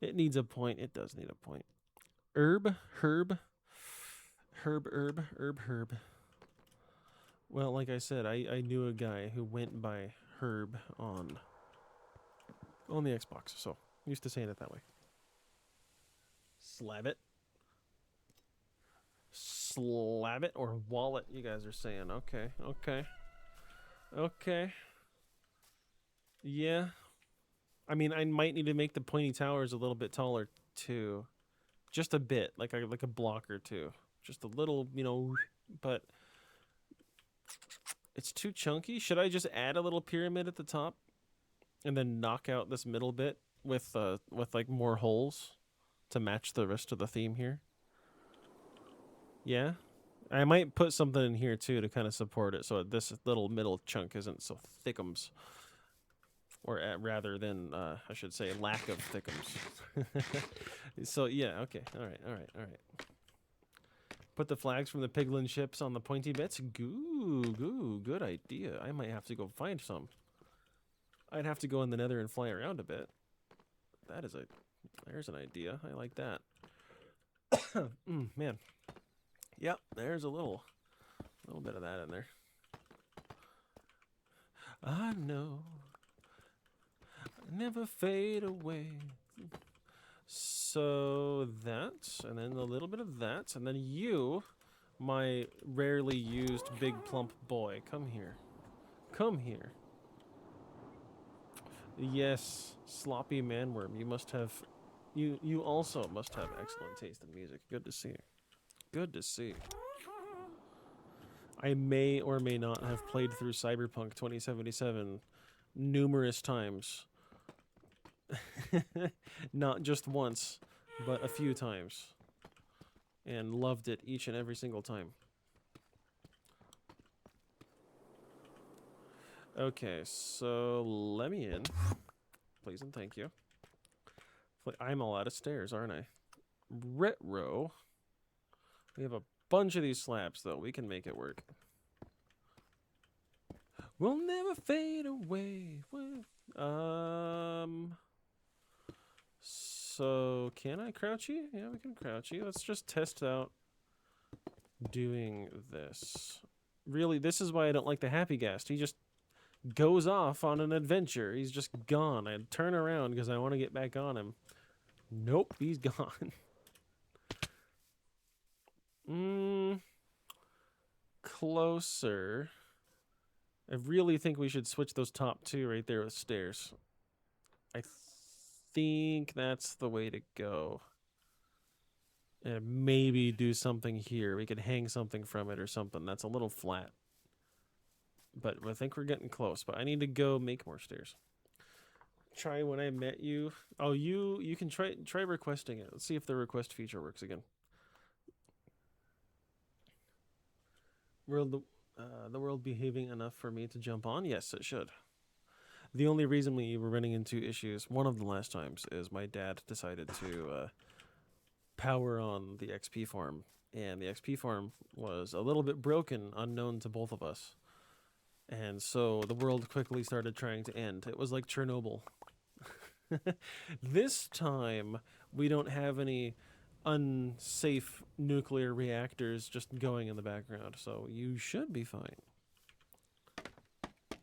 It needs a point. It does need a point. Herb. Well, like I said, I knew a guy who went by Herb on the Xbox, so I'm used to saying it that way. Slab it or wallet, you guys are saying. Okay. Yeah. I mean, I might need to make the pointy towers a little bit taller too. Just a bit, like a block or two. Just a little, but it's too chunky. Should I just add a little pyramid at the top and then knock out this middle bit with like more holes to match the rest of the theme here? Yeah? I might put something in here too to kind of support it, so this little middle chunk isn't so thickums, or rather than I should say lack of thickums. So yeah, okay, all right, all right, all right. Put the flags from the piglin ships on the pointy bits. Goo, good idea. I might have to go find some. I'd have to go in the nether and fly around a bit. There's an idea. I like that. Man. Yep, there's a little bit of that in there. I know. Never fade away. So that, and then a little bit of that, and then you, my rarely used big plump boy, come here. Come here. Yes, sloppy manworm, you must have, you also must have excellent taste in music. Good to see. Good to see. I may or may not have played through Cyberpunk 2077 numerous times. Not just once, but a few times. And loved it each and every single time. Okay, so let me in. Please and thank you. I'm all out of stairs, aren't I? Retro. We have a bunch of these slabs, though. We can make it work. We'll never fade away. So, can I crouch you? Yeah, we can crouch you. Let's just test out doing this. Really, this is why I don't like the Happy Ghast. He just goes off on an adventure. He's just gone. I'd turn around because I want to get back on him. Nope, he's gone. Closer. I really think we should switch those top two right there with stairs. I think that's the way to go. And maybe do something here. We could hang something from it or something. That's a little flat. But I think we're getting close. But I need to go make more stairs. Try when I met you. Oh, you can try requesting it. Let's see if the request feature works again. The world behaving enough for me to jump on? Yes, it should. The only reason we were running into issues, one of the last times, is my dad decided to power on the XP farm. And the XP farm was a little bit broken, unknown to both of us. And so the world quickly started trying to end. It was like Chernobyl. This time, we don't have any unsafe nuclear reactors just going in the background, so you should be fine.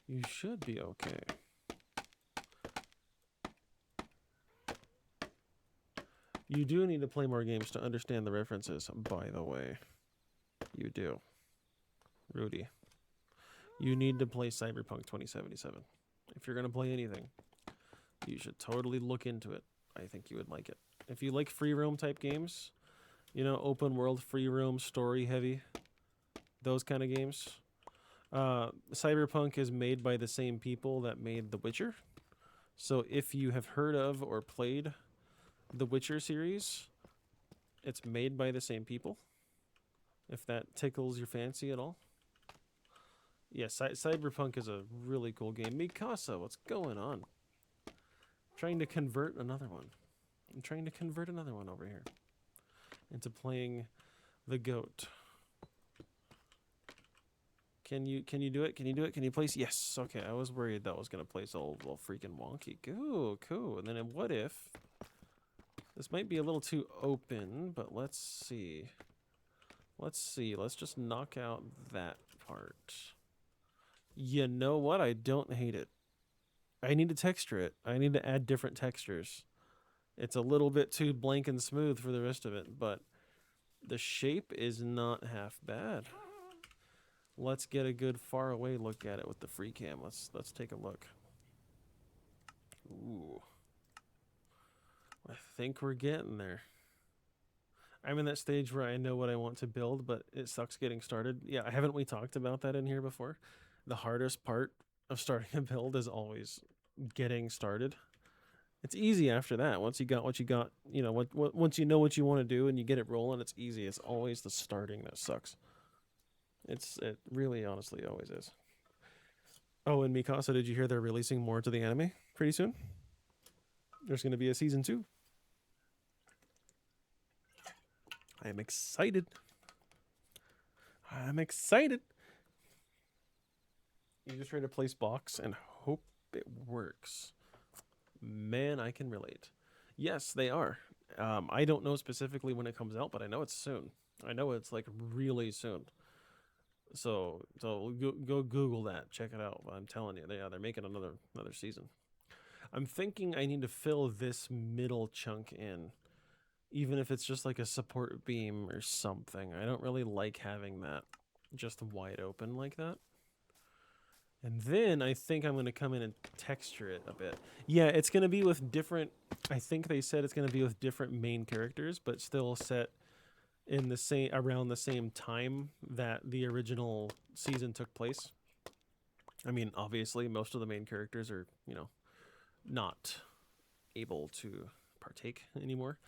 You should be okay. You do need to play more games to understand the references, by the way. You do. Rudy. You need to play Cyberpunk 2077. If you're going to play anything, you should totally look into it. I think you would like it. If you like free roam type games, you know, open world, free roam, story heavy, those kind of games. Cyberpunk is made by the same people that made The Witcher. So if you have heard of or played the Witcher series, it's made by the same people. If that tickles your fancy at all. Yes, Cyberpunk is a really cool game. Mikasa, what's going on? Trying to convert another one. I'm trying to convert another one over here into playing the goat. Can you do it? Can you do it? Can you place? Yes. Okay, I was worried that was gonna place a little freaking wonky. Cool. And then what if this might be a little too open, but let's see. Let's just knock out that part. You know what? I don't hate it. I need to texture it. I need to add different textures. It's a little bit too blank and smooth for the rest of it, but the shape is not half bad. Let's get a good far away look at it with the free cam. Let's take a look. Ooh. I think we're getting there. I'm in that stage where I know what I want to build, but it sucks getting started. Yeah, haven't we talked about that in here before? The hardest part of starting a build is always getting started. It's easy after that. Once you got what you got, you know, once you know what you want to do and you get it rolling, it's easy. It's always the starting that sucks. It really honestly always is. Oh, and Mikasa, did you hear they're releasing more to the anime pretty soon? There's going to be a season 2. I am excited. I'm excited. You just try to place box and hope it works. Man, I can relate. Yes, they are. I don't know specifically when it comes out, but I know it's soon. I know it's like really soon. So go Google that, check it out. I'm telling you, they're making another season. I'm thinking I need to fill this middle chunk in, even if it's just like a support beam or something. I don't really like having that just wide open like that. And then I think I'm going to come in and texture it a bit. Yeah, it's going to be with different... I think they said it's going to be with different main characters, but still set in the same around the same time that the original season took place. I mean, obviously, most of the main characters are, you know, not able to partake anymore.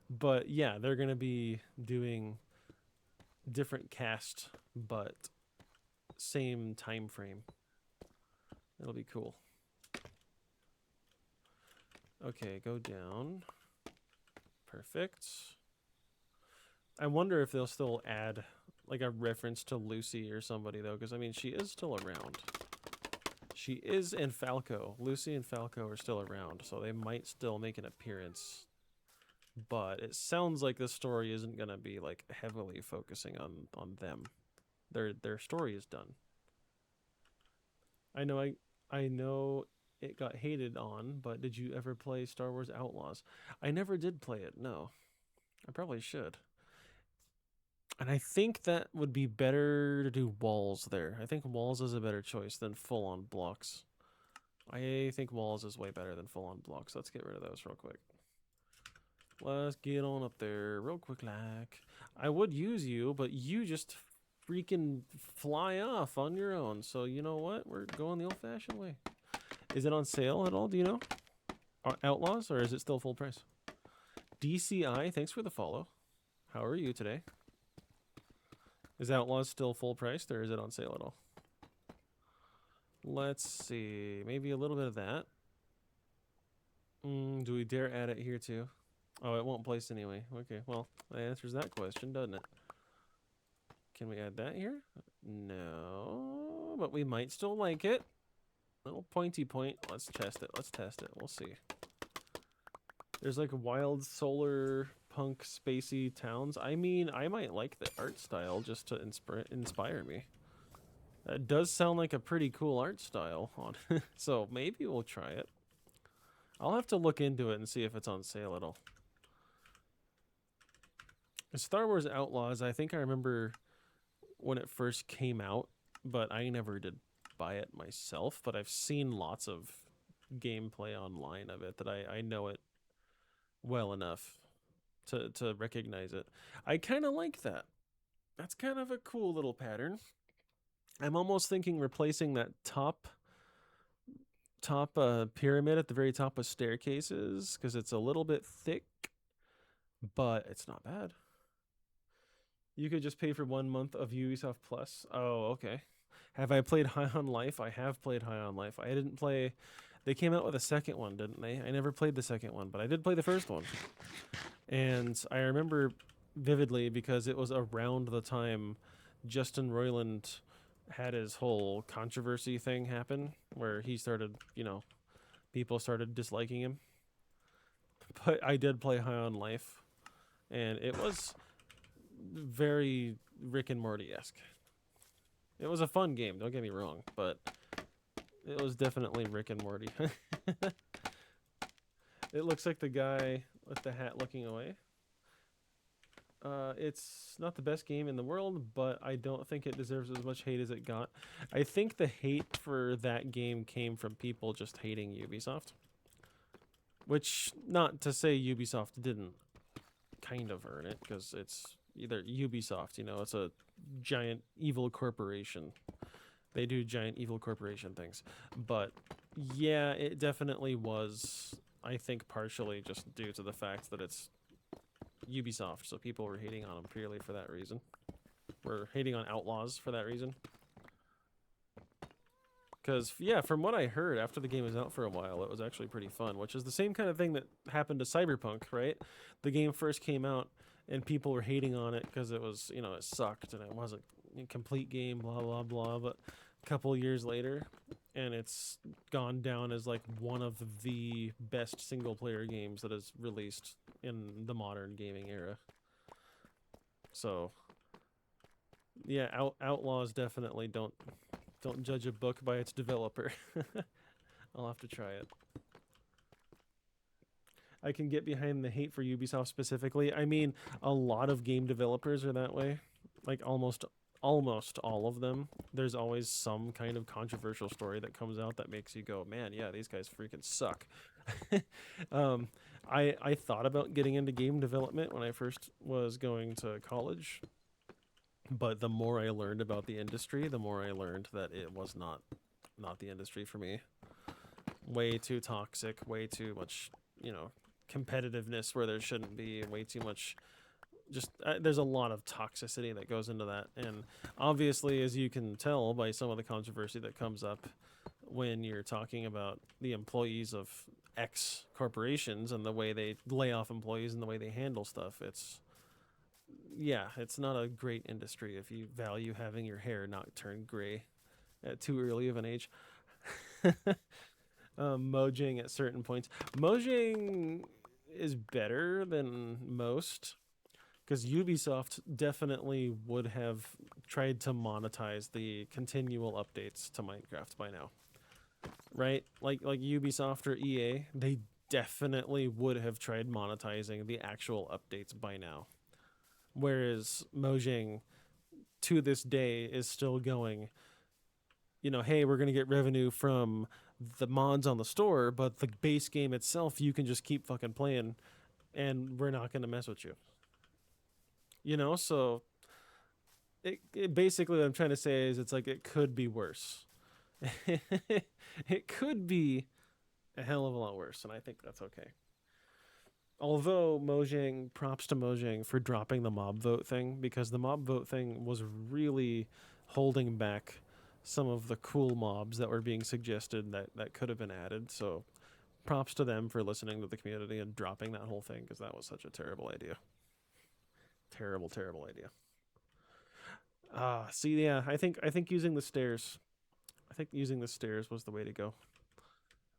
But yeah, they're going to be doing different cast, but same time frame. It'll be cool. Okay, go down. Perfect. I wonder if they'll still add like a reference to Lucy or somebody though, because I mean she is still around. She is, and Falco. Lucy and Falco are still around, so they might still make an appearance. But it sounds like the story isn't gonna be like heavily focusing on them. Their story is done. I know it got hated on, but did you ever play Star Wars Outlaws? I never did play it, no. I probably should. And I think that would be better to do walls there. I think walls is a better choice than full-on blocks. I think walls is way better than full-on blocks. Let's get rid of those real quick. Let's get on up there real quick like. I would use you, but you just freaking fly off on your own. So you know what? We're going the old-fashioned way. Is it on sale at all? Do you know? Outlaws, or is it still full price? DCI, thanks for the follow. How are you today? Is Outlaws still full priced, or is it on sale at all? Let's see. Maybe a little bit of that. Do we dare add it here too? Oh, it won't place anyway. Okay, well, that answers that question, doesn't it? Can we add that here? No, but we might still like it. Little pointy point. Let's test it. Let's test it. We'll see. There's like wild solar punk spacey towns. I mean, I might like the art style just to inspire me. That does sound like a pretty cool art style on so maybe we'll try it. I'll have to look into it and see if it's on sale at all. Star Wars Outlaws, I think I remember when it first came out, but I never did buy it myself, but I've seen lots of gameplay online of it that I know it well enough to recognize it. I kind of like that. That's kind of a cool little pattern. I'm almost thinking replacing that top pyramid at the very top with staircases, because it's a little bit thick, but it's not bad. You could just pay for 1 month of Ubisoft Plus. Oh, okay. Have I played High on Life? I have played High on Life. I didn't play... They came out with a second one, didn't they? I never played the second one, but I did play the first one. And I remember vividly because it was around the time Justin Roiland had his whole controversy thing happen, where he started, you know, people started disliking him. But I did play High on Life, and it was very Rick and Morty-esque. It was a fun game, don't get me wrong, but it was definitely Rick and Morty. It looks like the guy with the hat looking away. It's not the best game in the world, but I don't think it deserves as much hate as it got. I think the hate for that game came from people just hating Ubisoft. Which, not to say Ubisoft didn't kind of earn it, because it's either Ubisoft, you know, it's a giant evil corporation. They do giant evil corporation things. But yeah, it definitely was, I think, partially just due to the fact that it's Ubisoft, so people were hating on them purely for that reason. were hating on Outlaws for that reason. Because, yeah, from what I heard, after the game was out for a while, it was actually pretty fun, which is the same kind of thing that happened to Cyberpunk, right? The game first came out, and people were hating on it because it was, you know, it sucked, and it wasn't a complete game, blah, blah, blah. But a couple years later, and it's gone down as, like, one of the best single-player games that is released in the modern gaming era. So, yeah, Outlaws definitely don't judge a book by its developer. I'll have to try it. I can get behind the hate for Ubisoft specifically. I mean, a lot of game developers are that way. Like almost all of them. There's always some kind of controversial story that comes out that makes you go, "Man, yeah, these guys freaking suck." um, I thought about getting into game development when I first was going to college, but the more I learned about the industry, the more I learned that it was not the industry for me. Way too toxic, way too much, you know, competitiveness where there shouldn't be, way too much. Just there's a lot of toxicity that goes into that, and obviously, as you can tell by some of the controversy that comes up when you're talking about the employees of X corporations and the way they lay off employees and the way they handle stuff, it's not a great industry if you value having your hair not turn gray at too early of an age. Mojang at certain points. Mojang is better than most because Ubisoft definitely would have tried to monetize the continual updates to Minecraft by now, right? Like Ubisoft or EA, they definitely would have tried monetizing the actual updates by now. Whereas Mojang, to this day, is still going, you know, hey, we're going to get revenue from the mods on the store, but the base game itself, you can just keep fucking playing and we're not going to mess with you. You know, so it basically what I'm trying to say is it's like it could be worse. It could be a hell of a lot worse, and I think that's okay. Although Mojang, props to Mojang for dropping the mob vote thing, because the mob vote thing was really holding back some of the cool mobs that were being suggested that could have been added. So props to them for listening to the community and dropping that whole thing, because that was such a terrible idea. Terrible, terrible idea. See, yeah, I think using the stairs. I think using the stairs was the way to go.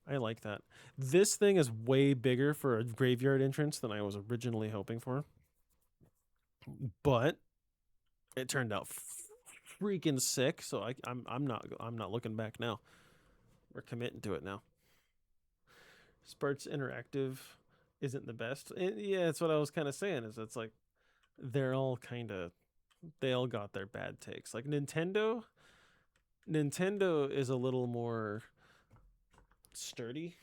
I like that. This thing is way bigger for a graveyard entrance than I was originally hoping for. But it turned out freaking sick, so I'm not looking back now. We're committing to it now. Sparks Interactive isn't the best. Yeah, that's what I was kind of saying. Is it's like they're all they all got their bad takes. Like Nintendo is a little more sturdy.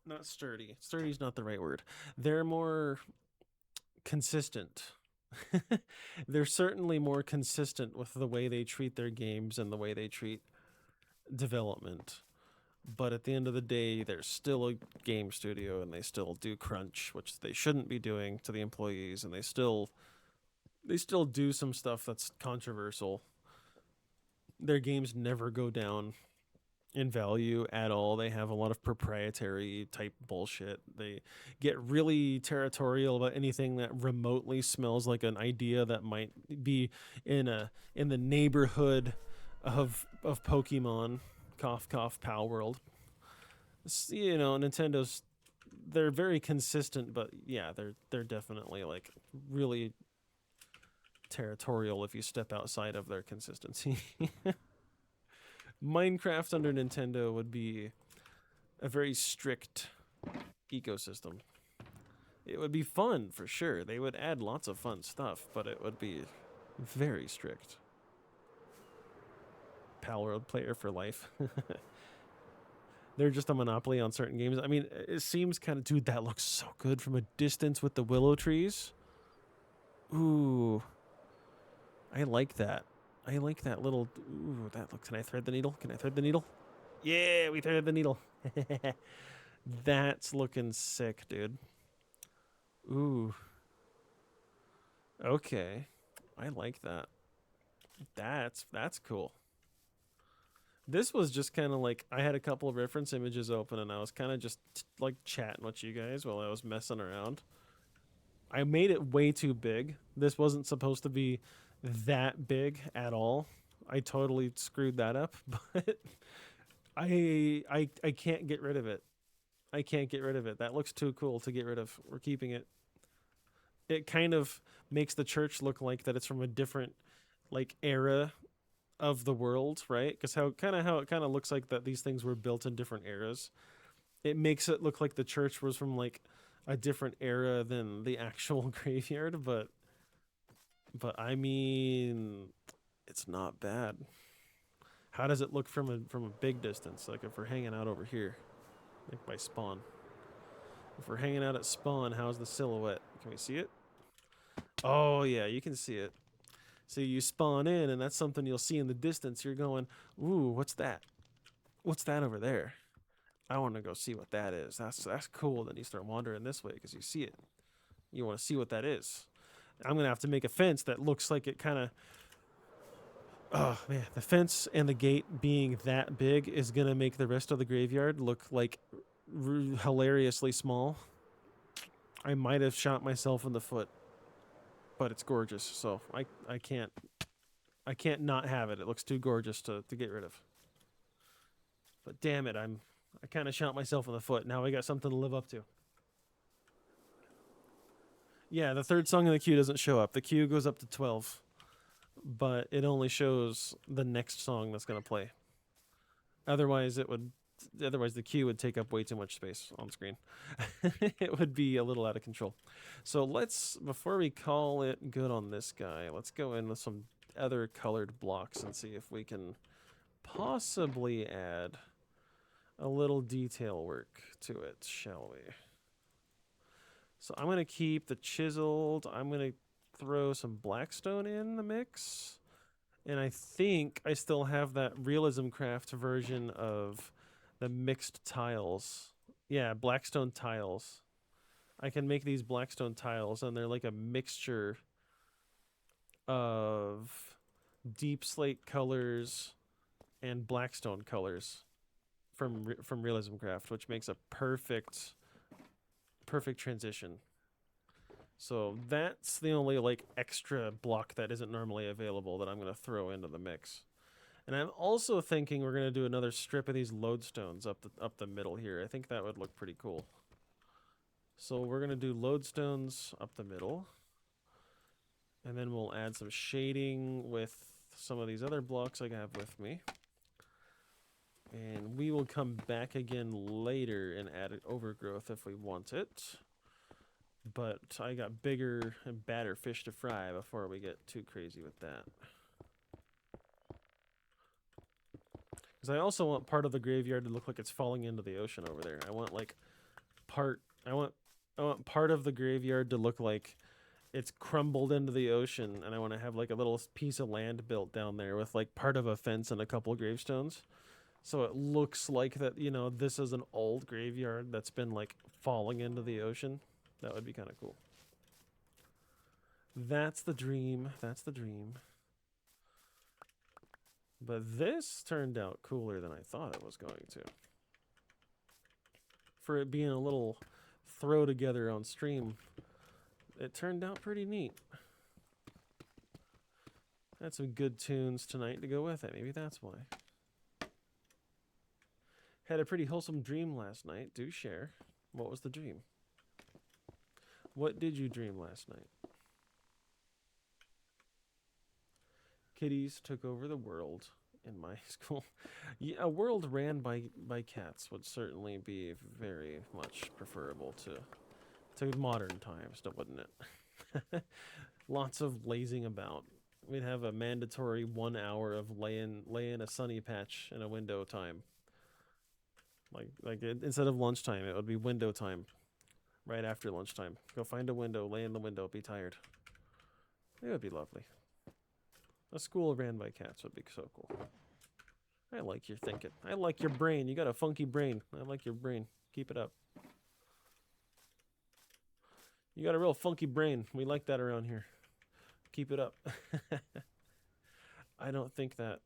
Not sturdy. Sturdy's not the right word. They're more consistent. They're certainly more consistent with the way they treat their games and the way they treat development. But at the end of the day, they're still a game studio and they still do crunch, which they shouldn't be doing to the employees, and they still do some stuff that's controversial. Their games never go down in value at all. They have a lot of proprietary type bullshit. They get really territorial about anything that remotely smells like an idea that might be in the neighborhood of Pokemon. Cough cough Pal World. You know, they're very consistent, but yeah, they're definitely like really territorial if you step outside of their consistency. Minecraft under Nintendo would be a very strict ecosystem. It would be fun for sure. They would add lots of fun stuff, but it would be very strict. Pal World player for life. They're just a monopoly on certain games. I mean, it seems kind of, dude, that looks so good from a distance with the willow trees. Ooh. I like that. I like that little. Ooh, that looks. Can I thread the needle? Can I thread the needle? Yeah, we threaded the needle. That's looking sick, dude. Ooh. Okay. I like that. That's cool. This was just kind of like I had a couple of reference images open and I was kind of just like chatting with you guys while I was messing around. I made it way too big. This wasn't supposed to be that big at all. I totally screwed that up, but I can't get rid of it. I can't get rid of it. That looks too cool to get rid of. We're keeping it. It kind of makes the church look like that it's from a different like era of the world, right? Because how it kind of looks like that these things were built in different eras. It makes it look like the church was from like a different era than the actual graveyard, but I mean, it's not bad. How does it look from a big distance? Like if we're hanging out over here, like by spawn. If we're hanging out at spawn, how's the silhouette? Can we see it? Oh yeah, you can see it. So you spawn in, and that's something you'll see in the distance. You're going, ooh, what's that? What's that over there? I want to go see what that is. That's cool. Then you start wandering this way because you see it. You want to see what that is. I'm gonna have to make a fence that looks like it kind of. Oh man, the fence and the gate being that big is gonna make the rest of the graveyard look like hilariously small. I might have shot myself in the foot, but it's gorgeous. So I can't not have it. It looks too gorgeous to get rid of. But damn it, I kind of shot myself in the foot. Now I got something to live up to. Yeah, the third song in the queue doesn't show up. The queue goes up to 12, but it only shows the next song that's going to play. Otherwise, the queue would take up way too much space on screen. It would be a little out of control. So before we call it good on this guy, let's go in with some other colored blocks and see if we can possibly add a little detail work to it, shall we? So I'm going to keep the chiseled. I'm going to throw some blackstone in the mix. And I think I still have that realism craft version of the mixed tiles. Yeah, blackstone tiles. I can make these blackstone tiles, and they're like a mixture of deep slate colors and blackstone colors from realism craft, which makes a perfect transition. So that's the only like extra block that isn't normally available that I'm going to throw into the mix. And I'm also thinking we're going to do another strip of these lodestones up the middle here. I think that would look pretty cool. So we're going to do lodestones up the middle. And then we'll add some shading with some of these other blocks I have with me. And we will come back again later and add an overgrowth if we want it. But I got bigger and badder fish to fry before we get too crazy with that. Because I also want part of the graveyard to look like it's falling into the ocean over there. I want like I want part of the graveyard to look like it's crumbled into the ocean, and I want to have like a little piece of land built down there with like part of a fence and a couple gravestones. So it looks like that, this is an old graveyard that's been like falling into the ocean. That would be kind of cool. That's the dream. That's the dream. But this turned out cooler than I thought it was going to. For it being a little throw together on stream, it turned out pretty neat. Had some good tunes tonight to go with it. Maybe that's why. Had a pretty wholesome dream last night. Do share. What was the dream? What did you dream last night? Kitties took over the world in my school. Yeah, a world ran by cats would certainly be very much preferable to modern times, wouldn't it? Lots of lazing about. We'd have a mandatory 1 hour of lay in a sunny patch in a window time. Instead of lunchtime, it would be window time. Right after lunchtime. Go find a window, lay in the window, be tired. It would be lovely. A school ran by cats would be so cool. I like your thinking. I like your brain. You got a funky brain. I like your brain. Keep it up. You got a real funky brain. We like that around here. Keep it up. I don't think that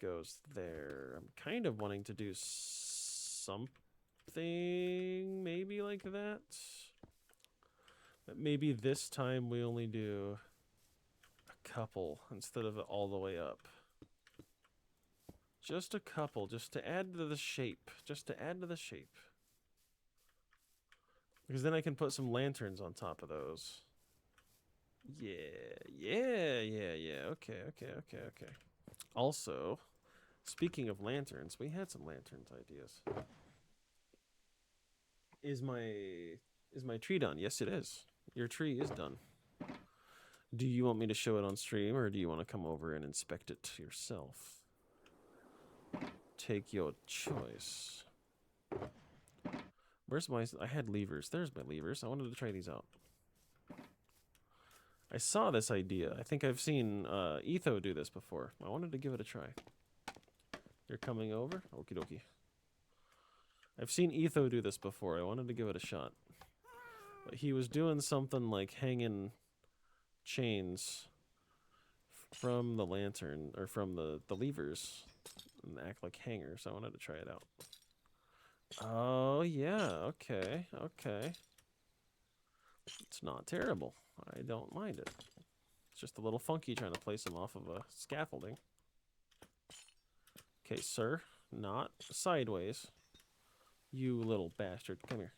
goes there. I'm kind of wanting to do something maybe like that. But maybe this time we only do a couple instead of all the way up. Just a couple, just to add to the shape. Just to add to the shape. Because then I can put some lanterns on top of those. Yeah. Okay. Also, speaking of lanterns, we had some lanterns ideas. Is my tree done? Yes, it is. Your tree is done. Do you want me to show it on stream, or do you want to come over and inspect it yourself? Take your choice. Where's my... I had levers. There's my levers. I wanted to try these out. I saw this idea. I think I've seen Etho do this before. I wanted to give it a try. You're coming over? Okie dokie. I've seen Etho do this before. I wanted to give it a shot. But he was doing something like hanging chains from the lantern, or from the levers, and act like hangers. I wanted to try it out. Oh, yeah. Okay. It's not terrible. I don't mind it. It's just a little funky trying to place them off of a scaffolding. Okay, sir. Not sideways. You little bastard. Come here.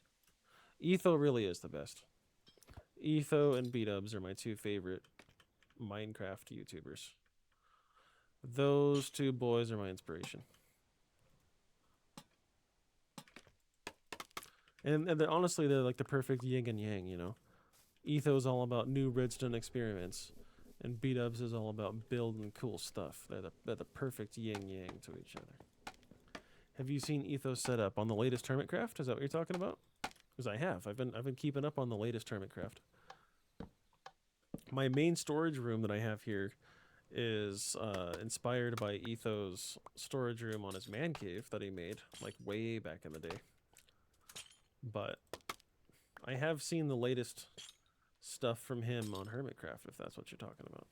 Etho really is the best. Etho and B-Dubs are my two favorite Minecraft YouTubers. Those two boys are my inspiration. And they're, honestly, they're like the perfect yin and yang, you know? Etho's all about new redstone experiments, and B-Dubs is all about building cool stuff. They're the perfect yin-yang to each other. Have you seen Etho's setup on the latest Hermitcraft? Is that what you're talking about? Because I have. I've been keeping up on the latest Hermitcraft. My main storage room that I have here is inspired by Etho's storage room on his man cave that he made, like way back in the day. But I have seen the latest stuff from him on Hermitcraft, if that's what you're talking about.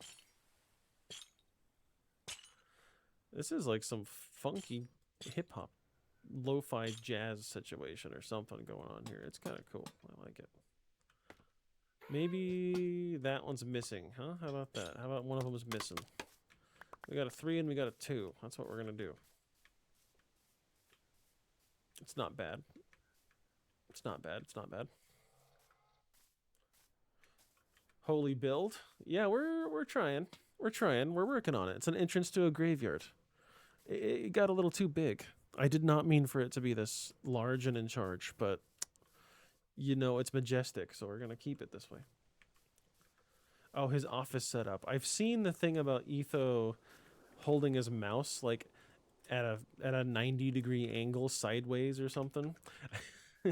This is like some funky hip-hop, lo-fi jazz situation or something going on here. It's kind of cool. I like it. Maybe that one's missing, huh? How about that? How about one of them is missing? We got a 3 and we got a 2. That's what we're going to do. It's not bad. It's not bad. It's not bad. Holy build. Yeah, we're trying. We're trying. We're working on it. It's an entrance to a graveyard. It got a little too big. I did not mean for it to be this large and in charge, but you know, it's majestic, so we're going to keep it this way. Oh, his office setup. I've seen the thing about Etho holding his mouse like at a 90-degree angle sideways or something.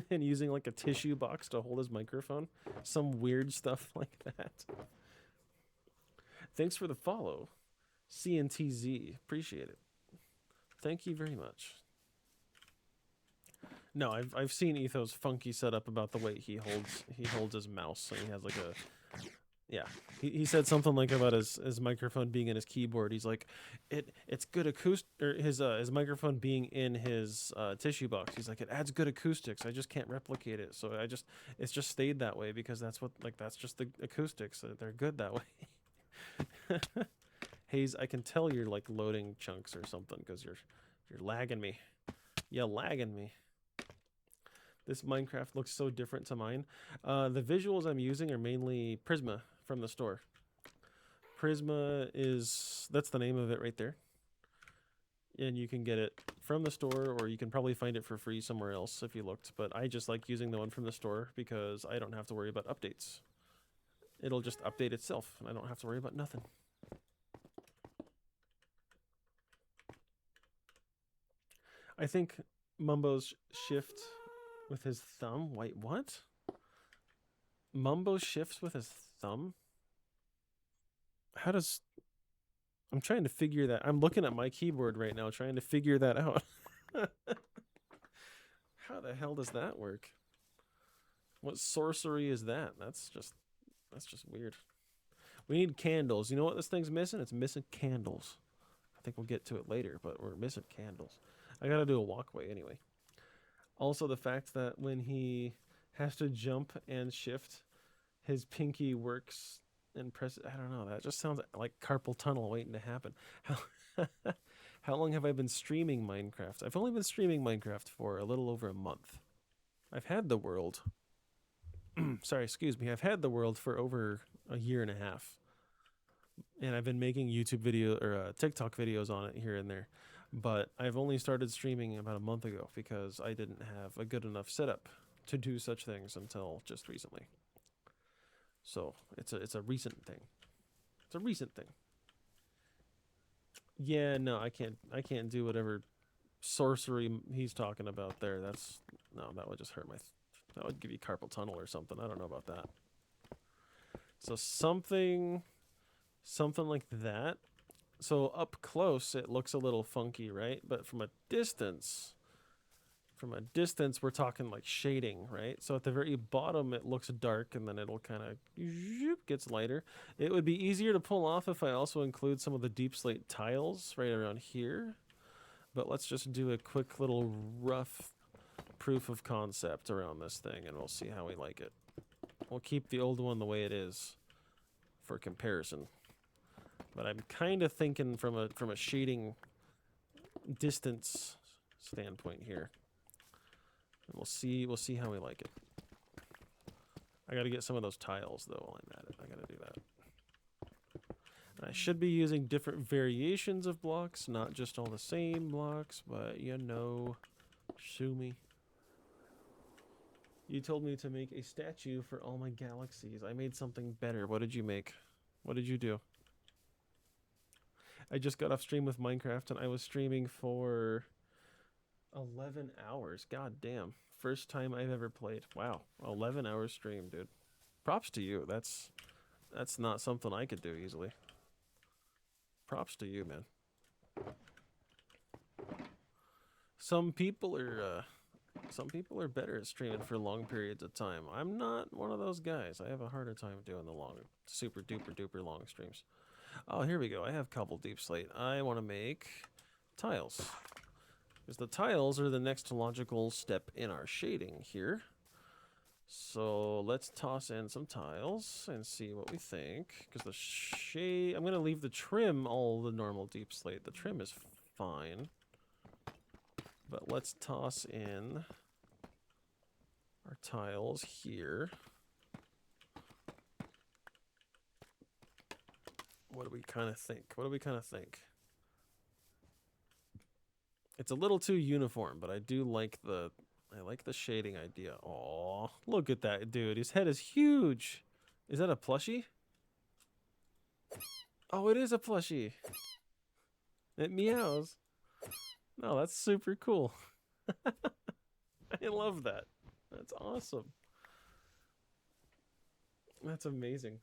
And using like a tissue box to hold his microphone. Some weird stuff like that. Thanks for the follow. CNTZ. Appreciate it. Thank you very much. No, I've seen Etho's funky setup about the way he holds his mouse. So he has like a... Yeah, he said something like about his microphone being in his keyboard. He's like, it's good acoustic, or his microphone being in his tissue box. He's like, it adds good acoustics. I just can't replicate it, so it's just stayed that way because that's just the acoustics. They're good that way. Hayes, I can tell you're like loading chunks or something because you're lagging me. You're lagging me. This Minecraft looks so different to mine. The visuals I'm using are mainly Prisma from the store. Prisma that's the name of it right there. And you can get it from the store, or you can probably find it for free somewhere else if you looked. But I just like using the one from the store because I don't have to worry about updates. It'll just update itself, and I don't have to worry about nothing. I think Mumbo's shift with his thumb. Wait, what? Mumbo shifts with his thumb? How does... I'm trying to figure that... I'm looking at my keyboard right now trying to figure that out. How the hell does that work? What sorcery is that? That's just weird. We need candles. You know what this thing's missing? It's missing candles. I think we'll get to it later, but we're missing candles. I gotta do a walkway anyway. Also, the fact that when he has to jump and shift, his pinky works and press. I don't know. That just sounds like carpal tunnel waiting to happen. How how long have I been streaming Minecraft? I've only been streaming Minecraft for a little over a month. I've had the world. Sorry, excuse me. I've had the world for over a year and a half, and I've been making YouTube video or TikTok videos on it here and there. But I've only started streaming about a month ago because I didn't have a good enough setup to do such things until just recently. So it's a recent thing. It's a recent thing. Yeah, no, I can't do whatever sorcery he's talking about there. That's no, that would just hurt my. That would give you carpal tunnel or something. I don't know about that. So something like that. So up close it looks a little funky, right? But from a distance, we're talking like shading, right? So at the very bottom it looks dark and then it'll kind of gets lighter. It would be easier to pull off if I also include some of the deep slate tiles right around here. But let's just do a quick little rough proof of concept around this thing and we'll see how we like it. We'll keep the old one the way it is for comparison. But I'm kind of thinking from a shading distance standpoint here. And we'll see how we like it. I got to get some of those tiles though while I'm at it. I got to do that. And I should be using different variations of blocks, not just all the same blocks, but you know, sue me. You told me to make a statue for all my galaxies. I made something better. What did you make? What did you do? I just got off stream with Minecraft and I was streaming for 11 hours. God damn. First time I've ever played. Wow. 11 hours stream, dude. Props to you. That's not something I could do easily. Props to you, man. Some people are better at streaming for long periods of time. I'm not one of those guys. I have a harder time doing the long, super duper duper long streams. Oh, here we go. I have a couple deep slate. I want to make tiles. Because the tiles are the next logical step in our shading here. So let's toss in some tiles and see what we think. Because the shade... I'm going to leave the trim all the normal deep slate. The trim is fine. But let's toss in our tiles here. What do we kind of think? It's a little too uniform, but I do like the shading idea. Aw, look at that dude. His head is huge. Is that a plushie? Oh, it is a plushie. It meows. No, that's super cool. I love that. That's awesome. That's amazing.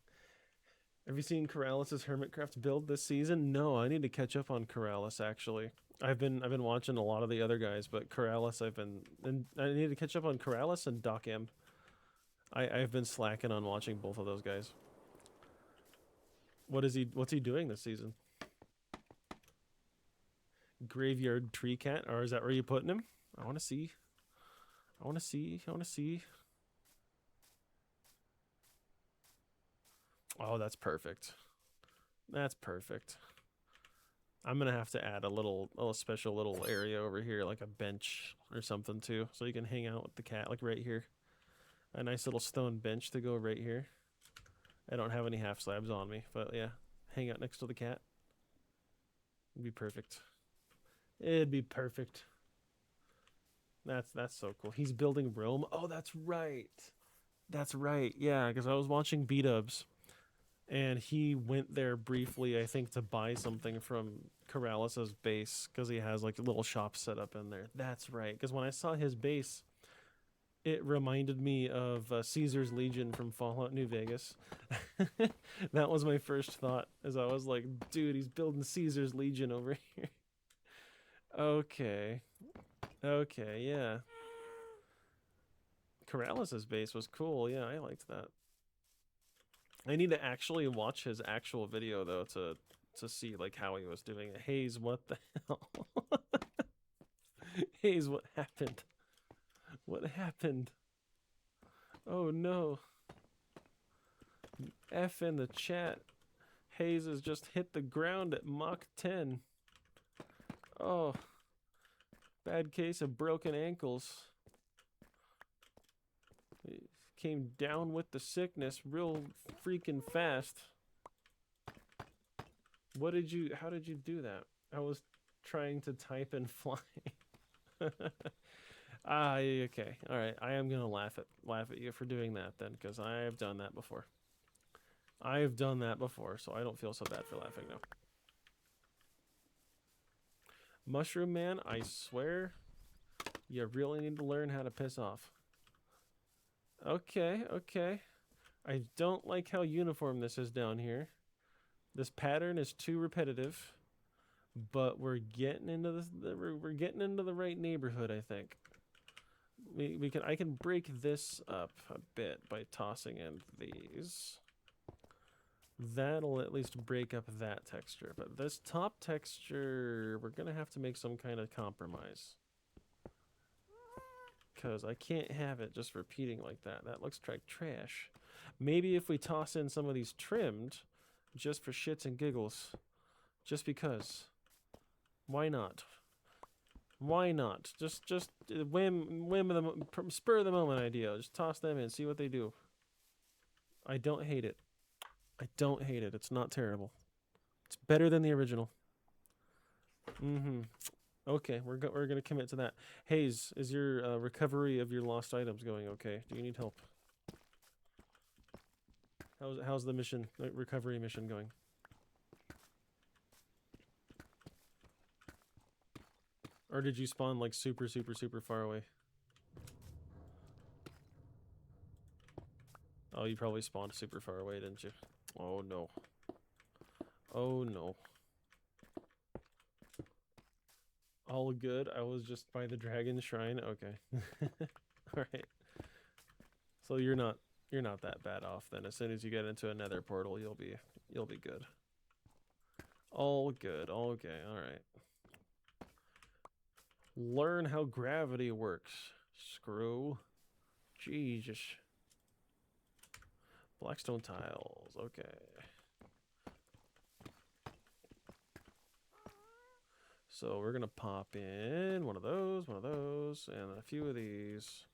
Have you seen Corralis's Hermitcraft build this season? No, I need to catch up on Corralis actually. I've been watching a lot of the other guys, but Corralis I need to catch up on Corralis and Doc M. I've been slacking on watching both of those guys. What's he doing this season? Graveyard Tree Cat, or is that where you putting him? I want to see. Oh, that's perfect. That's perfect. I'm gonna have to add a special little area over here, like a bench or something too, so you can hang out with the cat, like right here. A nice little stone bench to go right here. I don't have any half slabs on me, but yeah, hang out next to the cat. It'd be perfect. It'd be perfect. That's so cool. He's building Rome. Oh, that's right. That's right. Yeah, because I was watching B-Dubs. And he went there briefly, I think, to buy something from Corralis's base because he has like a little shop set up in there. That's right. Because when I saw his base, it reminded me of Caesar's Legion from Fallout New Vegas. That was my first thought, as I was like, dude, he's building Caesar's Legion over here. Okay, yeah. Corralis's base was cool. Yeah, I liked that. I need to actually watch his actual video though to to see like how he was doing it. Hayes, what the hell? Hayes, what happened? What happened? Oh no. F in the chat. Hayes has just hit the ground at Mach 10. Oh. Bad case of broken ankles. He came down with the sickness real freaking fast. How did you do that? I was trying to type and fly. Okay. All right. I am going to laugh at you for doing that then, because I have done that before. I've done that before, so I don't feel so bad for laughing now. Mushroom Man, I swear, you really need to learn how to piss off. Okay, okay. I don't like how uniform this is down here. This pattern is too repetitive, but we're getting into we're getting into the right neighborhood, I think. I can break this up a bit by tossing in these. That'll at least break up that texture, but this top texture, we're gonna have to make some kind of compromise. Because I can't have it just repeating like that. That looks like trash. Maybe if we toss in some of these trimmed, just for shits and giggles. Just because. Why not? Why not? Just whim of the spur of the moment idea. Just toss them in, see what they do. I don't hate it. I don't hate it. It's not terrible. It's better than the original. Okay, we're gonna commit to that. Hayes, is your recovery of your lost items going okay? Do you need help? How's the mission, recovery mission going? Or did you spawn like super far away? Oh, you probably spawned super far away, didn't you? Oh no. Oh no. All good. I was just by the dragon shrine. Okay. All right. So you're not that bad off then. As soon as you get into another portal, you'll be good. All good. Okay. All right. Learn how gravity works. Screw. Jesus. Blackstone tiles. Okay. So we're gonna pop in one of those, and a few of these.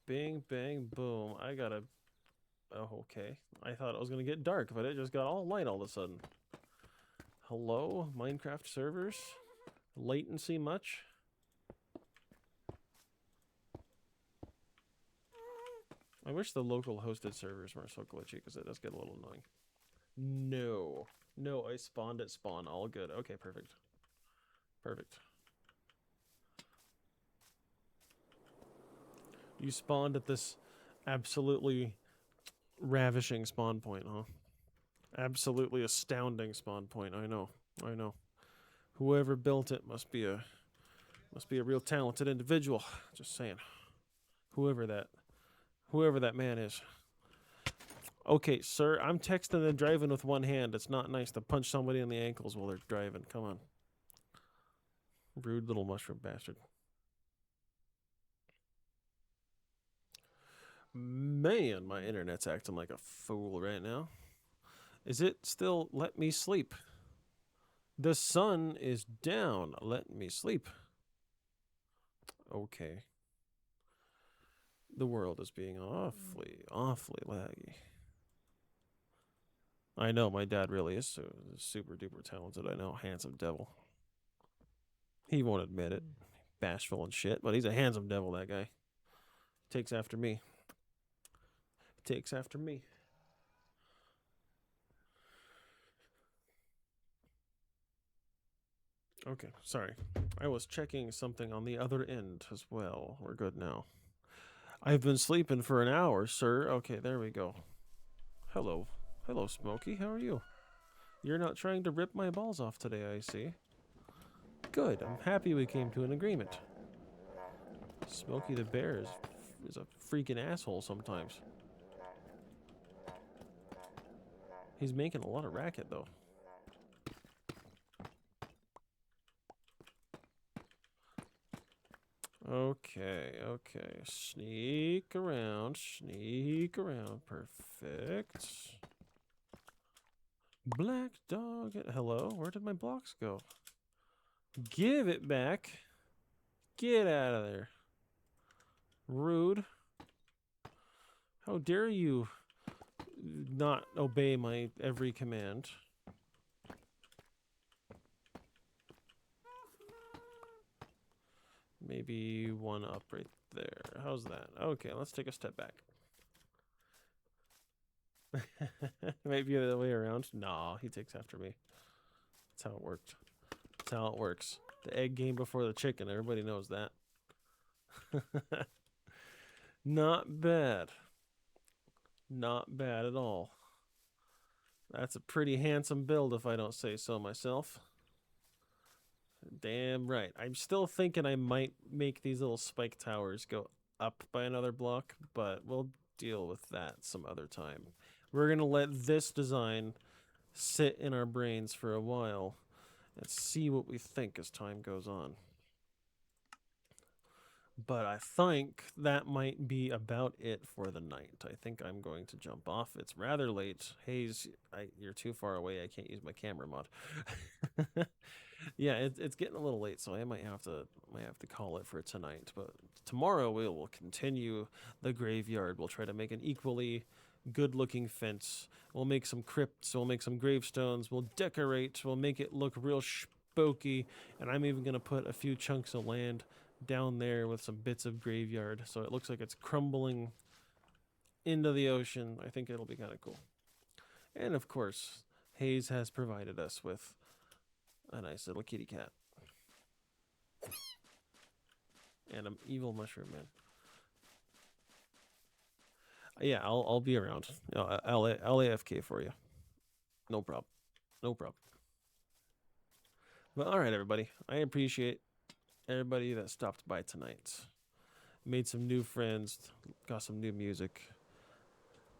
Bing, bang, boom. I gotta... Oh, okay. I thought it was gonna get dark, but it just got all light all of a sudden. Hello, Minecraft servers? Latency much? I wish the local hosted servers weren't so glitchy, because it does get a little annoying. No. No, I spawned at spawn. All good. Okay, perfect. Perfect. You spawned at this absolutely ravishing spawn point, huh? Absolutely astounding spawn point. I know. I know. Whoever built it must be a real talented individual. Just saying. Whoever that man is. Okay, sir, I'm texting and driving with one hand. It's not nice to punch somebody in the ankles while they're driving. Come on. Rude little mushroom bastard. Man, my internet's acting like a fool right now. Is it still let me sleep? The sun is down. Let me sleep. Okay. The world is being awfully laggy. I know, my dad really is super duper talented. I know, handsome devil. He won't admit it. Bashful and shit, but he's a handsome devil, that guy. Takes after me. Takes after me. Okay, sorry. I was checking something on the other end as well. We're good now. I've been sleeping for an hour, sir. Okay, there we go. Hello. Hello, Smokey. How are you? You're not trying to rip my balls off today, I see. Good. I'm happy we came to an agreement. Smokey the Bear is a freaking asshole sometimes. He's making a lot of racket, though. Okay, okay. Sneak around, sneak around. Perfect. Black dog. Hello? Where did my blocks go? Give it back. Get out of there. Rude. How dare you not obey my every command? Maybe one up right there. How's that? Okay, let's take a step back. Maybe the other way around. Nah, he takes after me. That's how it worked. That's how it works. The egg came before the chicken. Everybody knows that. Not bad. Not bad at all. That's a pretty handsome build if I don't say so myself. Damn right. I'm still thinking I might make these little spike towers go up by another block, but we'll deal with that some other time. We're going to let this design sit in our brains for a while and see what we think as time goes on. But I think that might be about it for the night. I think I'm going to jump off. It's rather late. Hayes, you're too far away. I can't use my camera mod. Yeah, it's getting a little late, so I might have to call it for tonight. But tomorrow we will continue the graveyard. We'll try to make an equally good-looking fence. We'll make some crypts. We'll make some gravestones. We'll decorate. We'll make it look real spooky. And I'm even gonna put a few chunks of land down there with some bits of graveyard, so it looks like it's crumbling into the ocean. I think it'll be kind of cool. And of course, Hayes has provided us with a nice little kitty cat and an evil mushroom man. Yeah, I'll be around. I'll AFK for you. No problem. No problem. But all right, everybody. I appreciate everybody that stopped by tonight. Made some new friends. Got some new music.